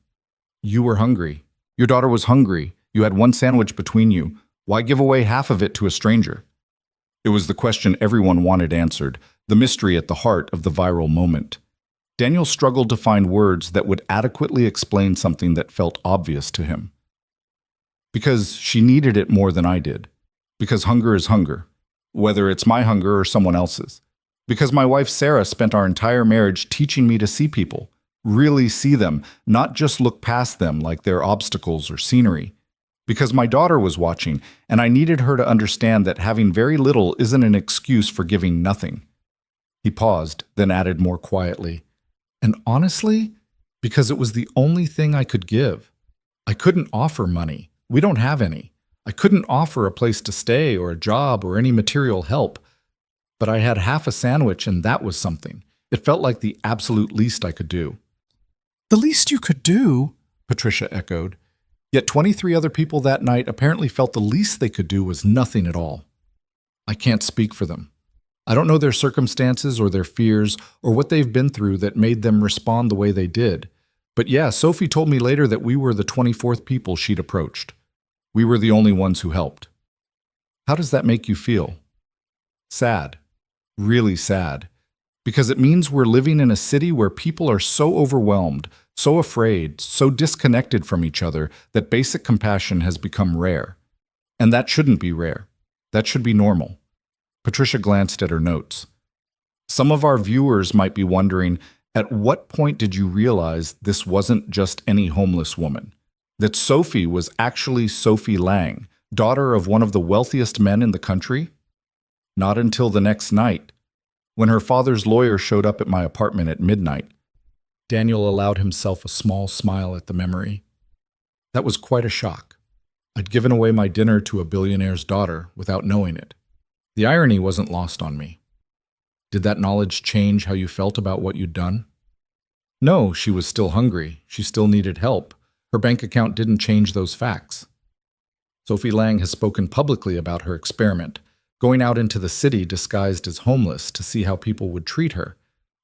You were hungry. Your daughter was hungry. You had one sandwich between you. Why give away half of it to a stranger? It was the question everyone wanted answered, the mystery at the heart of the viral moment. Daniel struggled to find words that would adequately explain something that felt obvious to him. Because she needed it more than I did. Because hunger is hunger, whether it's my hunger or someone else's. Because my wife Sarah spent our entire marriage teaching me to see people, really see them, not just look past them like they're obstacles or scenery. Because my daughter was watching, and I needed her to understand that having very little isn't an excuse for giving nothing. He paused, then added more quietly, and honestly, because it was the only thing I could give. I couldn't offer money. We don't have any. I couldn't offer a place to stay or a job or any material help. But I had half a sandwich, and that was something. It felt like the absolute least I could do. The least you could do? Patricia echoed. Yet 23 other people that night apparently felt the least they could do was nothing at all. I can't speak for them. I don't know their circumstances or their fears or what they've been through that made them respond the way they did. But yeah, Sophie told me later that we were the 24th people she'd approached. We were the only ones who helped. How does that make you feel? Sad. Really sad. Because it means we're living in a city where people are so overwhelmed, so afraid, so disconnected from each other that basic compassion has become rare. And that shouldn't be rare. That should be normal. Patricia glanced at her notes. Some of our viewers might be wondering, at what point did you realize this wasn't just any homeless woman? That Sophie was actually Sophie Lang, daughter of one of the wealthiest men in the country? Not until the next night, when her father's lawyer showed up at my apartment at midnight. Daniel allowed himself a small smile at the memory. That was quite a shock. I'd given away my dinner to a billionaire's daughter without knowing it. The irony wasn't lost on me. Did that knowledge change how you felt about what you'd done? No, she was still hungry. She still needed help. Her bank account didn't change those facts. Sophie Lang has spoken publicly about her experiment, going out into the city disguised as homeless to see how people would treat her.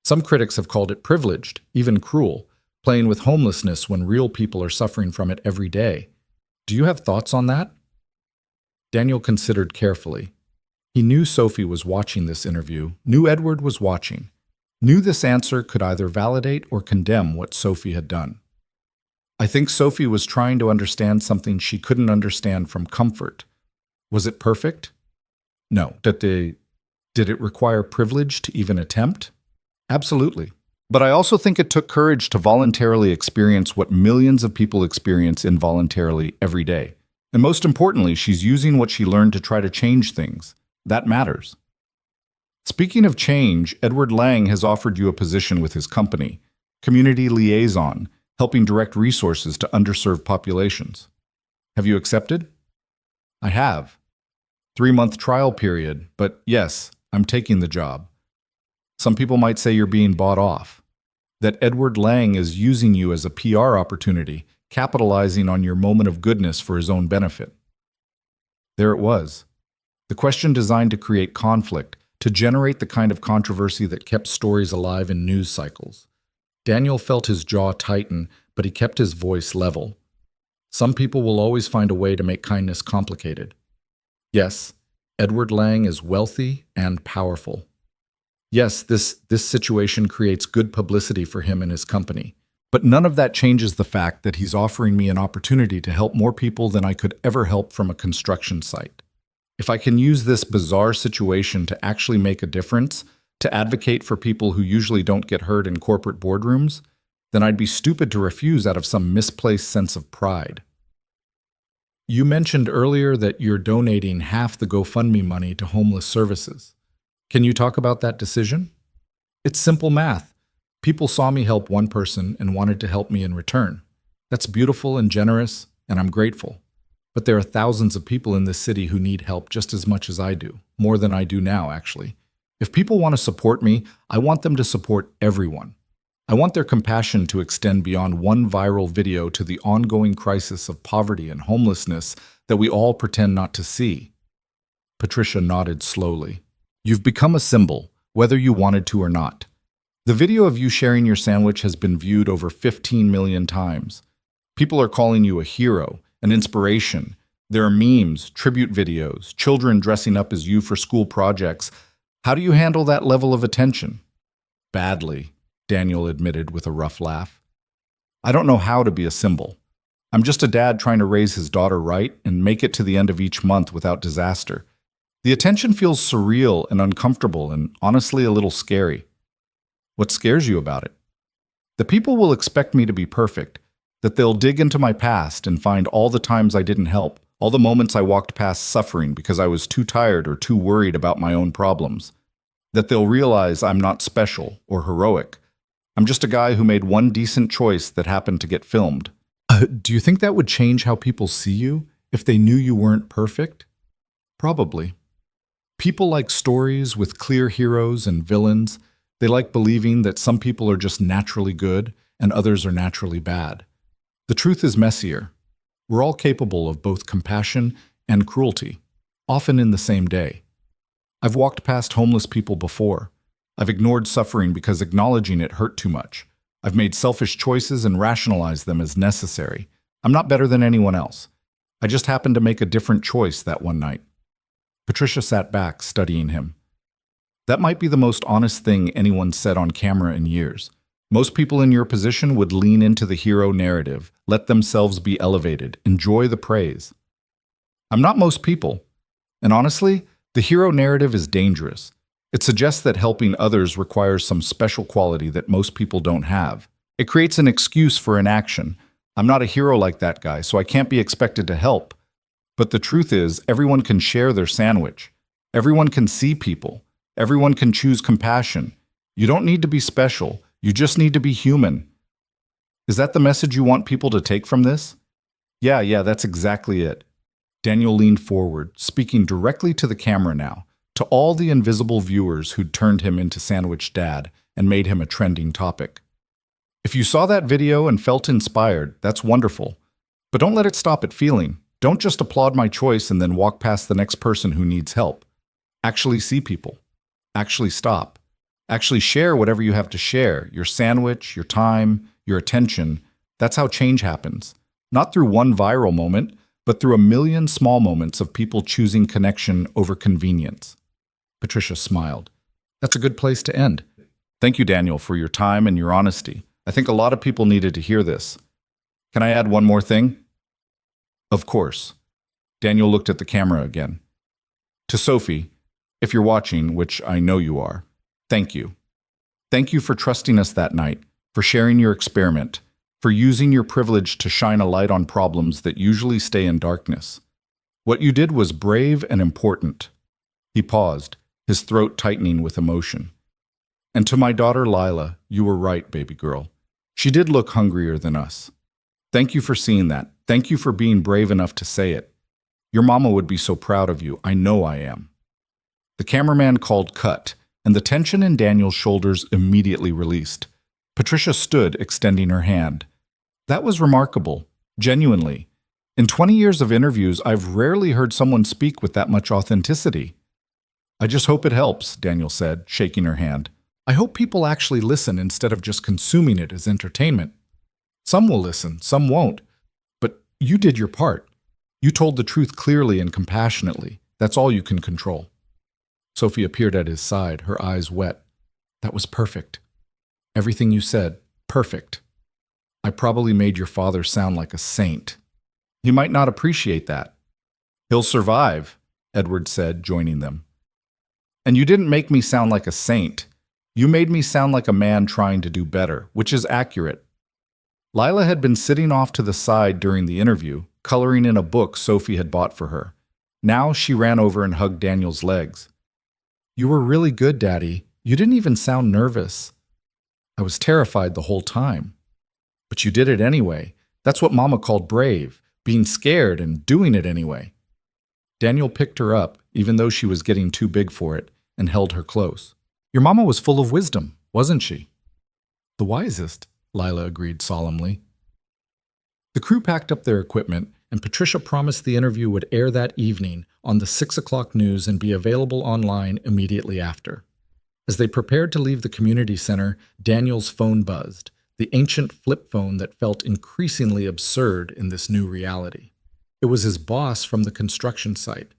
Some critics have called it privileged, even cruel, playing with homelessness when real people are suffering from it every day. Do you have thoughts on that? Daniel considered carefully. He knew Sophie was watching this interview, knew Edward was watching, knew this answer could either validate or condemn what Sophie had done. I think Sophie was trying to understand something she couldn't understand from comfort. Was it perfect? No. Did it require privilege to even attempt? Absolutely. But I also think it took courage to voluntarily experience what millions of people experience involuntarily every day. And most importantly, she's using what she learned to try to change things. That matters. Speaking of change, Edward Lang has offered you a position with his company, Community Liaison, helping direct resources to underserved populations. Have you accepted? I have. 3-month trial period, but yes, I'm taking the job. Some people might say you're being bought off, that Edward Lang is using you as a PR opportunity, capitalizing on your moment of goodness for his own benefit. There it was. The question designed to create conflict, to generate the kind of controversy that kept stories alive in news cycles. Daniel felt his jaw tighten, but he kept his voice level. Some people will always find a way to make kindness complicated. Yes, Edward Lang is wealthy and powerful. Yes, this situation creates good publicity for him and his company. But none of that changes the fact that he's offering me an opportunity to help more people than I could ever help from a construction site. If I can use this bizarre situation to actually make a difference, to advocate for people who usually don't get heard in corporate boardrooms, then I'd be stupid to refuse out of some misplaced sense of pride. You mentioned earlier that you're donating half the GoFundMe money to homeless services. Can you talk about that decision? It's simple math. People saw me help one person and wanted to help me in return. That's beautiful and generous, and I'm grateful. But there are thousands of people in this city who need help just as much as I do, more than I do now, actually. If people want to support me, I want them to support everyone. I want their compassion to extend beyond one viral video to the ongoing crisis of poverty and homelessness that we all pretend not to see. Patricia nodded slowly. You've become a symbol, whether you wanted to or not. The video of you sharing your sandwich has been viewed over 15 million times. People are calling you a hero, an inspiration. There are memes, tribute videos, children dressing up as you for school projects. How do you handle that level of attention? Badly, Daniel admitted with a rough laugh. I don't know how to be a symbol. I'm just a dad trying to raise his daughter right and make it to the end of each month without disaster. The attention feels surreal and uncomfortable and honestly a little scary. What scares you about it? The people will expect me to be perfect, that they'll dig into my past and find all the times I didn't help, all the moments I walked past suffering because I was too tired or too worried about my own problems. That they'll realize I'm not special or heroic. I'm just a guy who made one decent choice that happened to get filmed. Do you think that would change how people see you if they knew you weren't perfect? Probably. People like stories with clear heroes and villains. They like believing that some people are just naturally good and others are naturally bad. The truth is messier. We're all capable of both compassion and cruelty, often in the same day. I've walked past homeless people before. I've ignored suffering because acknowledging it hurt too much. I've made selfish choices and rationalized them as necessary. I'm not better than anyone else. I just happened to make a different choice that one night. Patricia sat back, studying him. That might be the most honest thing anyone said on camera in years. Most people in your position would lean into the hero narrative, let themselves be elevated, enjoy the praise. I'm not most people. And honestly, the hero narrative is dangerous. It suggests that helping others requires some special quality that most people don't have. It creates an excuse for inaction. I'm not a hero like that guy, so I can't be expected to help. But the truth is, everyone can share their sandwich. Everyone can see people. Everyone can choose compassion. You don't need to be special. You just need to be human. Is that the message you want people to take from this? Yeah, that's exactly it. Daniel leaned forward, speaking directly to the camera now, to all the invisible viewers who'd turned him into Sandwich Dad and made him a trending topic. If you saw that video and felt inspired, that's wonderful. But don't let it stop at feeling. Don't just applaud my choice and then walk past the next person who needs help. Actually see people. Actually stop. Actually share whatever you have to share, your sandwich, your time, your attention. That's how change happens. Not through one viral moment, but through a million small moments of people choosing connection over convenience. Patricia smiled. That's a good place to end. Thank you, Daniel, for your time and your honesty. I think a lot of people needed to hear this. Can I add one more thing? Of course. Daniel looked at the camera again. To Sophie, if you're watching, which I know you are, thank you. Thank you for trusting us that night, for sharing your experiment, for using your privilege to shine a light on problems that usually stay in darkness. What you did was brave and important. He paused, his throat tightening with emotion. And to my daughter Lila, you were right, baby girl. She did look hungrier than us. Thank you for seeing that. Thank you for being brave enough to say it. Your mama would be so proud of you. I know I am. The cameraman called cut, and the tension in Daniel's shoulders immediately released. Patricia stood, extending her hand. That was remarkable, genuinely. In 20 years of interviews, I've rarely heard someone speak with that much authenticity. I just hope it helps, Daniel said, shaking her hand. I hope people actually listen instead of just consuming it as entertainment. Some will listen, some won't. But you did your part. You told the truth clearly and compassionately. That's all you can control. Sophie appeared at his side, her eyes wet. That was perfect. Everything you said, perfect. I probably made your father sound like a saint. He might not appreciate that. He'll survive, Edward said, joining them. And you didn't make me sound like a saint. You made me sound like a man trying to do better, which is accurate. Lila had been sitting off to the side during the interview, coloring in a book Sophie had bought for her. Now she ran over and hugged Daniel's legs. You were really good, Daddy. You didn't even sound nervous. I was terrified the whole time. But you did it anyway. That's what Mama called brave, being scared and doing it anyway. Daniel picked her up, even though she was getting too big for it, and held her close. Your mama was full of wisdom, wasn't she? The wisest, Lila agreed solemnly. The crew packed up their equipment, and Patricia promised the interview would air that evening on the 6 o'clock news and be available online immediately after. As they prepared to leave the community center, Daniel's phone buzzed, the ancient flip phone that felt increasingly absurd in this new reality. It was his boss from the construction site.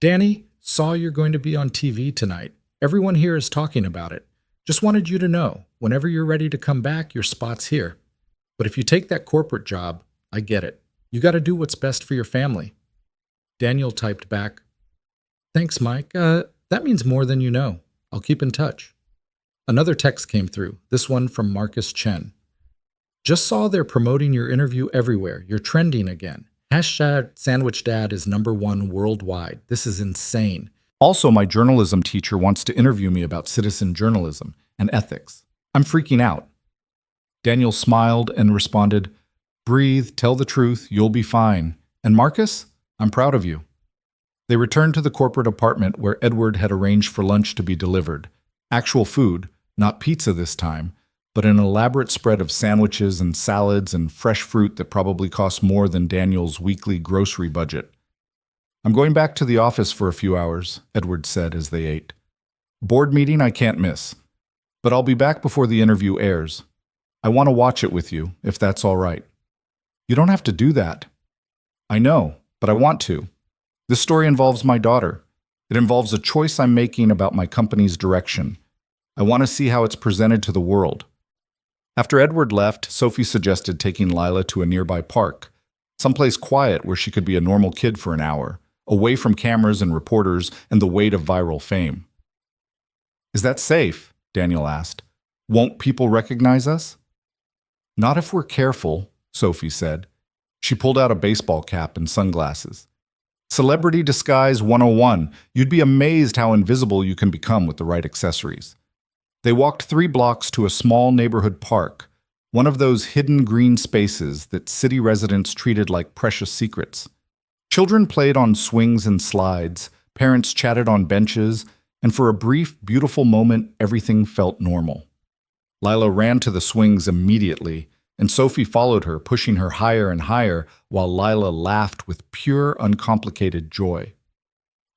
Danny, saw you're going to be on TV tonight. Everyone here is talking about it. Just wanted you to know, whenever you're ready to come back, your spot's here. But if you take that corporate job, I get it. You got to do what's best for your family. Daniel typed back, Thanks, Mike. That means more than you know. I'll keep in touch. Another text came through, this one from Marcus Chen. Just saw they're promoting your interview everywhere. You're trending again. #SandwichDad is #1 worldwide. This is insane. Also, my journalism teacher wants to interview me about citizen journalism and ethics. I'm freaking out. Daniel smiled and responded, Breathe, tell the truth, you'll be fine. And Marcus, I'm proud of you. They returned to the corporate apartment where Edward had arranged for lunch to be delivered. Actual food, not pizza this time, but an elaborate spread of sandwiches and salads and fresh fruit that probably cost more than Daniel's weekly grocery budget. I'm going back to the office for a few hours, Edward said as they ate. Board meeting I can't miss. But I'll be back before the interview airs. I want to watch it with you, if that's all right. You don't have to do that. I know, but I want to. This story involves my daughter. It involves a choice I'm making about my company's direction. I want to see how it's presented to the world. After Edward left, Sophie suggested taking Lila to a nearby park, someplace quiet where she could be a normal kid for an hour, away from cameras and reporters and the weight of viral fame. Is that safe? Daniel asked. Won't people recognize us? Not if we're careful, Sophie said. She pulled out a baseball cap and sunglasses. Celebrity disguise 101. You'd be amazed how invisible you can become with the right accessories. They walked 3 blocks to a small neighborhood park, one of those hidden green spaces that city residents treated like precious secrets. Children played on swings and slides, parents chatted on benches, and for a brief, beautiful moment, everything felt normal. Lila ran to the swings immediately, and Sophie followed her, pushing her higher and higher, while Lila laughed with pure, uncomplicated joy.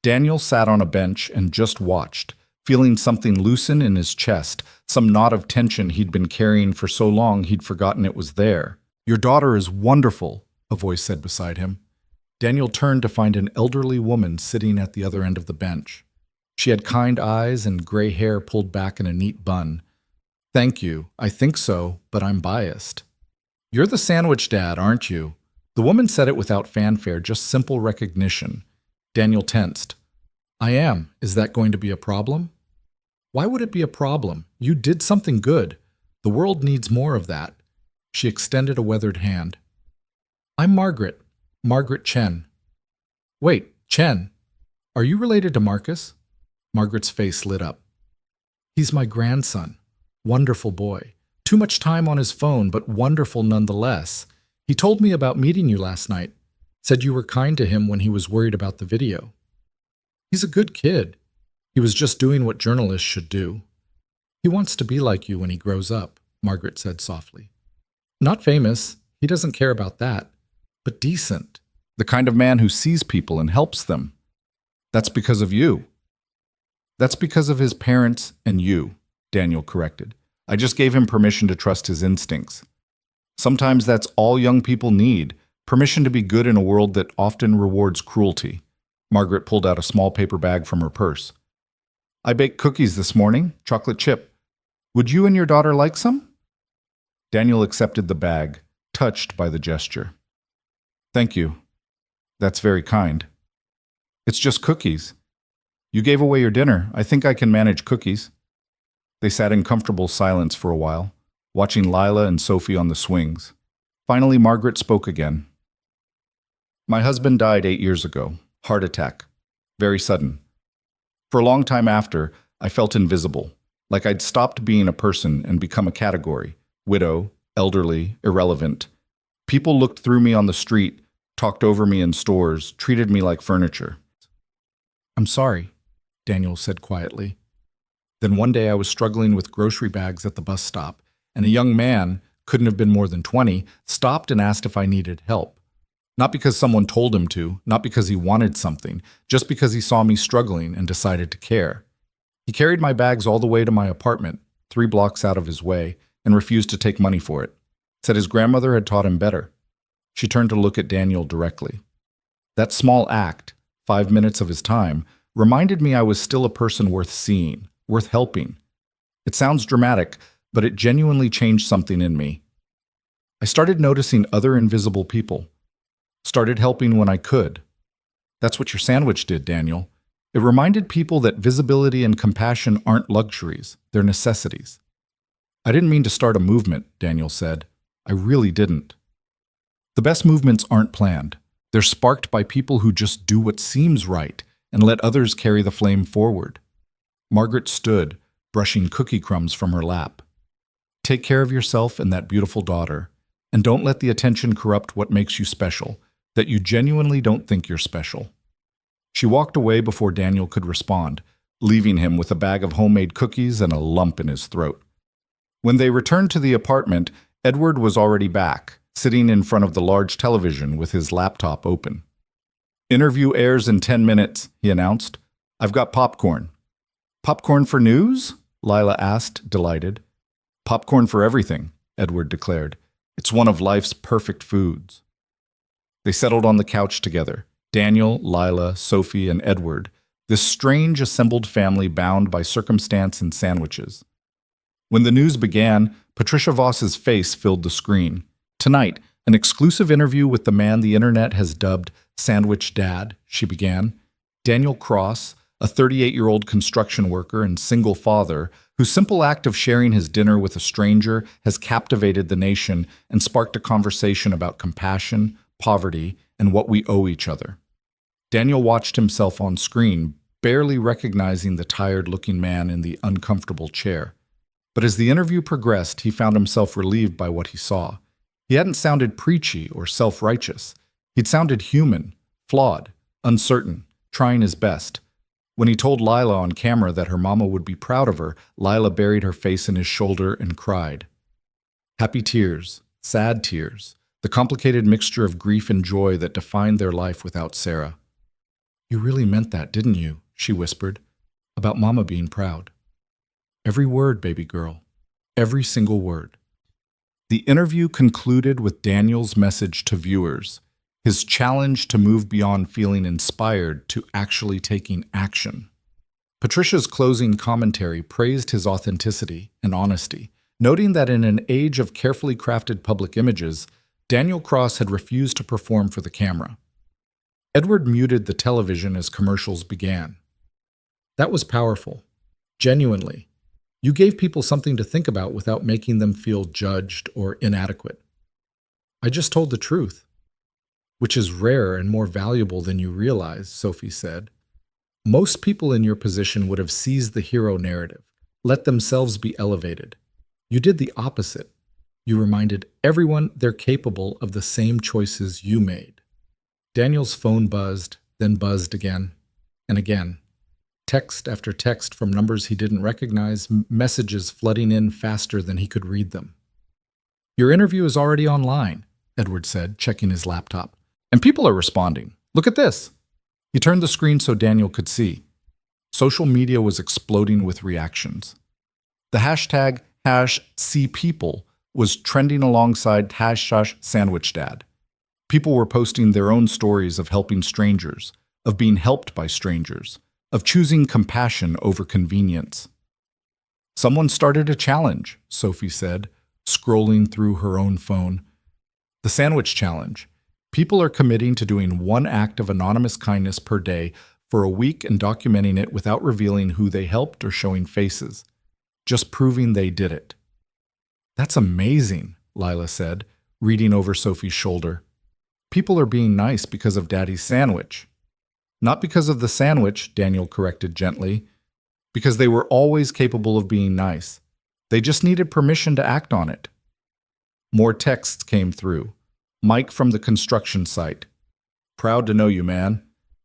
Daniel sat on a bench and just watched, feeling something loosen in his chest, some knot of tension he'd been carrying for so long he'd forgotten it was there. Your daughter is wonderful, a voice said beside him. Daniel turned to find an elderly woman sitting at the other end of the bench. She had kind eyes and gray hair pulled back in a neat bun. Thank you. I think so, but I'm biased. You're the sandwich dad, aren't you? The woman said it without fanfare, just simple recognition. Daniel tensed. I am. Is that going to be a problem? Why would it be a problem? You did something good. The world needs more of that. She extended a weathered hand. I'm Margaret. Margaret Chen. Wait, Chen. Are you related to Marcus? Margaret's face lit up. He's my grandson. Wonderful boy. Too much time on his phone, but wonderful nonetheless. He told me about meeting you last night. Said you were kind to him when he was worried about the video. He's a good kid. He was just doing what journalists should do. He wants to be like you when he grows up, Margaret said softly. Not famous. He doesn't care about that. But decent. The kind of man who sees people and helps them. That's because of you. That's because of his parents and you, Daniel corrected. I just gave him permission to trust his instincts. Sometimes that's all young people need, permission to be good in a world that often rewards cruelty. Margaret pulled out a small paper bag from her purse. I baked cookies this morning, chocolate chip. Would you and your daughter like some? Daniel accepted the bag, touched by the gesture. Thank you. That's very kind. It's just cookies. You gave away your dinner. I think I can manage cookies. They sat in comfortable silence for a while, watching Lila and Sophie on the swings. Finally, Margaret spoke again. My husband died 8 years ago. Heart attack. Very sudden. For a long time after, I felt invisible, like I'd stopped being a person and become a category. Widow, elderly, irrelevant. People looked through me on the street, talked over me in stores, treated me like furniture. I'm sorry, Daniel said quietly. Then one day I was struggling with grocery bags at the bus stop, and a young man, couldn't have been more than 20, stopped and asked if I needed help. Not because someone told him to, not because he wanted something, just because he saw me struggling and decided to care. He carried my bags all the way to my apartment, 3 blocks out of his way, and refused to take money for it. Said his grandmother had taught him better. She turned to look at Daniel directly. That small act, 5 minutes of his time, reminded me I was still a person worth seeing, worth helping. It sounds dramatic, but it genuinely changed something in me. I started noticing other invisible people. Started helping when I could. That's what your sandwich did, Daniel. It reminded people that visibility and compassion aren't luxuries, they're necessities. I didn't mean to start a movement, Daniel said. I really didn't. The best movements aren't planned. They're sparked by people who just do what seems right and let others carry the flame forward. Margaret stood, brushing cookie crumbs from her lap. Take care of yourself and that beautiful daughter, and don't let the attention corrupt what makes you special, that you genuinely don't think you're special. She walked away before Daniel could respond, leaving him with a bag of homemade cookies and a lump in his throat. When they returned to the apartment, Edward was already back, sitting in front of the large television with his laptop open. Interview airs in 10 minutes, he announced. I've got popcorn. Popcorn for news? Lila asked, delighted. Popcorn for everything, Edward declared. It's one of life's perfect foods. They settled on the couch together. Daniel, Lila, Sophie, and Edward, this strange assembled family bound by circumstance and sandwiches. When the news began, Patricia Voss's face filled the screen. Tonight, an exclusive interview with the man the internet has dubbed Sandwich Dad, she began. Daniel Cross, a 38-year-old construction worker and single father, whose simple act of sharing his dinner with a stranger has captivated the nation and sparked a conversation about compassion, poverty, and what we owe each other. Daniel watched himself on screen, barely recognizing the tired-looking man in the uncomfortable chair. But as the interview progressed, he found himself relieved by what he saw. He hadn't sounded preachy or self-righteous. He'd sounded human, flawed, uncertain, trying his best. When he told Lila on camera that her mama would be proud of her, Lila buried her face in his shoulder and cried. Happy tears, sad tears, the complicated mixture of grief and joy that defined their life without Sarah. You really meant that, didn't you? She whispered, about Mama being proud. Every word, baby girl. Every single word. The interview concluded with Daniel's message to viewers, his challenge to move beyond feeling inspired to actually taking action. Patricia's closing commentary praised his authenticity and honesty, noting that in an age of carefully crafted public images, Daniel Cross had refused to perform for the camera. Edward muted the television as commercials began. That was powerful. Genuinely. You gave people something to think about without making them feel judged or inadequate. I just told the truth, which is rare and more valuable than you realize, Sophie said. Most people in your position would have seized the hero narrative, let themselves be elevated. You did the opposite. You reminded everyone they're capable of the same choices you made. Daniel's phone buzzed, then buzzed again and again. Text after text from numbers he didn't recognize, messages flooding in faster than he could read them. Your interview is already online, Edward said, checking his laptop. And people are responding. Look at this. He turned the screen so Daniel could see. Social media was exploding with reactions. The hashtag #CPeople was trending alongside #SandwichDad. People were posting their own stories of helping strangers, of being helped by strangers, of choosing compassion over convenience. Someone started a challenge, Sophie said, scrolling through her own phone. The Sandwich Challenge. People are committing to doing one act of anonymous kindness per day for a week and documenting it without revealing who they helped or showing faces, just proving they did it. That's amazing, Lila said, reading over Sophie's shoulder. People are being nice because of Daddy's sandwich. Not because of the sandwich, Daniel corrected gently, because they were always capable of being nice. They just needed permission to act on it. More texts came through. Mike from the construction site. Proud to know you, man.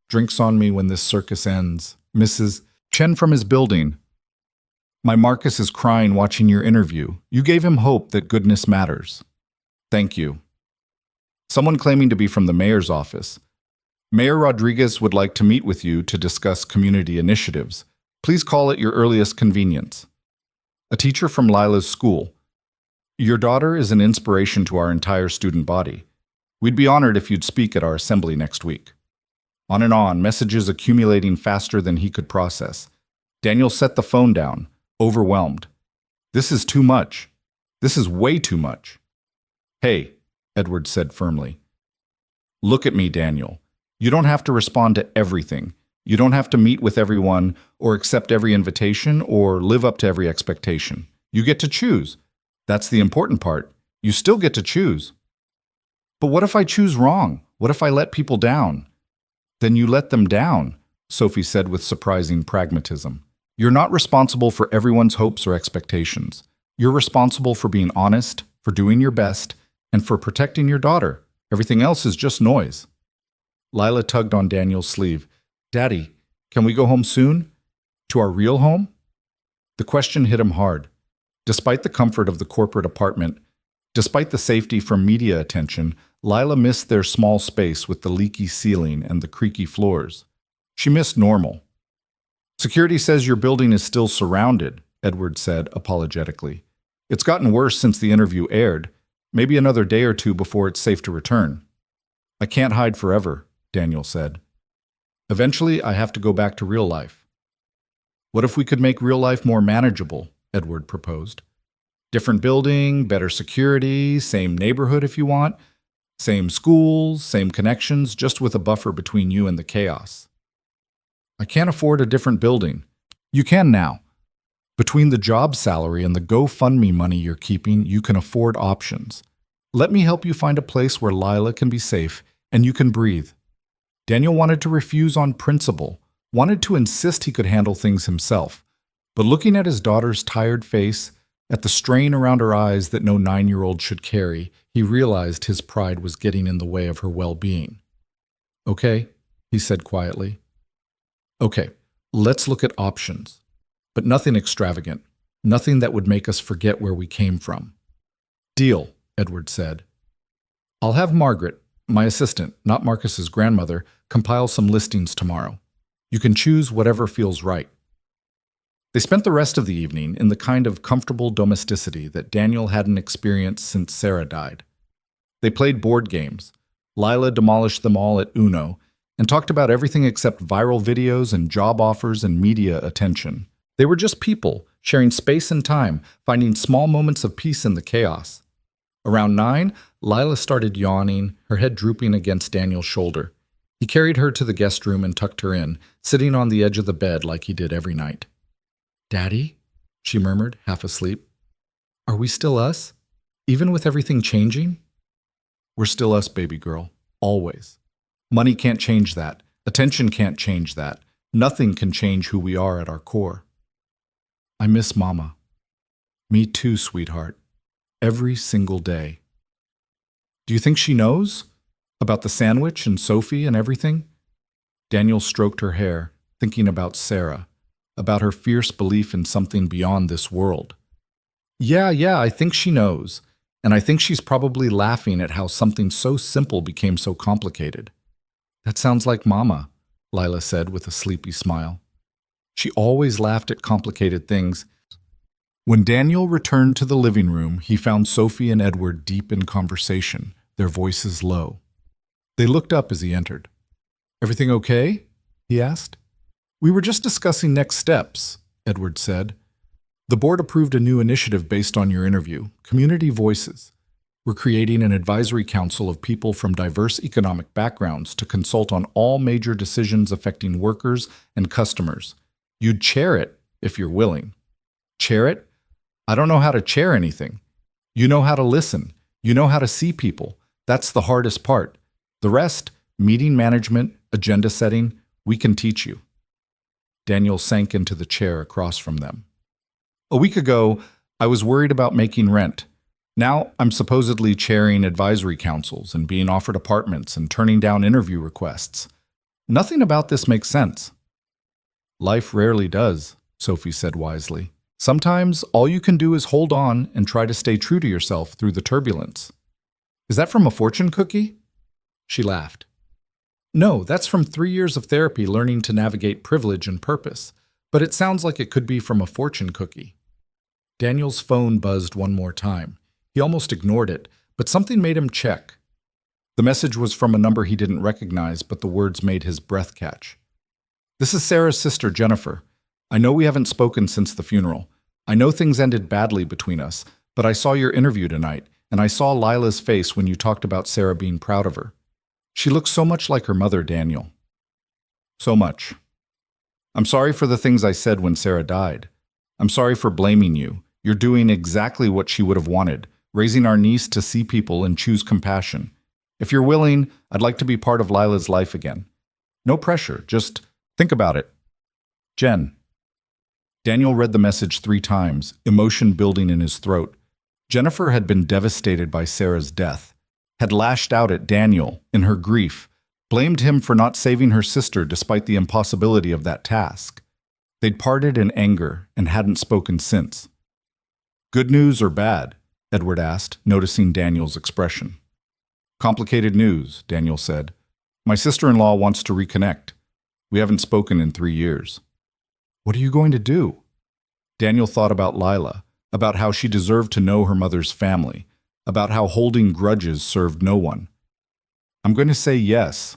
Drinks on me when this circus ends. Mrs. Chen from his building. My Marcus is crying watching your interview. You gave him hope that goodness matters. Thank you. Someone claiming to be from the mayor's office. Mayor Rodriguez would like to meet with you to discuss community initiatives. Please call at your earliest convenience. A teacher from Lila's school. Your daughter is an inspiration to our entire student body. We'd be honored if you'd speak at our assembly next week. On and on, messages accumulating faster than he could process. Daniel set the phone down, overwhelmed. This is too much. This is way too much. Hey, Edward said firmly. Look at me, Daniel. You don't have to respond to everything. You don't have to meet with everyone or accept every invitation or live up to every expectation. You get to choose. That's the important part. You still get to choose. But what if I choose wrong? What if I let people down? Then you let them down, Sophie said with surprising pragmatism. You're not responsible for everyone's hopes or expectations. You're responsible for being honest, for doing your best, and for protecting your daughter. Everything else is just noise. Lila tugged on Daniel's sleeve. Daddy, can we go home soon? To our real home? The question hit him hard. Despite the comfort of the corporate apartment, despite the safety from media attention, Lila missed their small space with the leaky ceiling and the creaky floors. She missed normal. Security says your building is still surrounded, Edward said apologetically. It's gotten worse since the interview aired, maybe another day or two before it's safe to return. I can't hide forever, Daniel said. Eventually, I have to go back to real life. What if we could make real life more manageable? Edward proposed. Different building, better security, same neighborhood if you want, same schools, same connections, just with a buffer between you and the chaos. I can't afford a different building. You can now. Between the job salary and the GoFundMe money you're keeping, you can afford options. Let me help you find a place where Lila can be safe and you can breathe. Daniel wanted to refuse on principle, wanted to insist he could handle things himself. But looking at his daughter's tired face, at the strain around her eyes that no 9-year-old should carry, he realized his pride was getting in the way of her well-being. Okay, he said quietly. Okay, let's look at options. But nothing extravagant, nothing that would make us forget where we came from. Deal, Edward said. I'll have Margaret, my assistant, not Marcus's grandmother, compile some listings tomorrow. You can choose whatever feels right. They spent the rest of the evening in the kind of comfortable domesticity that Daniel hadn't experienced since Sarah died. They played board games. Lila demolished them all at Uno and talked about everything except viral videos and job offers and media attention. They were just people, sharing space and time, finding small moments of peace in the chaos. Around 9, Lila started yawning, her head drooping against Daniel's shoulder. He carried her to the guest room and tucked her in, sitting on the edge of the bed like he did every night. Daddy, she murmured, half asleep. Are we still us? Even with everything changing? We're still us, baby girl. Always. Money can't change that. Attention can't change that. Nothing can change who we are at our core. I miss Mama. Me too, sweetheart. Every single day. Do you think she knows? About the sandwich and Sophie and everything? Daniel stroked her hair, thinking about Sarah, about her fierce belief in something beyond this world. Yeah, I think she knows. And I think she's probably laughing at how something so simple became so complicated. That sounds like Mama, Lila said with a sleepy smile. She always laughed at complicated things. When Daniel returned to the living room, he found Sophie and Edward deep in conversation, their voices low. They looked up as he entered. Everything okay? He asked. We were just discussing next steps, Edward said. The board approved a new initiative based on your interview, Community Voices. We're creating an advisory council of people from diverse economic backgrounds to consult on all major decisions affecting workers and customers. You'd chair it if you're willing. Chair it? I don't know how to chair anything. You know how to listen. You know how to see people. That's the hardest part. The rest, meeting management, agenda setting, we can teach you. Daniel sank into the chair across from them. A week ago, I was worried about making rent. Now I'm supposedly chairing advisory councils and being offered apartments and turning down interview requests. Nothing about this makes sense. Life rarely does, Sophie said wisely. Sometimes all you can do is hold on and try to stay true to yourself through the turbulence. Is that from a fortune cookie? She laughed. No, that's from 3 years of therapy learning to navigate privilege and purpose, but it sounds like it could be from a fortune cookie. Daniel's phone buzzed one more time. He almost ignored it, but something made him check. The message was from a number he didn't recognize, but the words made his breath catch. This is Sarah's sister, Jennifer. I know we haven't spoken since the funeral. I know things ended badly between us, but I saw your interview tonight, and I saw Lila's face when you talked about Sarah being proud of her. She looks so much like her mother, Daniel. So much. I'm sorry for the things I said when Sarah died. I'm sorry for blaming you. You're doing exactly what she would have wanted, raising our niece to see people and choose compassion. If you're willing, I'd like to be part of Lila's life again. No pressure, just think about it. Jen. Daniel read the message 3 times, emotion building in his throat. Jennifer had been devastated by Sarah's death, had lashed out at Daniel in her grief, blamed him for not saving her sister despite the impossibility of that task. They'd parted in anger and hadn't spoken since. Good news or bad? Edward asked, noticing Daniel's expression. Complicated news, Daniel said. My sister-in-law wants to reconnect. We haven't spoken in 3 years. What are you going to do? Daniel thought about Lila, about how she deserved to know her mother's family, about how holding grudges served no one. I'm going to say yes.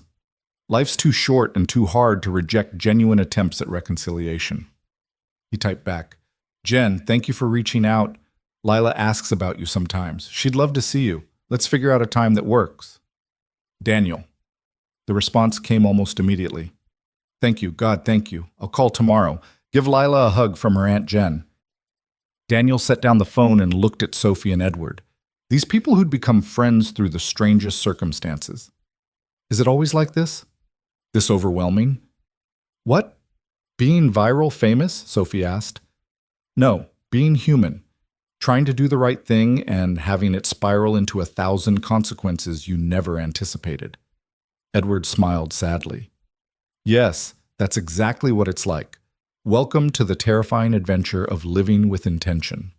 Life's too short and too hard to reject genuine attempts at reconciliation. He typed back, Jen, thank you for reaching out. Lila asks about you sometimes. She'd love to see you. Let's figure out a time that works. Daniel. The response came almost immediately. Thank you, God, thank you. I'll call tomorrow. Give Lila a hug from her Aunt Jen. Daniel set down the phone and looked at Sophie and Edward. These people who'd become friends through the strangest circumstances. Is it always like this? This overwhelming? What? Being viral famous? Sophie asked. No, being human. Trying to do the right thing and having it spiral into 1,000 consequences you never anticipated. Edward smiled sadly. Yes, that's exactly what it's like. Welcome to the terrifying adventure of living with intention.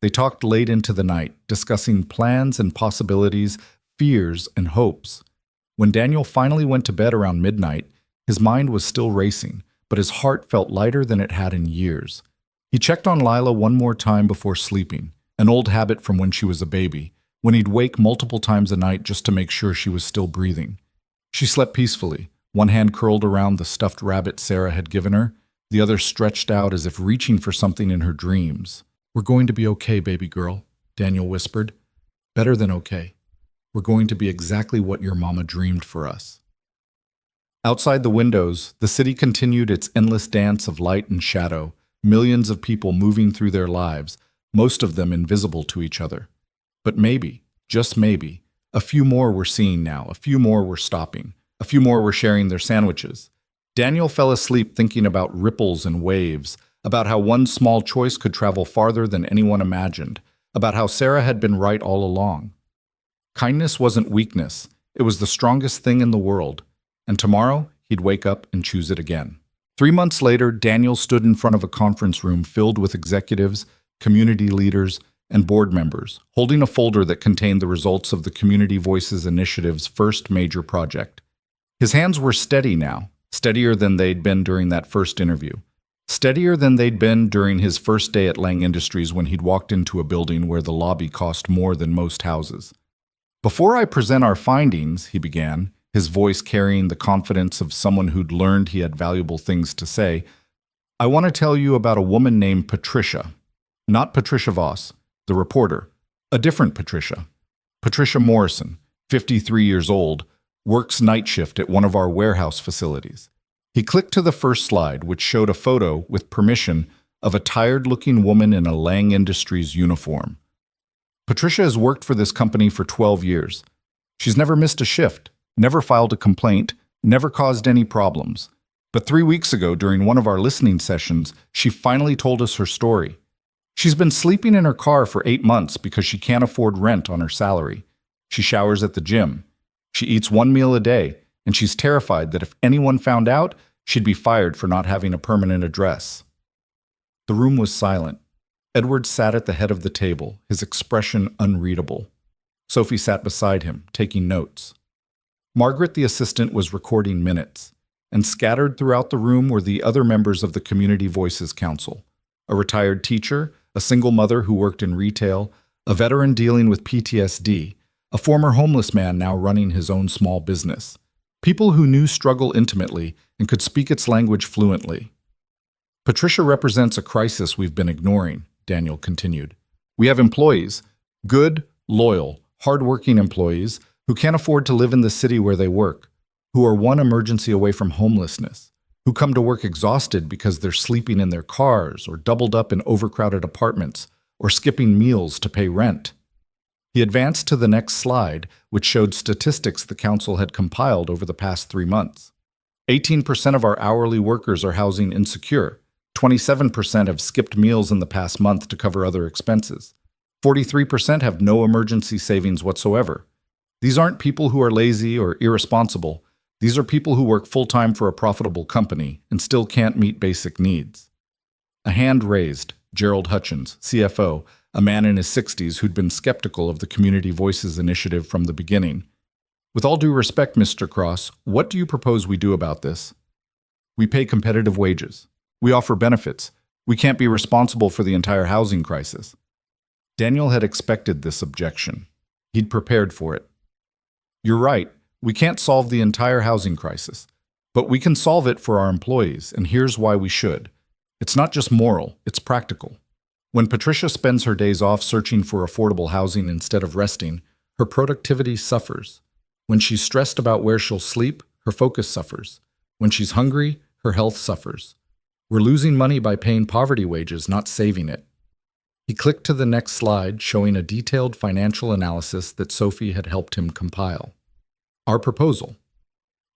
They talked late into the night, discussing plans and possibilities, fears and hopes. When Daniel finally went to bed around midnight, his mind was still racing, but his heart felt lighter than it had in years. He checked on Lila one more time before sleeping, an old habit from when she was a baby, when he'd wake multiple times a night just to make sure she was still breathing. She slept peacefully, one hand curled around the stuffed rabbit Sarah had given her, the other stretched out as if reaching for something in her dreams. We're going to be okay, baby girl, Daniel whispered. Better than okay. We're going to be exactly what your mama dreamed for us. Outside the windows, the city continued its endless dance of light and shadow, millions of people moving through their lives, most of them invisible to each other. But maybe, just maybe, a few more were seeing now, a few more were stopping, a few more were sharing their sandwiches. Daniel fell asleep thinking about ripples and waves, about how one small choice could travel farther than anyone imagined, about how Sarah had been right all along. Kindness wasn't weakness, it was the strongest thing in the world, and tomorrow he'd wake up and choose it again. 3 months later, Daniel stood in front of a conference room filled with executives, community leaders, and board members, holding a folder that contained the results of the Community Voices Initiative's first major project. His hands were steady now, steadier than they'd been during that first interview, steadier than they'd been during his first day at Lang Industries when he'd walked into a building where the lobby cost more than most houses. Before I present our findings, he began, his voice carrying the confidence of someone who'd learned he had valuable things to say, I want to tell you about a woman named Patricia. Not Patricia Voss, the reporter, a different Patricia. Patricia Morrison, 53 years old, works night shift at one of our warehouse facilities. He clicked to the first slide, which showed a photo, with permission, of a tired-looking woman in a Lang Industries uniform. Patricia has worked for this company for 12 years. She's never missed a shift, never filed a complaint, never caused any problems. But 3 weeks ago, during one of our listening sessions, she finally told us her story. She's been sleeping in her car for 8 months because she can't afford rent on her salary. She showers at the gym. She eats 1 meal a day, and she's terrified that if anyone found out, she'd be fired for not having a permanent address. The room was silent. Edward sat at the head of the table, his expression unreadable. Sophie sat beside him, taking notes. Margaret, the assistant, was recording minutes, and scattered throughout the room were the other members of the Community Voices Council, a retired teacher, a single mother who worked in retail, a veteran dealing with PTSD, a former homeless man now running his own small business. People who knew struggle intimately and could speak its language fluently. Patricia represents a crisis we've been ignoring, Daniel continued. We have employees, good, loyal, hard-working employees, who can't afford to live in the city where they work, who are one emergency away from homelessness, who come to work exhausted because they're sleeping in their cars or doubled up in overcrowded apartments or skipping meals to pay rent. He advanced to the next slide, which showed statistics the council had compiled over the past 3 months. 18% of our hourly workers are housing insecure. 27% have skipped meals in the past month to cover other expenses. 43% have no emergency savings whatsoever. These aren't people who are lazy or irresponsible. These are people who work full-time for a profitable company and still can't meet basic needs. A hand raised. Gerald Hutchins, CFO, a man in his 60s who'd been skeptical of the Community Voices initiative from the beginning. With all due respect, Mr. Cross, what do you propose we do about this? We pay competitive wages. We offer benefits. We can't be responsible for the entire housing crisis. Daniel had expected this objection. He'd prepared for it. You're right. We can't solve the entire housing crisis. But we can solve it for our employees, and here's why we should. It's not just moral, it's practical. When Patricia spends her days off searching for affordable housing instead of resting, her productivity suffers. When she's stressed about where she'll sleep, her focus suffers. When she's hungry, her health suffers. We're losing money by paying poverty wages, not saving it. He clicked to the next slide, showing a detailed financial analysis that Sophie had helped him compile. Our proposal: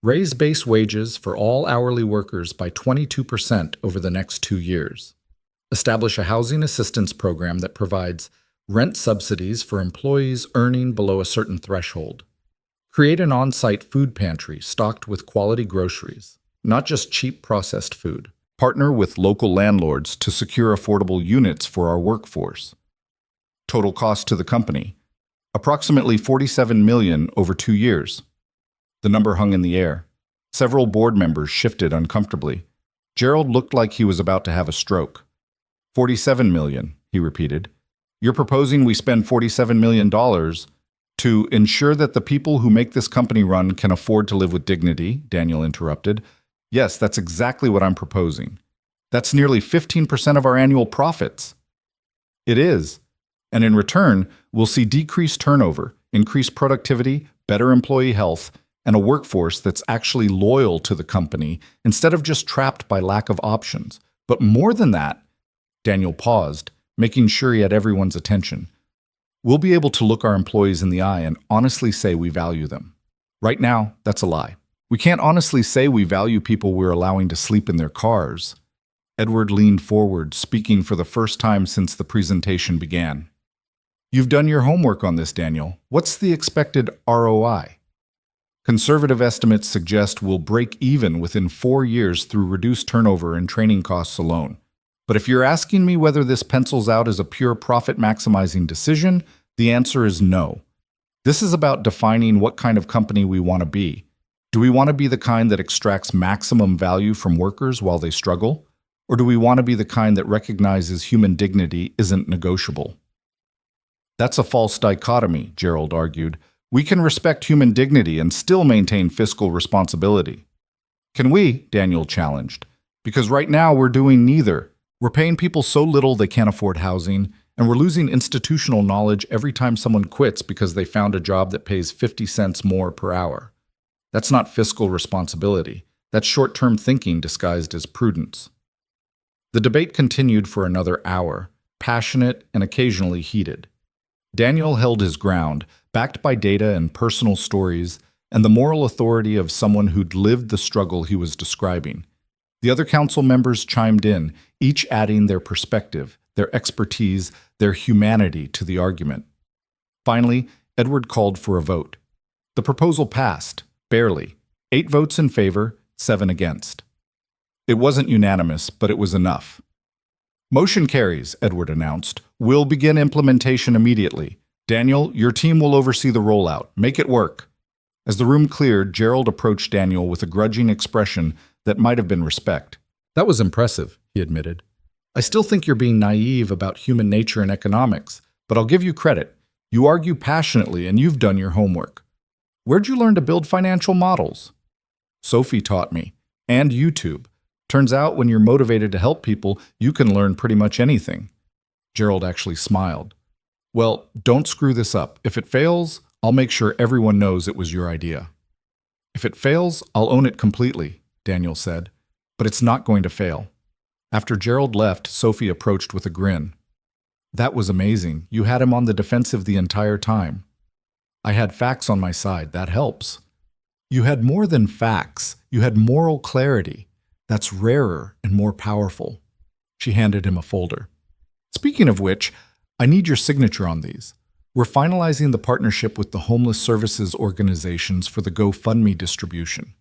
raise base wages for all hourly workers by 22% over the next 2 years. Establish a housing assistance program that provides rent subsidies for employees earning below a certain threshold. Create an on-site food pantry stocked with quality groceries, not just cheap processed food. Partner with local landlords to secure affordable units for our workforce. Total cost to the company: approximately $47 million over 2 years. The number hung in the air. Several board members shifted uncomfortably. Gerald looked like he was about to have a stroke. $47 million, he repeated. You're proposing we spend $47 million to ensure that the people who make this company run can afford to live with dignity, Daniel interrupted. Yes, that's exactly what I'm proposing. That's nearly 15% of our annual profits. It is. And in return, we'll see decreased turnover, increased productivity, better employee health, and a workforce that's actually loyal to the company instead of just trapped by lack of options. But more than that, Daniel paused, making sure he had everyone's attention. We'll be able to look our employees in the eye and honestly say we value them. Right now, that's a lie. We can't honestly say we value people we're allowing to sleep in their cars. Edward leaned forward, speaking for the first time since the presentation began. You've done your homework on this, Daniel. What's the expected ROI? Conservative estimates suggest we'll break even within 4 years through reduced turnover and training costs alone. But if you're asking me whether this pencils out as a pure profit-maximizing decision, the answer is no. This is about defining what kind of company we want to be. Do we want to be the kind that extracts maximum value from workers while they struggle? Or do we want to be the kind that recognizes human dignity isn't negotiable? That's a false dichotomy, Gerald argued. We can respect human dignity and still maintain fiscal responsibility. Can we? Daniel challenged. Because right now we're doing neither. We're paying people so little they can't afford housing, and we're losing institutional knowledge every time someone quits because they found a job that pays 50 cents more per hour. That's not fiscal responsibility. That's short-term thinking disguised as prudence. The debate continued for another hour, passionate and occasionally heated. Daniel held his ground, backed by data and personal stories, and the moral authority of someone who'd lived the struggle he was describing. The other council members chimed in, each adding their perspective, their expertise, their humanity to the argument. Finally, Edward called for a vote. The proposal passed. Barely. 8 votes in favor, 7 against. It wasn't unanimous, but it was enough. Motion carries, Edward announced. We'll begin implementation immediately. Daniel, your team will oversee the rollout. Make it work. As the room cleared, Gerald approached Daniel with a grudging expression that might have been respect. That was impressive, he admitted. I still think you're being naive about human nature and economics, but I'll give you credit. You argue passionately and you've done your homework. Where'd you learn to build financial models? Sophie taught me, and YouTube. Turns out when you're motivated to help people, you can learn pretty much anything. Gerald actually smiled. Well, don't screw this up. If it fails, I'll make sure everyone knows it was your idea. If it fails, I'll own it completely, Daniel said. But it's not going to fail. After Gerald left, Sophie approached with a grin. That was amazing. You had him on the defensive the entire time. I had facts on my side. That helps. You had more than facts. You had moral clarity. That's rarer and more powerful. She handed him a folder. Speaking of which, I need your signature on these. We're finalizing the partnership with the homeless services organizations for the GoFundMe distribution.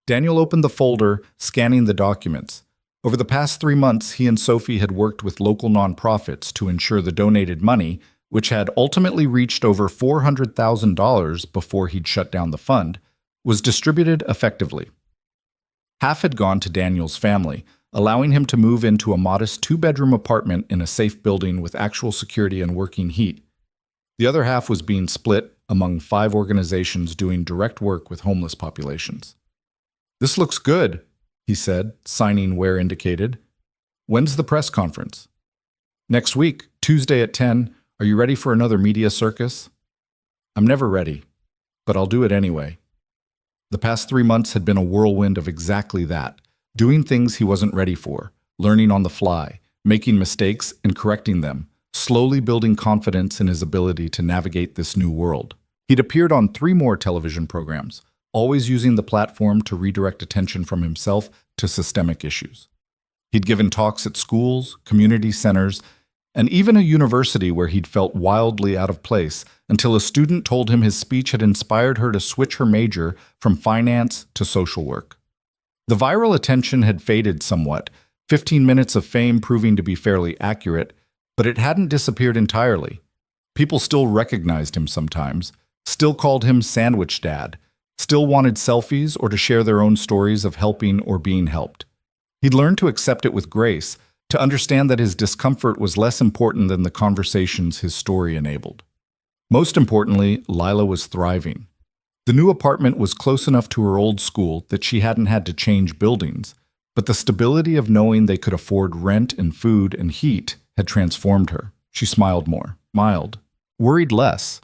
Daniel opened the folder, scanning the documents. Over the past 3 months, he and Sophie had worked with local nonprofits to ensure the donated money which had ultimately reached over $400,000 before he'd shut down the fund, was distributed effectively. Half had gone to Daniel's family, allowing him to move into a modest two-bedroom apartment in a safe building with actual security and working heat. The other half was being split among 5 organizations doing direct work with homeless populations. "This looks good," he said, signing where indicated. "When's the press conference?" "Next week, Tuesday at 10. Are you ready for another media circus?" "I'm never ready, but I'll do it anyway." The past 3 months had been a whirlwind of exactly that, doing things he wasn't ready for, learning on the fly, making mistakes and correcting them, slowly building confidence in his ability to navigate this new world. He'd appeared on 3 more television programs, always using the platform to redirect attention from himself to systemic issues. He'd given talks at schools, community centers, and even a university where he'd felt wildly out of place until a student told him his speech had inspired her to switch her major from finance to social work. The viral attention had faded somewhat, 15 minutes of fame proving to be fairly accurate, but it hadn't disappeared entirely. People still recognized him sometimes, still called him Sandwich Dad, still wanted selfies or to share their own stories of helping or being helped. He'd learned to accept it with grace, to understand that his discomfort was less important than the conversations his story enabled. Most importantly, Lila was thriving. The new apartment was close enough to her old school that she hadn't had to change buildings, but the stability of knowing they could afford rent and food and heat had transformed her. She smiled more, mild, worried less,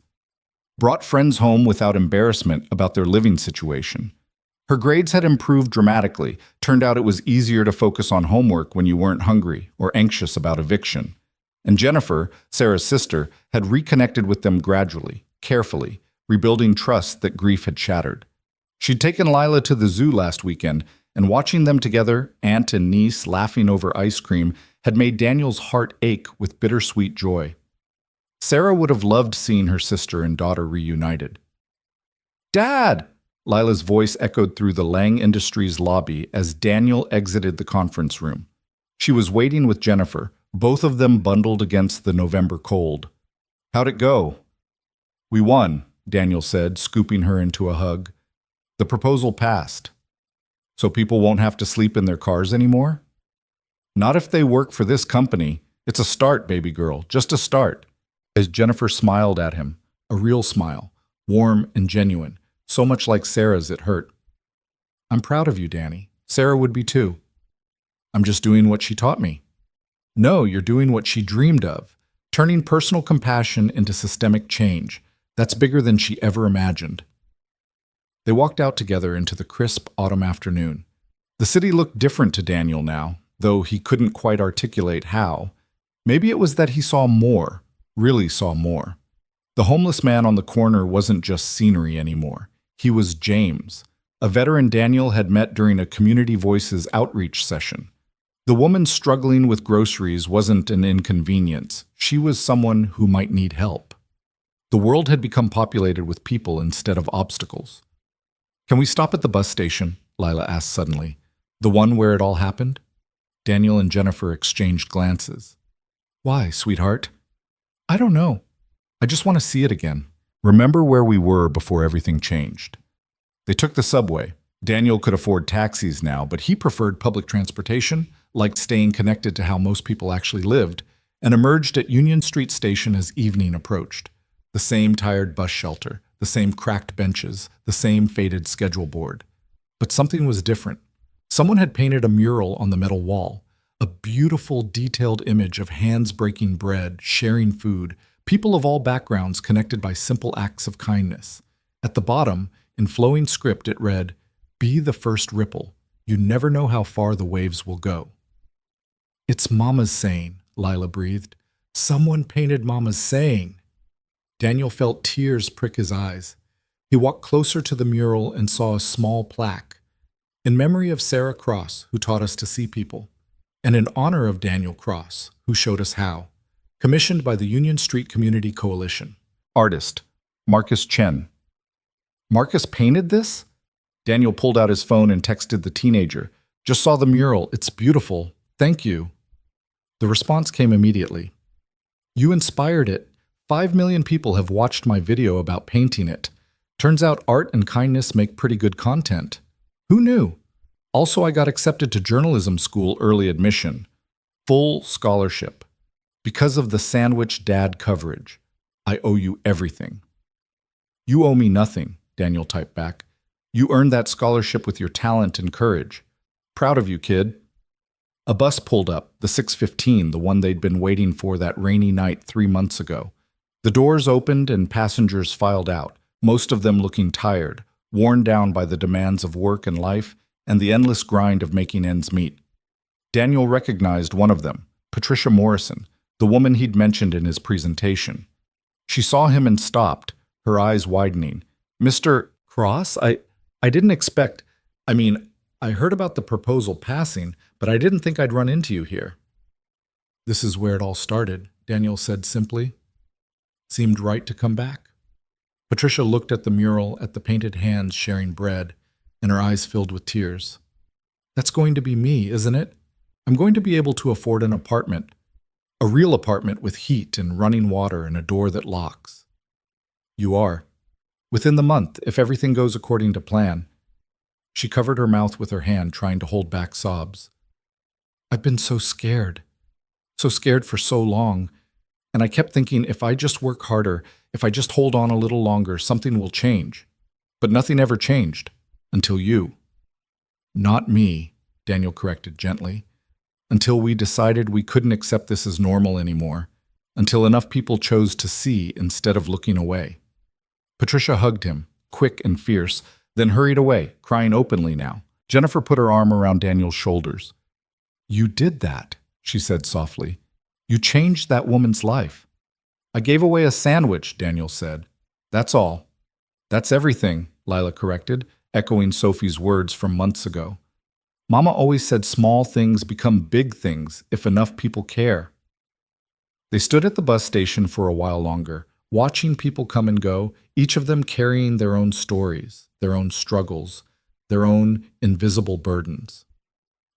brought friends home without embarrassment about their living situation. Her grades had improved dramatically. Turned out it was easier to focus on homework when you weren't hungry or anxious about eviction. And Jennifer, Sarah's sister, had reconnected with them gradually, carefully, rebuilding trust that grief had shattered. She'd taken Lila to the zoo last weekend, and watching them together, aunt and niece laughing over ice cream, had made Daniel's heart ache with bittersweet joy. Sarah would have loved seeing her sister and daughter reunited. "Dad!" Lila's voice echoed through the Lang Industries lobby as Daniel exited the conference room. She was waiting with Jennifer, both of them bundled against the November cold. "How'd it go?" "We won," Daniel said, scooping her into a hug. "The proposal passed. So people won't have to sleep in their cars anymore?" "Not if they work for this company. It's a start, baby girl, just a start." As Jennifer smiled at him, a real smile, warm and genuine, so much like Sarah's it hurt. "I'm proud of you, Danny. Sarah would be too." "I'm just doing what she taught me." "No, you're doing what she dreamed of, turning personal compassion into systemic change. That's bigger than she ever imagined." They walked out together into the crisp autumn afternoon. The city looked different to Daniel now, though he couldn't quite articulate how. Maybe it was that he saw more, really saw more. The homeless man on the corner wasn't just scenery anymore. He was James, a veteran Daniel had met during a Community Voices outreach session. The woman struggling with groceries wasn't an inconvenience. She was someone who might need help. The world had become populated with people instead of obstacles. "Can we stop at the bus station?" Lila asked suddenly. "The one where it all happened?" Daniel and Jennifer exchanged glances. "Why, sweetheart?" "I don't know. I just want to see it again. Remember where we were before everything changed." They took the subway. Daniel could afford taxis now, but he preferred public transportation, liked staying connected to how most people actually lived, and emerged at Union Street Station as evening approached. The same tired bus shelter, the same cracked benches, the same faded schedule board. But something was different. Someone had painted a mural on the metal wall, a beautiful, detailed image of hands breaking bread, sharing food, people of all backgrounds connected by simple acts of kindness. At the bottom, in flowing script, it read, "Be the first ripple. You never know how far the waves will go." "It's Mama's saying," Lila breathed. "Someone painted Mama's saying." Daniel felt tears prick his eyes. He walked closer to the mural and saw a small plaque. "In memory of Sarah Cross, who taught us to see people, and in honor of Daniel Cross, who showed us how. Commissioned by the Union Street Community Coalition. Artist, Marcus Chen." "Marcus painted this?" Daniel pulled out his phone and texted the teenager. "Just saw the mural. It's beautiful. Thank you." The response came immediately. "You inspired it. 5 million people have watched my video about painting it. Turns out art and kindness make pretty good content. Who knew? Also, I got accepted to journalism school early admission. Full scholarship. Because of the Sandwich Dad coverage. I owe you everything." "You owe me nothing," Daniel typed back. "You earned that scholarship with your talent and courage. Proud of you, kid." A bus pulled up, the 6:15, the one they'd been waiting for that rainy night 3 months ago. The doors opened and passengers filed out, most of them looking tired, worn down by the demands of work and life and the endless grind of making ends meet. Daniel recognized one of them, Patricia Morrison, the woman he'd mentioned in his presentation. She saw him and stopped, her eyes widening. "Mr. Cross, I didn't expect... I heard about the proposal passing, but I didn't think I'd run into you here." "This is where it all started," Daniel said simply. "Seemed right to come back." Patricia looked at the mural, at the painted hands sharing bread, and her eyes filled with tears. "That's going to be me, isn't it? I'm going to be able to afford an apartment. A real apartment with heat and running water and a door that locks." "You are. Within the month, if everything goes according to plan." She covered her mouth with her hand, trying to hold back sobs. "I've been so scared for so long, and I kept thinking if I just work harder, if I just hold on a little longer, something will change. But nothing ever changed, until you." "Not me," Daniel corrected gently. "Until we decided we couldn't accept this as normal anymore, until enough people chose to see instead of looking away." Patricia hugged him, quick and fierce, then hurried away, crying openly now. Jennifer put her arm around Daniel's shoulders. "You did that," she said softly. "You changed that woman's life." "I gave away a sandwich," Daniel said. "That's all." "That's everything," Lila corrected, echoing Sophie's words from months ago. "Mama always said small things become big things if enough people care." They stood at the bus station for a while longer, watching people come and go, each of them carrying their own stories, their own struggles, their own invisible burdens.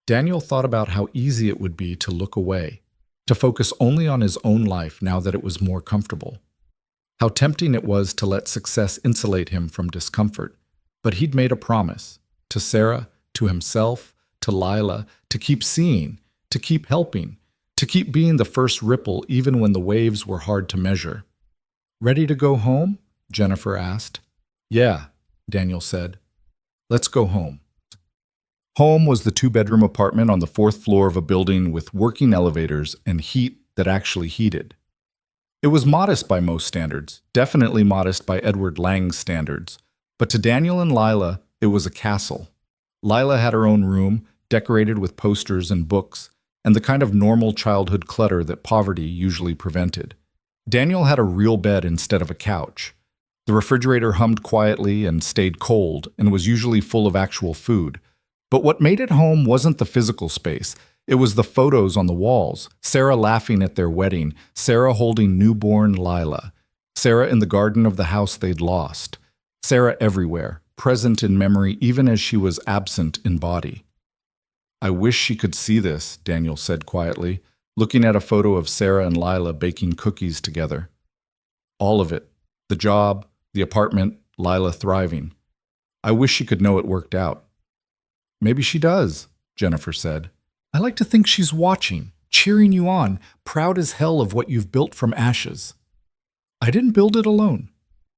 Daniel thought about how easy it would be to look away, to focus only on his own life now that it was more comfortable. How tempting it was to let success insulate him from discomfort. But he'd made a promise, to Sarah, to himself, to Lila, to keep seeing, to keep helping, to keep being the first ripple even when the waves were hard to measure. "Ready to go home?" Jennifer asked. "Yeah," Daniel said. "Let's go home." Home was the 2-bedroom apartment on the 4th floor of a building with working elevators and heat that actually heated. It was modest by most standards, definitely modest by Edward Lang's standards, but to Daniel and Lila, it was a castle. Lila had her own room, decorated with posters and books, and the kind of normal childhood clutter that poverty usually prevented. Daniel had a real bed instead of a couch. The refrigerator hummed quietly and stayed cold and was usually full of actual food. But what made it home wasn't the physical space. It was the photos on the walls. Sarah laughing at their wedding, Sarah holding newborn Lila, Sarah in the garden of the house they'd lost, Sarah everywhere, present in memory even as she was absent in body. "I wish she could see this," Daniel said quietly, looking at a photo of Sarah and Lila baking cookies together. All of it. The job, the apartment, Lila thriving. "I wish she could know it worked out." "Maybe she does," Jennifer said. "I like to think she's watching, cheering you on, proud as hell of what you've built from ashes." "I didn't build it alone.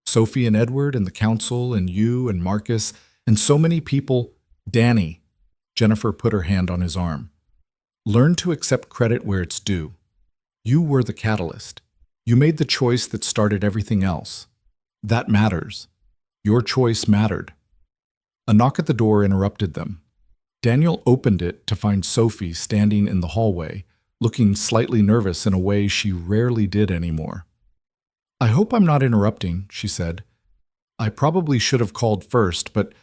Sophie and Edward and the council and you and Marcus and so many people. Danny." Jennifer put her hand on his arm. "Learn to accept credit where it's due. You were the catalyst. You made the choice that started everything else. That matters. Your choice mattered." A knock at the door interrupted them. Daniel opened it to find Sophie standing in the hallway, looking slightly nervous in a way she rarely did anymore. "I hope I'm not interrupting," she said. "I probably should have called first, but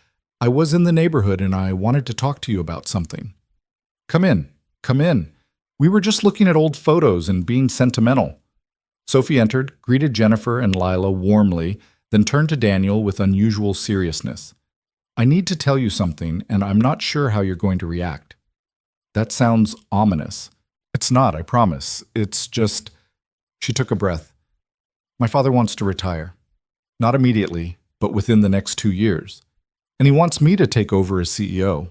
I was in the neighborhood and I wanted to talk to you about something." Come in. We were just looking at old photos and being sentimental." Sophie entered, greeted Jennifer and Lila warmly, then turned to Daniel with unusual seriousness. "I need to tell you something, and I'm not sure how you're going to react." "That sounds ominous." "It's not, I promise. It's just..." She took a breath. My father wants to retire. Not immediately, but within the next 2 years. And he wants me to take over as CEO.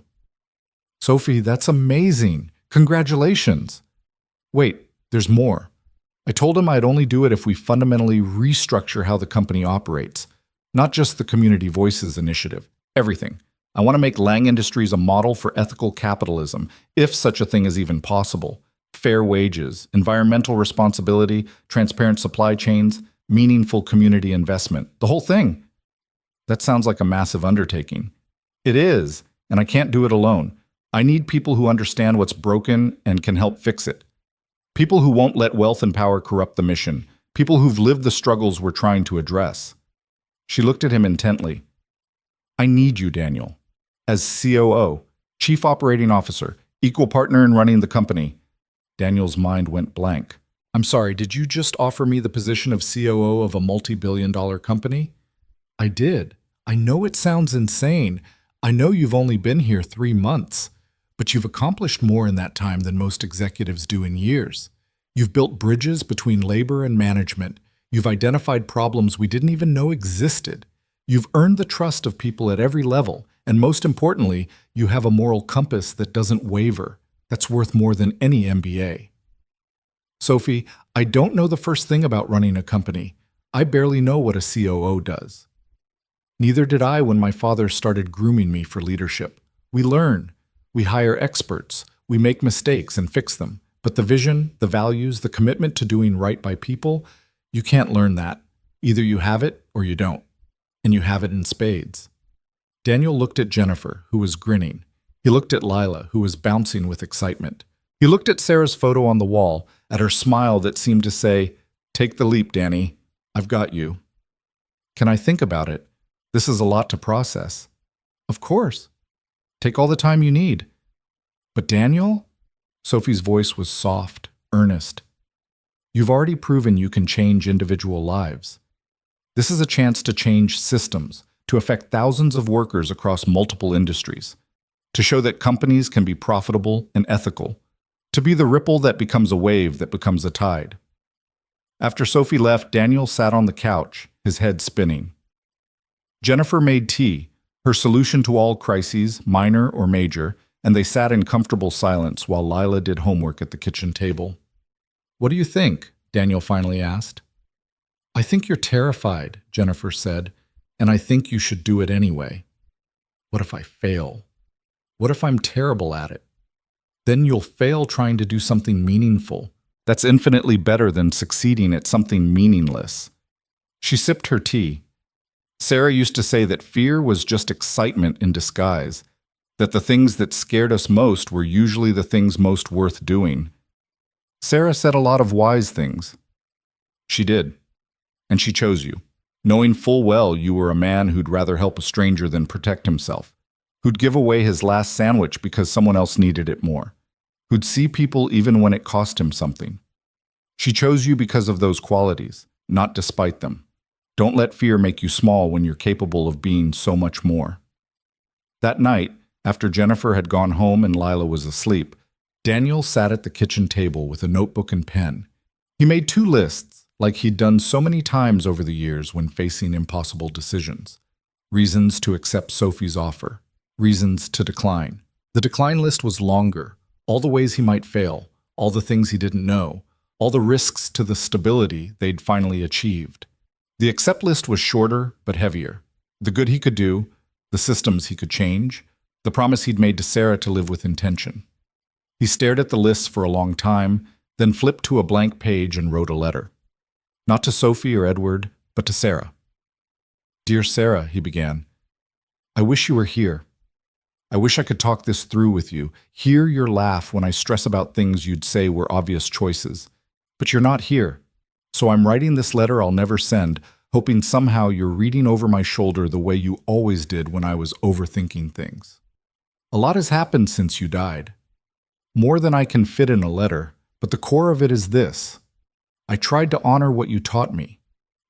Sophie, that's amazing. Congratulations. Wait, there's more. I told him I'd only do it if we fundamentally restructure how the company operates. Not just the Community Voices initiative. Everything. I want to make Lang Industries a model for ethical capitalism, if such a thing is even possible. Fair wages, environmental responsibility, transparent supply chains, meaningful community investment. The whole thing. That sounds like a massive undertaking. It is, and I can't do it alone. I need people who understand what's broken and can help fix it. People who won't let wealth and power corrupt the mission. People who've lived the struggles we're trying to address. She looked at him intently. I need you, Daniel. As COO, Chief Operating Officer, equal partner in running the company. Daniel's mind went blank. I'm sorry, did you just offer me the position of COO of a multi-billion-dollar company? I did. I know it sounds insane. I know you've only been here 3 months, but you've accomplished more in that time than most executives do in years. You've built bridges between labor and management. You've identified problems we didn't even know existed. You've earned the trust of people at every level, and most importantly, you have a moral compass that doesn't waver. That's worth more than any MBA. Sophie, I don't know the first thing about running a company. I barely know what a COO does. Neither did I when my father started grooming me for leadership. We learn. We hire experts. We make mistakes and fix them. But the vision, the values, the commitment to doing right by people, you can't learn that. Either you have it or you don't. And you have it in spades. Daniel looked at Jennifer, who was grinning. He looked at Lila, who was bouncing with excitement. He looked at Sarah's photo on the wall, at her smile that seemed to say, "Take the leap, Danny. I've got you." Can I think about it? This is a lot to process. Of course. Take all the time you need. But Daniel? Sophie's voice was soft, earnest. You've already proven you can change individual lives. This is a chance to change systems, to affect thousands of workers across multiple industries, to show that companies can be profitable and ethical, to be the ripple that becomes a wave that becomes a tide. After Sophie left, Daniel sat on the couch, his head spinning. Jennifer made tea, her solution to all crises, minor or major, and they sat in comfortable silence while Lila did homework at the kitchen table. What do you think? Daniel finally asked. I think you're terrified, Jennifer said, and I think you should do it anyway. What if I fail? What if I'm terrible at it? Then you'll fail trying to do something meaningful. That's infinitely better than succeeding at something meaningless. She sipped her tea. Sarah used to say that fear was just excitement in disguise, that the things that scared us most were usually the things most worth doing. Sarah said a lot of wise things. She did. And she chose you, knowing full well you were a man who'd rather help a stranger than protect himself, who'd give away his last sandwich because someone else needed it more, who'd see people even when it cost him something. She chose you because of those qualities, not despite them. Don't let fear make you small when you're capable of being so much more. That night, after Jennifer had gone home and Lila was asleep, Daniel sat at the kitchen table with a notebook and pen. He made 2 lists, like he'd done so many times over the years when facing impossible decisions. Reasons to accept Sophie's offer. Reasons to decline. The decline list was longer. All the ways he might fail. All the things he didn't know. All the risks to the stability they'd finally achieved. The accept list was shorter but heavier. The good he could do. The systems he could change. The promise he'd made to Sarah to live with intention. He stared at the lists for a long time, then flipped to a blank page and wrote a letter. Not to Sophie or Edward, but to Sarah. Dear Sarah, he began, I wish you were here. I wish I could talk this through with you, hear your laugh when I stress about things you'd say were obvious choices. But you're not here. So I'm writing this letter I'll never send, hoping somehow you're reading over my shoulder the way you always did when I was overthinking things. A lot has happened since you died. More than I can fit in a letter, but the core of it is this. I tried to honor what you taught me.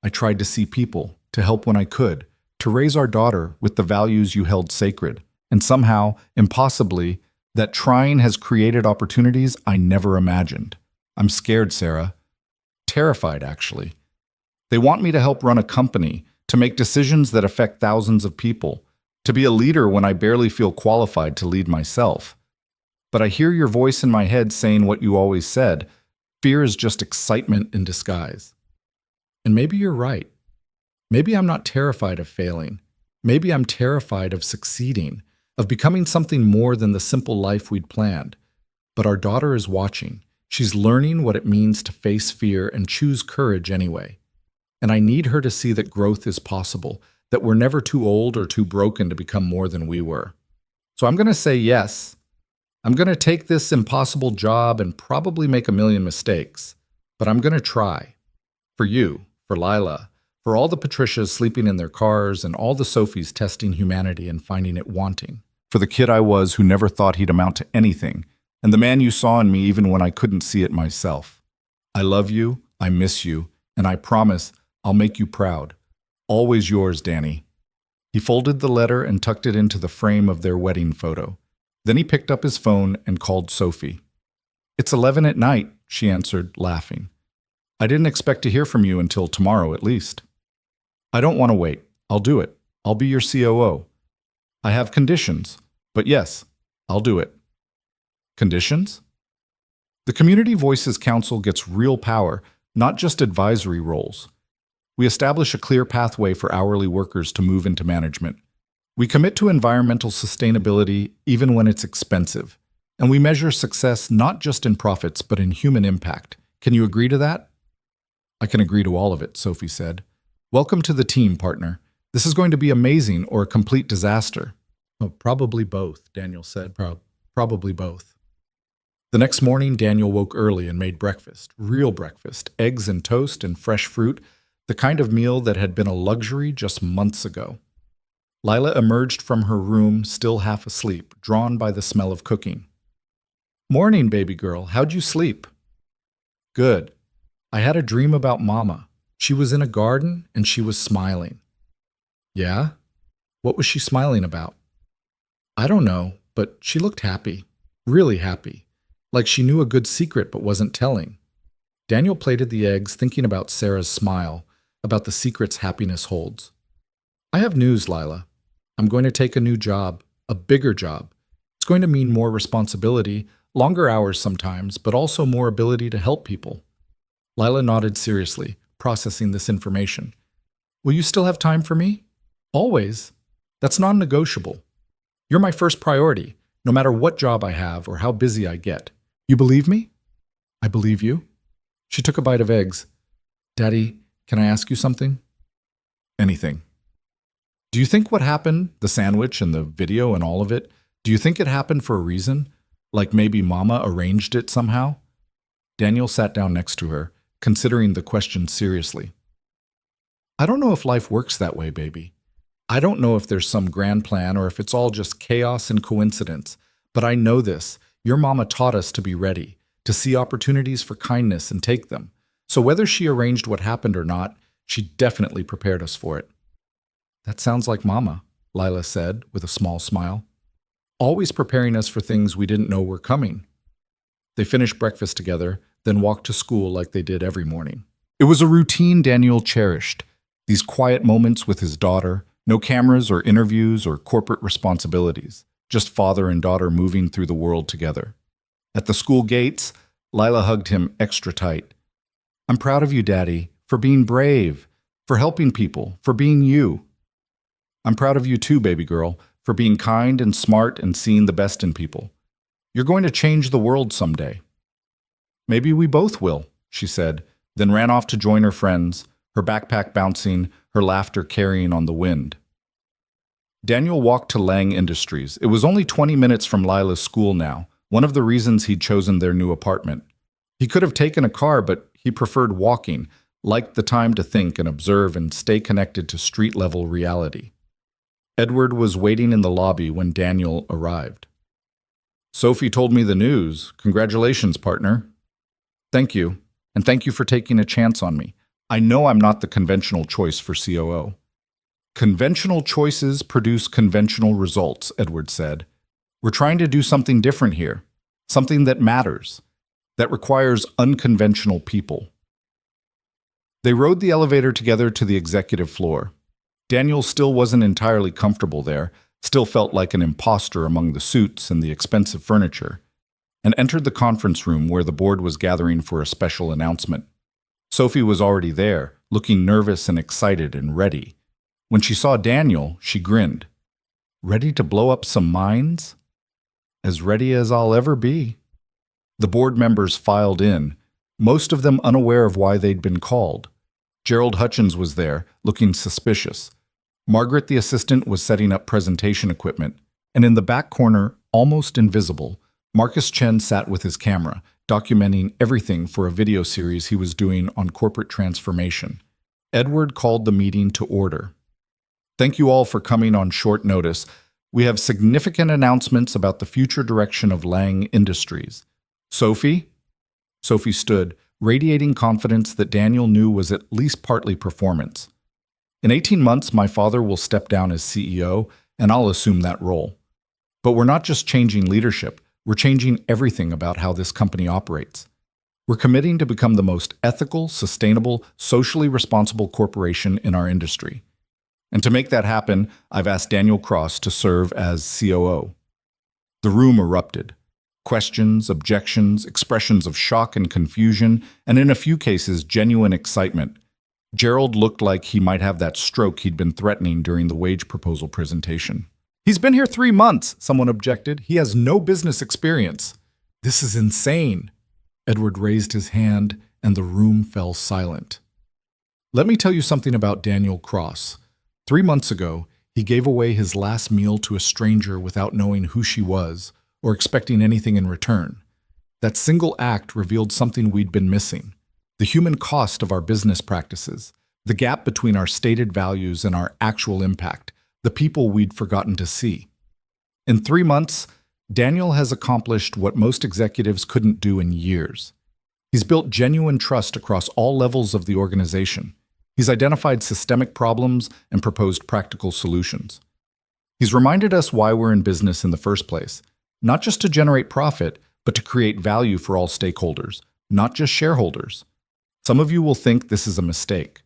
I tried to see people, to help when I could, to raise our daughter with the values you held sacred, and somehow, impossibly, that trying has created opportunities I never imagined. I'm scared, Sarah. Terrified, actually. They want me to help run a company, to make decisions that affect thousands of people, to be a leader when I barely feel qualified to lead myself. But I hear your voice in my head saying what you always said. Fear is just excitement in disguise. And maybe you're right. Maybe I'm not terrified of failing. Maybe I'm terrified of succeeding, of becoming something more than the simple life we'd planned. But our daughter is watching. She's learning what it means to face fear and choose courage anyway. And I need her to see that growth is possible, that we're never too old or too broken to become more than we were. So I'm going to say yes. I'm going to take this impossible job and probably make a million mistakes. But I'm going to try. For you, for Lila, for all the Patricias sleeping in their cars and all the Sophies testing humanity and finding it wanting. For the kid I was who never thought he'd amount to anything, and the man you saw in me even when I couldn't see it myself. I love you, I miss you, and I promise I'll make you proud. Always yours, Danny. He folded the letter and tucked it into the frame of their wedding photo. Then he picked up his phone and called Sophie. "It's 11 at night," she answered, laughing. "I didn't expect to hear from you until tomorrow at least." "I don't want to wait. I'll do it. I'll be your COO. I have conditions, but yes, I'll do it." Conditions? The Community Voices Council gets real power, not just advisory roles. We establish a clear pathway for hourly workers to move into management. We commit to environmental sustainability even when it's expensive. And we measure success not just in profits, but in human impact. Can you agree to that? "I can agree to all of it," Sophie said. "Welcome to the team, partner. This is going to be amazing or a complete disaster." "Oh, probably both," Daniel said. Probably both." The next morning, Daniel woke early and made breakfast. Real breakfast. Eggs and toast and fresh fruit. The kind of meal that had been a luxury just months ago. Lila emerged from her room, still half asleep, drawn by the smell of cooking. "Morning, baby girl. How'd you sleep?" "Good. I had a dream about Mama. She was in a garden and she was smiling." "Yeah? What was she smiling about?" "I don't know, but she looked happy. Really happy. Like she knew a good secret but wasn't telling." Daniel plated the eggs, thinking about Sarah's smile, about the secrets happiness holds. "I have news, Lila. I'm going to take a new job, a bigger job. It's going to mean more responsibility, longer hours sometimes, but also more ability to help people." Lila nodded seriously, processing this information. "Will you still have time for me?" "Always. That's non-negotiable. You're my first priority, no matter what job I have or how busy I get. You believe me?" "I believe you." She took a bite of eggs. "Daddy, can I ask you something?" "Anything." "Do you think what happened, the sandwich and the video and all of it, do you think it happened for a reason? Like maybe Mama arranged it somehow?" Daniel sat down next to her, considering the question seriously. "I don't know if life works that way, baby. I don't know if there's some grand plan or if it's all just chaos and coincidence. But I know this. Your Mama taught us to be ready, to see opportunities for kindness and take them. So whether she arranged what happened or not, she definitely prepared us for it." "That sounds like Mama," Lila said with a small smile. "Always preparing us for things we didn't know were coming." They finished breakfast together, then walked to school like they did every morning. It was a routine Daniel cherished. These quiet moments with his daughter, no cameras or interviews or corporate responsibilities, just father and daughter moving through the world together. At the school gates, Lila hugged him extra tight. "I'm proud of you, Daddy, for being brave, for helping people, for being you." "I'm proud of you too, baby girl, for being kind and smart and seeing the best in people. You're going to change the world someday." "Maybe we both will," she said, then ran off to join her friends, her backpack bouncing, her laughter carrying on the wind. Daniel walked to Lang Industries. It was only 20 minutes from Lila's school now, one of the reasons he'd chosen their new apartment. He could have taken a car, but he preferred walking, liked the time to think and observe and stay connected to street-level reality. Edward was waiting in the lobby when Daniel arrived. "Sophie told me the news. Congratulations, partner." "Thank you, and thank you for taking a chance on me. I know I'm not the conventional choice for COO." "Conventional choices produce conventional results," Edward said. "We're trying to do something different here, something that matters, that requires unconventional people." They rode the elevator together to the executive floor. Daniel still wasn't entirely comfortable there, still felt like an imposter among the suits and the expensive furniture, and entered the conference room where the board was gathering for a special announcement. Sophie was already there, looking nervous and excited and ready. When she saw Daniel, she grinned. Ready to blow up some minds? As ready as I'll ever be. The board members filed in, most of them unaware of why they'd been called. Gerald Hutchins was there, looking suspicious. Margaret, the assistant, was setting up presentation equipment, and in the back corner, almost invisible, Marcus Chen sat with his camera, documenting everything for a video series he was doing on corporate transformation. Edward called the meeting to order. Thank you all for coming on short notice. We have significant announcements about the future direction of Lang Industries. Sophie? Sophie stood, radiating confidence that Daniel knew was at least partly performance. In 18 months, my father will step down as CEO, and I'll assume that role. But we're not just changing leadership, we're changing everything about how this company operates. We're committing to become the most ethical, sustainable, socially responsible corporation in our industry. And to make that happen, I've asked Daniel Cross to serve as COO. The room erupted. Questions, objections, expressions of shock and confusion, and in a few cases, genuine excitement. Gerald looked like he might have that stroke he'd been threatening during the wage proposal presentation. He's been here 3 months, someone objected. He has no business experience. This is insane. Edward raised his hand, and the room fell silent. Let me tell you something about Daniel Cross. 3 months ago, he gave away his last meal to a stranger without knowing who she was or expecting anything in return. That single act revealed something we'd been missing: the human cost of our business practices, the gap between our stated values and our actual impact, the people we'd forgotten to see. In 3 months, Daniel has accomplished what most executives couldn't do in years. He's built genuine trust across all levels of the organization. He's identified systemic problems and proposed practical solutions. He's reminded us why we're in business in the first place, not just to generate profit, but to create value for all stakeholders, not just shareholders. Some of you will think this is a mistake.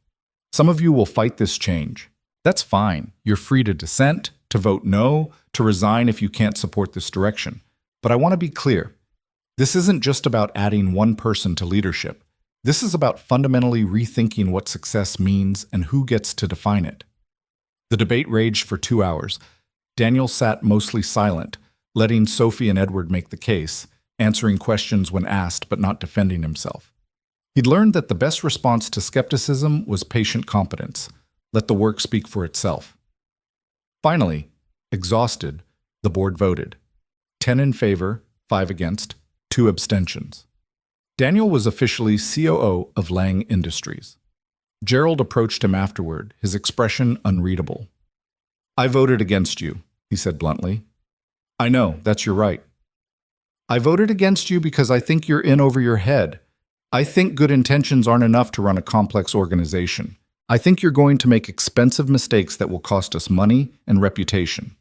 Some of you will fight this change. That's fine. You're free to dissent, to vote no, to resign if you can't support this direction. But I want to be clear. This isn't just about adding one person to leadership. This is about fundamentally rethinking what success means and who gets to define it. The debate raged for 2 hours. Daniel sat mostly silent, letting Sophie and Edward make the case, answering questions when asked but not defending himself. He'd learned that the best response to skepticism was patient competence. Let the work speak for itself. Finally, exhausted, the board voted. 10 in favor, 5 against, 2 abstentions. Daniel was officially COO of Lang Industries. Gerald approached him afterward, his expression unreadable. I voted against you, he said bluntly. I know, that's your right. I voted against you because I think you're in over your head. I think good intentions aren't enough to run a complex organization. I think you're going to make expensive mistakes that will cost us money and reputation.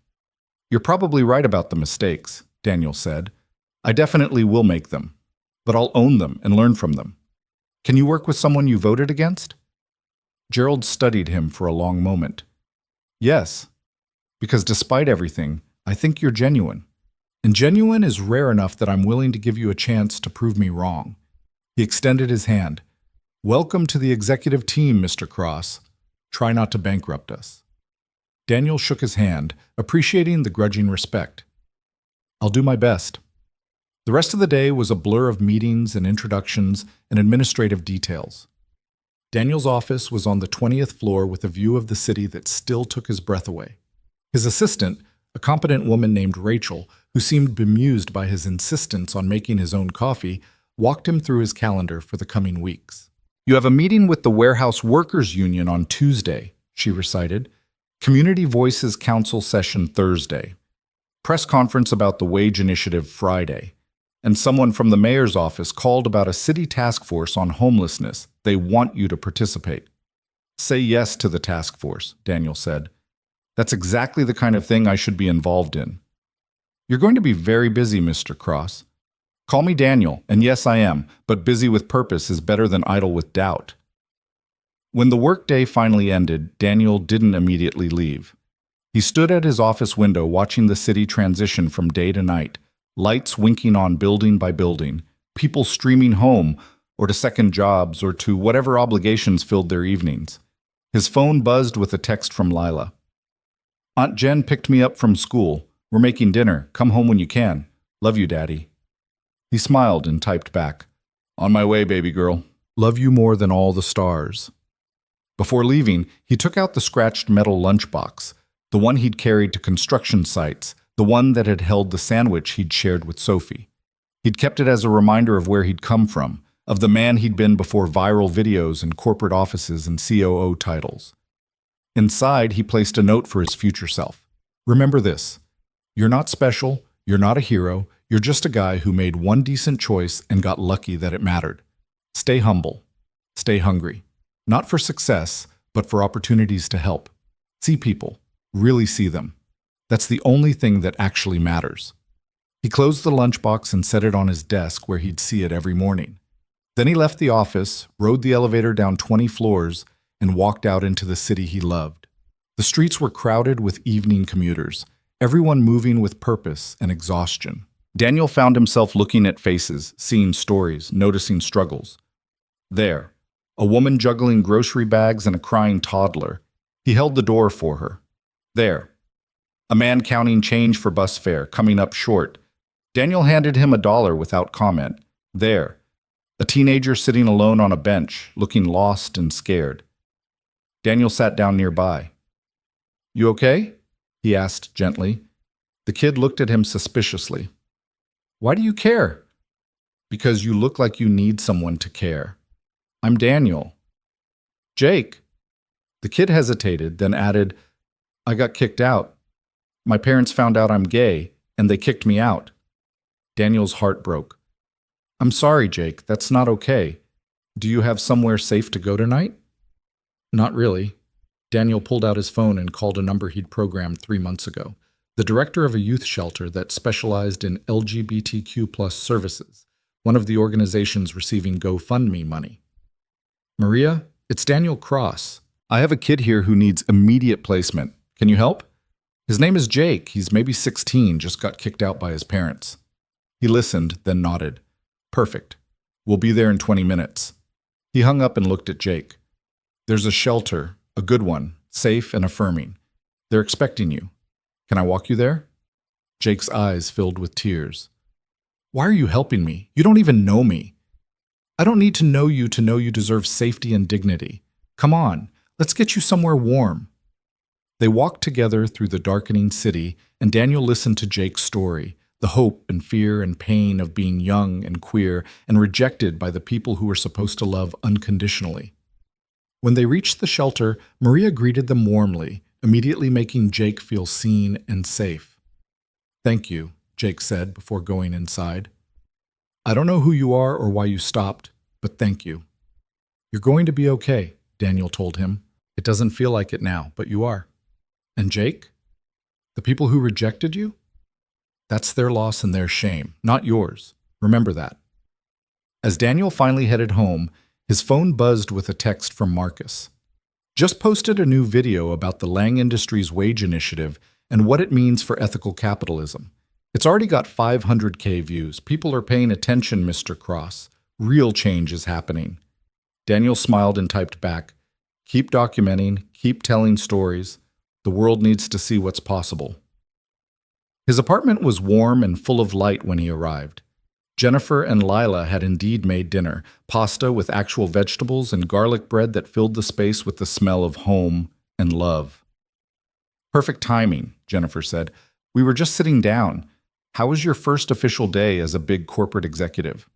You're probably right about the mistakes, Daniel said. I definitely will make them, but I'll own them and learn from them. Can you work with someone you voted against? Gerald studied him for a long moment. Yes, because despite everything, I think you're genuine. And genuine is rare enough that I'm willing to give you a chance to prove me wrong. He extended his hand. Welcome to the executive team, Mr. Cross. Try not to bankrupt us. Daniel shook his hand, appreciating the grudging respect. I'll do my best. The rest of the day was a blur of meetings and introductions and administrative details. Daniel's office was on the 20th floor with a view of the city that still took his breath away. His assistant, a competent woman named Rachel, who seemed bemused by his insistence on making his own coffee, walked him through his calendar for the coming weeks. You have a meeting with the Warehouse Workers Union on Tuesday, she recited. Community Voices Council session Thursday. Press conference about the wage initiative Friday. And someone from the mayor's office called about a city task force on homelessness. They want you to participate. Say yes to the task force, Daniel said. That's exactly the kind of thing I should be involved in. You're going to be very busy, Mr. Cross. Call me Daniel, and yes, I am, but busy with purpose is better than idle with doubt. When the workday finally ended, Daniel didn't immediately leave. He stood at his office window watching the city transition from day to night, lights winking on building by building, people streaming home or to second jobs or to whatever obligations filled their evenings. His phone buzzed with a text from Lila. Aunt Jen picked me up from school. We're making dinner. Come home when you can. Love you, Daddy. He smiled and typed back. On my way, baby girl. Love you more than all the stars. Before leaving, he took out the scratched metal lunchbox, the one he'd carried to construction sites, the one that had held the sandwich he'd shared with Sophie. He'd kept it as a reminder of where he'd come from, of the man he'd been before viral videos and corporate offices and COO titles. Inside, he placed a note for his future self. Remember this. You're not special, you're not a hero, you're just a guy who made one decent choice and got lucky that it mattered. Stay humble. Stay hungry. Not for success, but for opportunities to help. See people. Really see them. That's the only thing that actually matters. He closed the lunchbox and set it on his desk where he'd see it every morning. Then he left the office, rode the elevator down 20 floors, and walked out into the city he loved. The streets were crowded with evening commuters, everyone moving with purpose and exhaustion. Daniel found himself looking at faces, seeing stories, noticing struggles. There, a woman juggling grocery bags and a crying toddler. He held the door for her. There, a man counting change for bus fare, coming up short. Daniel handed him $1 without comment. There, a teenager sitting alone on a bench, looking lost and scared. Daniel sat down nearby. You okay? He asked gently. The kid looked at him suspiciously. Why do you care? Because you look like you need someone to care. I'm Daniel. Jake. The kid hesitated, then added, I got kicked out. My parents found out I'm gay, and they kicked me out. Daniel's heart broke. I'm sorry, Jake, that's not okay. Do you have somewhere safe to go tonight? Not really. Daniel pulled out his phone and called a number he'd programmed 3 months ago. The director of a youth shelter that specialized in LGBTQ+ services, one of the organizations receiving GoFundMe money. Maria, it's Daniel Cross. I have a kid here who needs immediate placement. Can you help? His name is Jake. He's maybe 16, just got kicked out by his parents. He listened, then nodded. Perfect. We'll be there in 20 minutes. He hung up and looked at Jake. There's a shelter, a good one, safe and affirming. They're expecting you. Can I walk you there? Jake's eyes filled with tears. Why are you helping me? You don't even know me. I don't need to know you deserve safety and dignity. Come on, let's get you somewhere warm. They walked together through the darkening city, and Daniel listened to Jake's story, the hope and fear and pain of being young and queer and rejected by the people who were supposed to love unconditionally. When they reached the shelter, Maria greeted them warmly, immediately making Jake feel seen and safe. Thank you, Jake said before going inside. I don't know who you are or why you stopped, but thank you. You're going to be okay, Daniel told him. It doesn't feel like it now, but you are. And Jake? The people who rejected you? That's their loss and their shame, not yours. Remember that. As Daniel finally headed home, his phone buzzed with a text from Marcus. Just posted a new video about the Lang Industries wage initiative and what it means for ethical capitalism. It's already got 500K views. People are paying attention, Mr. Cross. Real change is happening. Daniel smiled and typed back, keep documenting, keep telling stories. The world needs to see what's possible. His apartment was warm and full of light when he arrived. Jennifer and Lila had indeed made dinner, pasta with actual vegetables and garlic bread that filled the space with the smell of home and love. Perfect timing, Jennifer said. We were just sitting down. How was your first official day as a big corporate executive?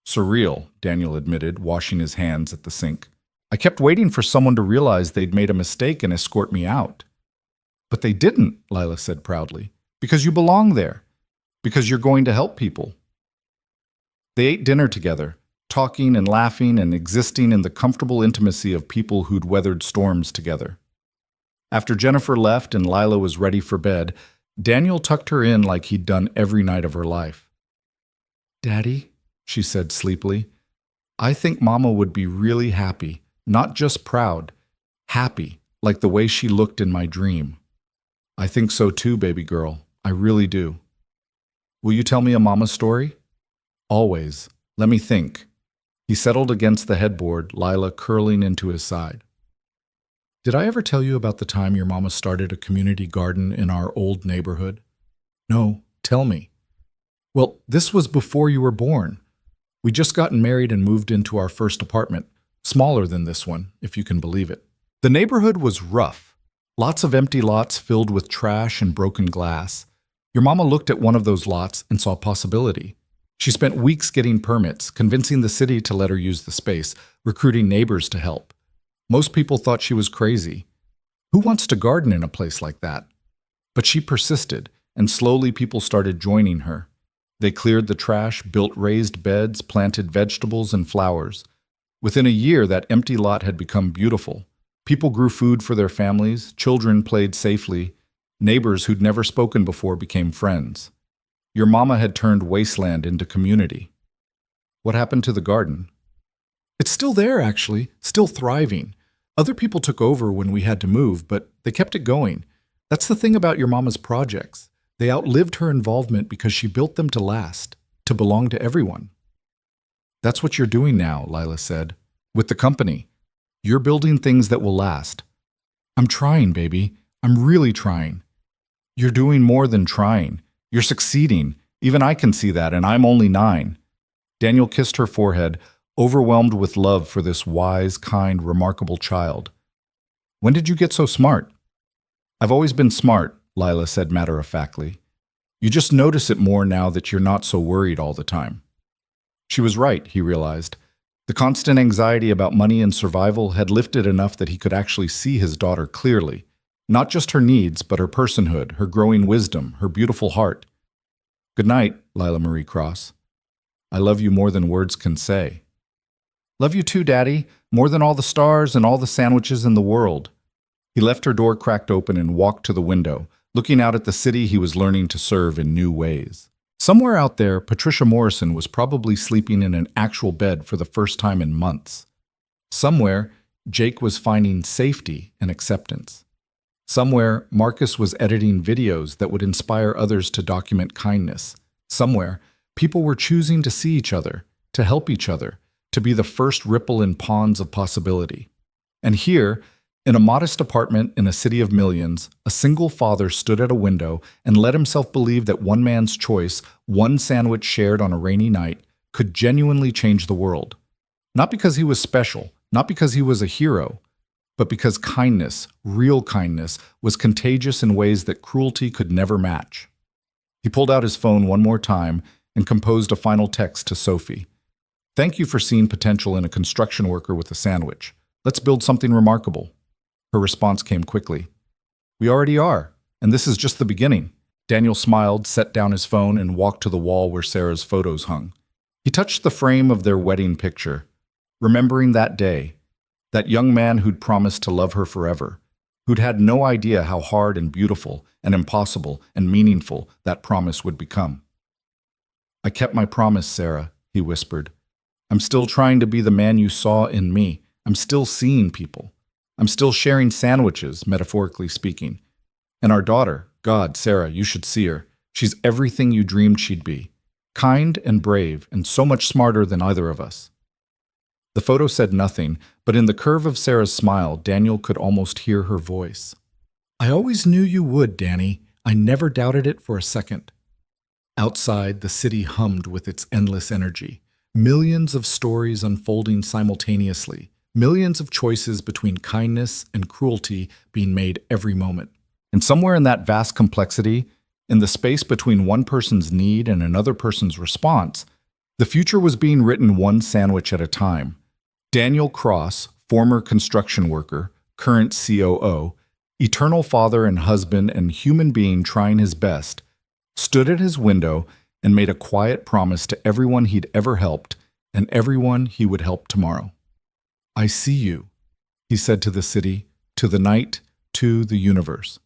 Surreal, Daniel admitted, washing his hands at the sink. I kept waiting for someone to realize they'd made a mistake and escort me out. But they didn't, Lila said proudly. Because you belong there. Because you're going to help people. They ate dinner together, talking and laughing and existing in the comfortable intimacy of people who'd weathered storms together. After Jennifer left and Lila was ready for bed, Daniel tucked her in like he'd done every night of her life. Daddy, she said sleepily, I think Mama would be really happy not just proud, happy, like the way she looked in my dream. I think so too, baby girl. I really do. Will you tell me a mama story? Always. Let me think. He settled against the headboard, Lila curling into his side. Did I ever tell you about the time your mama started a community garden in our old neighborhood? No, tell me. Well, this was before you were born. We just gotten married and moved into our first apartment, smaller than this one, if you can believe it. The neighborhood was rough. Lots of empty lots filled with trash and broken glass. Your mama looked at one of those lots and saw possibility. She spent weeks getting permits, convincing the city to let her use the space, recruiting neighbors to help. Most people thought she was crazy. Who wants to garden in a place like that? But she persisted, and slowly people started joining her. They cleared the trash, built raised beds, planted vegetables and flowers. Within a year, that empty lot had become beautiful. People grew food for their families, children played safely, neighbors who'd never spoken before became friends. Your mama had turned wasteland into community. What happened to the garden? It's still there, actually, still thriving. Other people took over when we had to move, but they kept it going. That's the thing about your mama's projects. They outlived her involvement because she built them to last, to belong to everyone. That's what you're doing now, Lila said. With the company. You're building things that will last. I'm trying, baby. I'm really trying. You're doing more than trying. You're succeeding. Even I can see that, and I'm only 9. Daniel kissed her forehead, overwhelmed with love for this wise, kind, remarkable child. When did you get so smart? I've always been smart, Lila said matter-of-factly. You just notice it more now that you're not so worried all the time. She was right, he realized. The constant anxiety about money and survival had lifted enough that he could actually see his daughter clearly. Not just her needs, but her personhood, her growing wisdom, her beautiful heart. Good night, Lila Marie Cross. I love you more than words can say. Love you too, Daddy, more than all the stars and all the sandwiches in the world. He left her door cracked open and walked to the window, looking out at the city he was learning to serve in new ways. Somewhere out there, Patricia Morrison was probably sleeping in an actual bed for the first time in months. Somewhere, Jake was finding safety and acceptance. Somewhere, Marcus was editing videos that would inspire others to document kindness. Somewhere, people were choosing to see each other, to help each other, to be the first ripple in ponds of possibility. And here, in a modest apartment in a city of millions, a single father stood at a window and let himself believe that one man's choice, one sandwich shared on a rainy night, could genuinely change the world. Not because he was special, not because he was a hero, but because kindness, real kindness, was contagious in ways that cruelty could never match. He pulled out his phone one more time and composed a final text to Sophie. Thank you for seeing potential in a construction worker with a sandwich. Let's build something remarkable. Her response came quickly. We already are, and this is just the beginning. Daniel smiled, set down his phone, and walked to the wall where Sarah's photos hung. He touched the frame of their wedding picture, remembering that day, that young man who'd promised to love her forever, who'd had no idea how hard and beautiful and impossible and meaningful that promise would become. I kept my promise, Sarah, he whispered. I'm still trying to be the man you saw in me. I'm still seeing people. I'm still sharing sandwiches, metaphorically speaking. And our daughter, God, Sarah, you should see her. She's everything you dreamed she'd be. Kind and brave, and so much smarter than either of us. The photo said nothing, but in the curve of Sarah's smile, Daniel could almost hear her voice. I always knew you would, Danny. I never doubted it for a second. Outside, the city hummed with its endless energy. Millions of stories unfolding simultaneously. Millions of choices between kindness and cruelty being made every moment. And somewhere in that vast complexity, in the space between one person's need and another person's response, the future was being written one sandwich at a time. Daniel Cross, former construction worker, current COO, eternal father and husband and human being trying his best, stood at his window and made a quiet promise to everyone he'd ever helped and everyone he would help tomorrow. I see you, he said to the city, to the night, to the universe.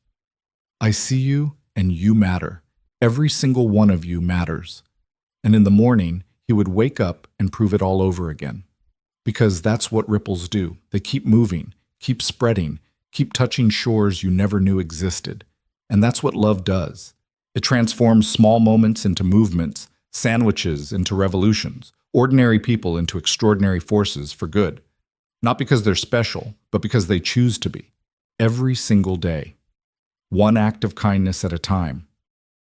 I see you and you matter. Every single one of you matters. And in the morning, he would wake up and prove it all over again. Because that's what ripples do. They keep moving, keep spreading, keep touching shores you never knew existed. And that's what love does. It transforms small moments into movements, sandwiches into revolutions, ordinary people into extraordinary forces for good. Not because they're special, but because they choose to be. Every single day. One act of kindness at a time.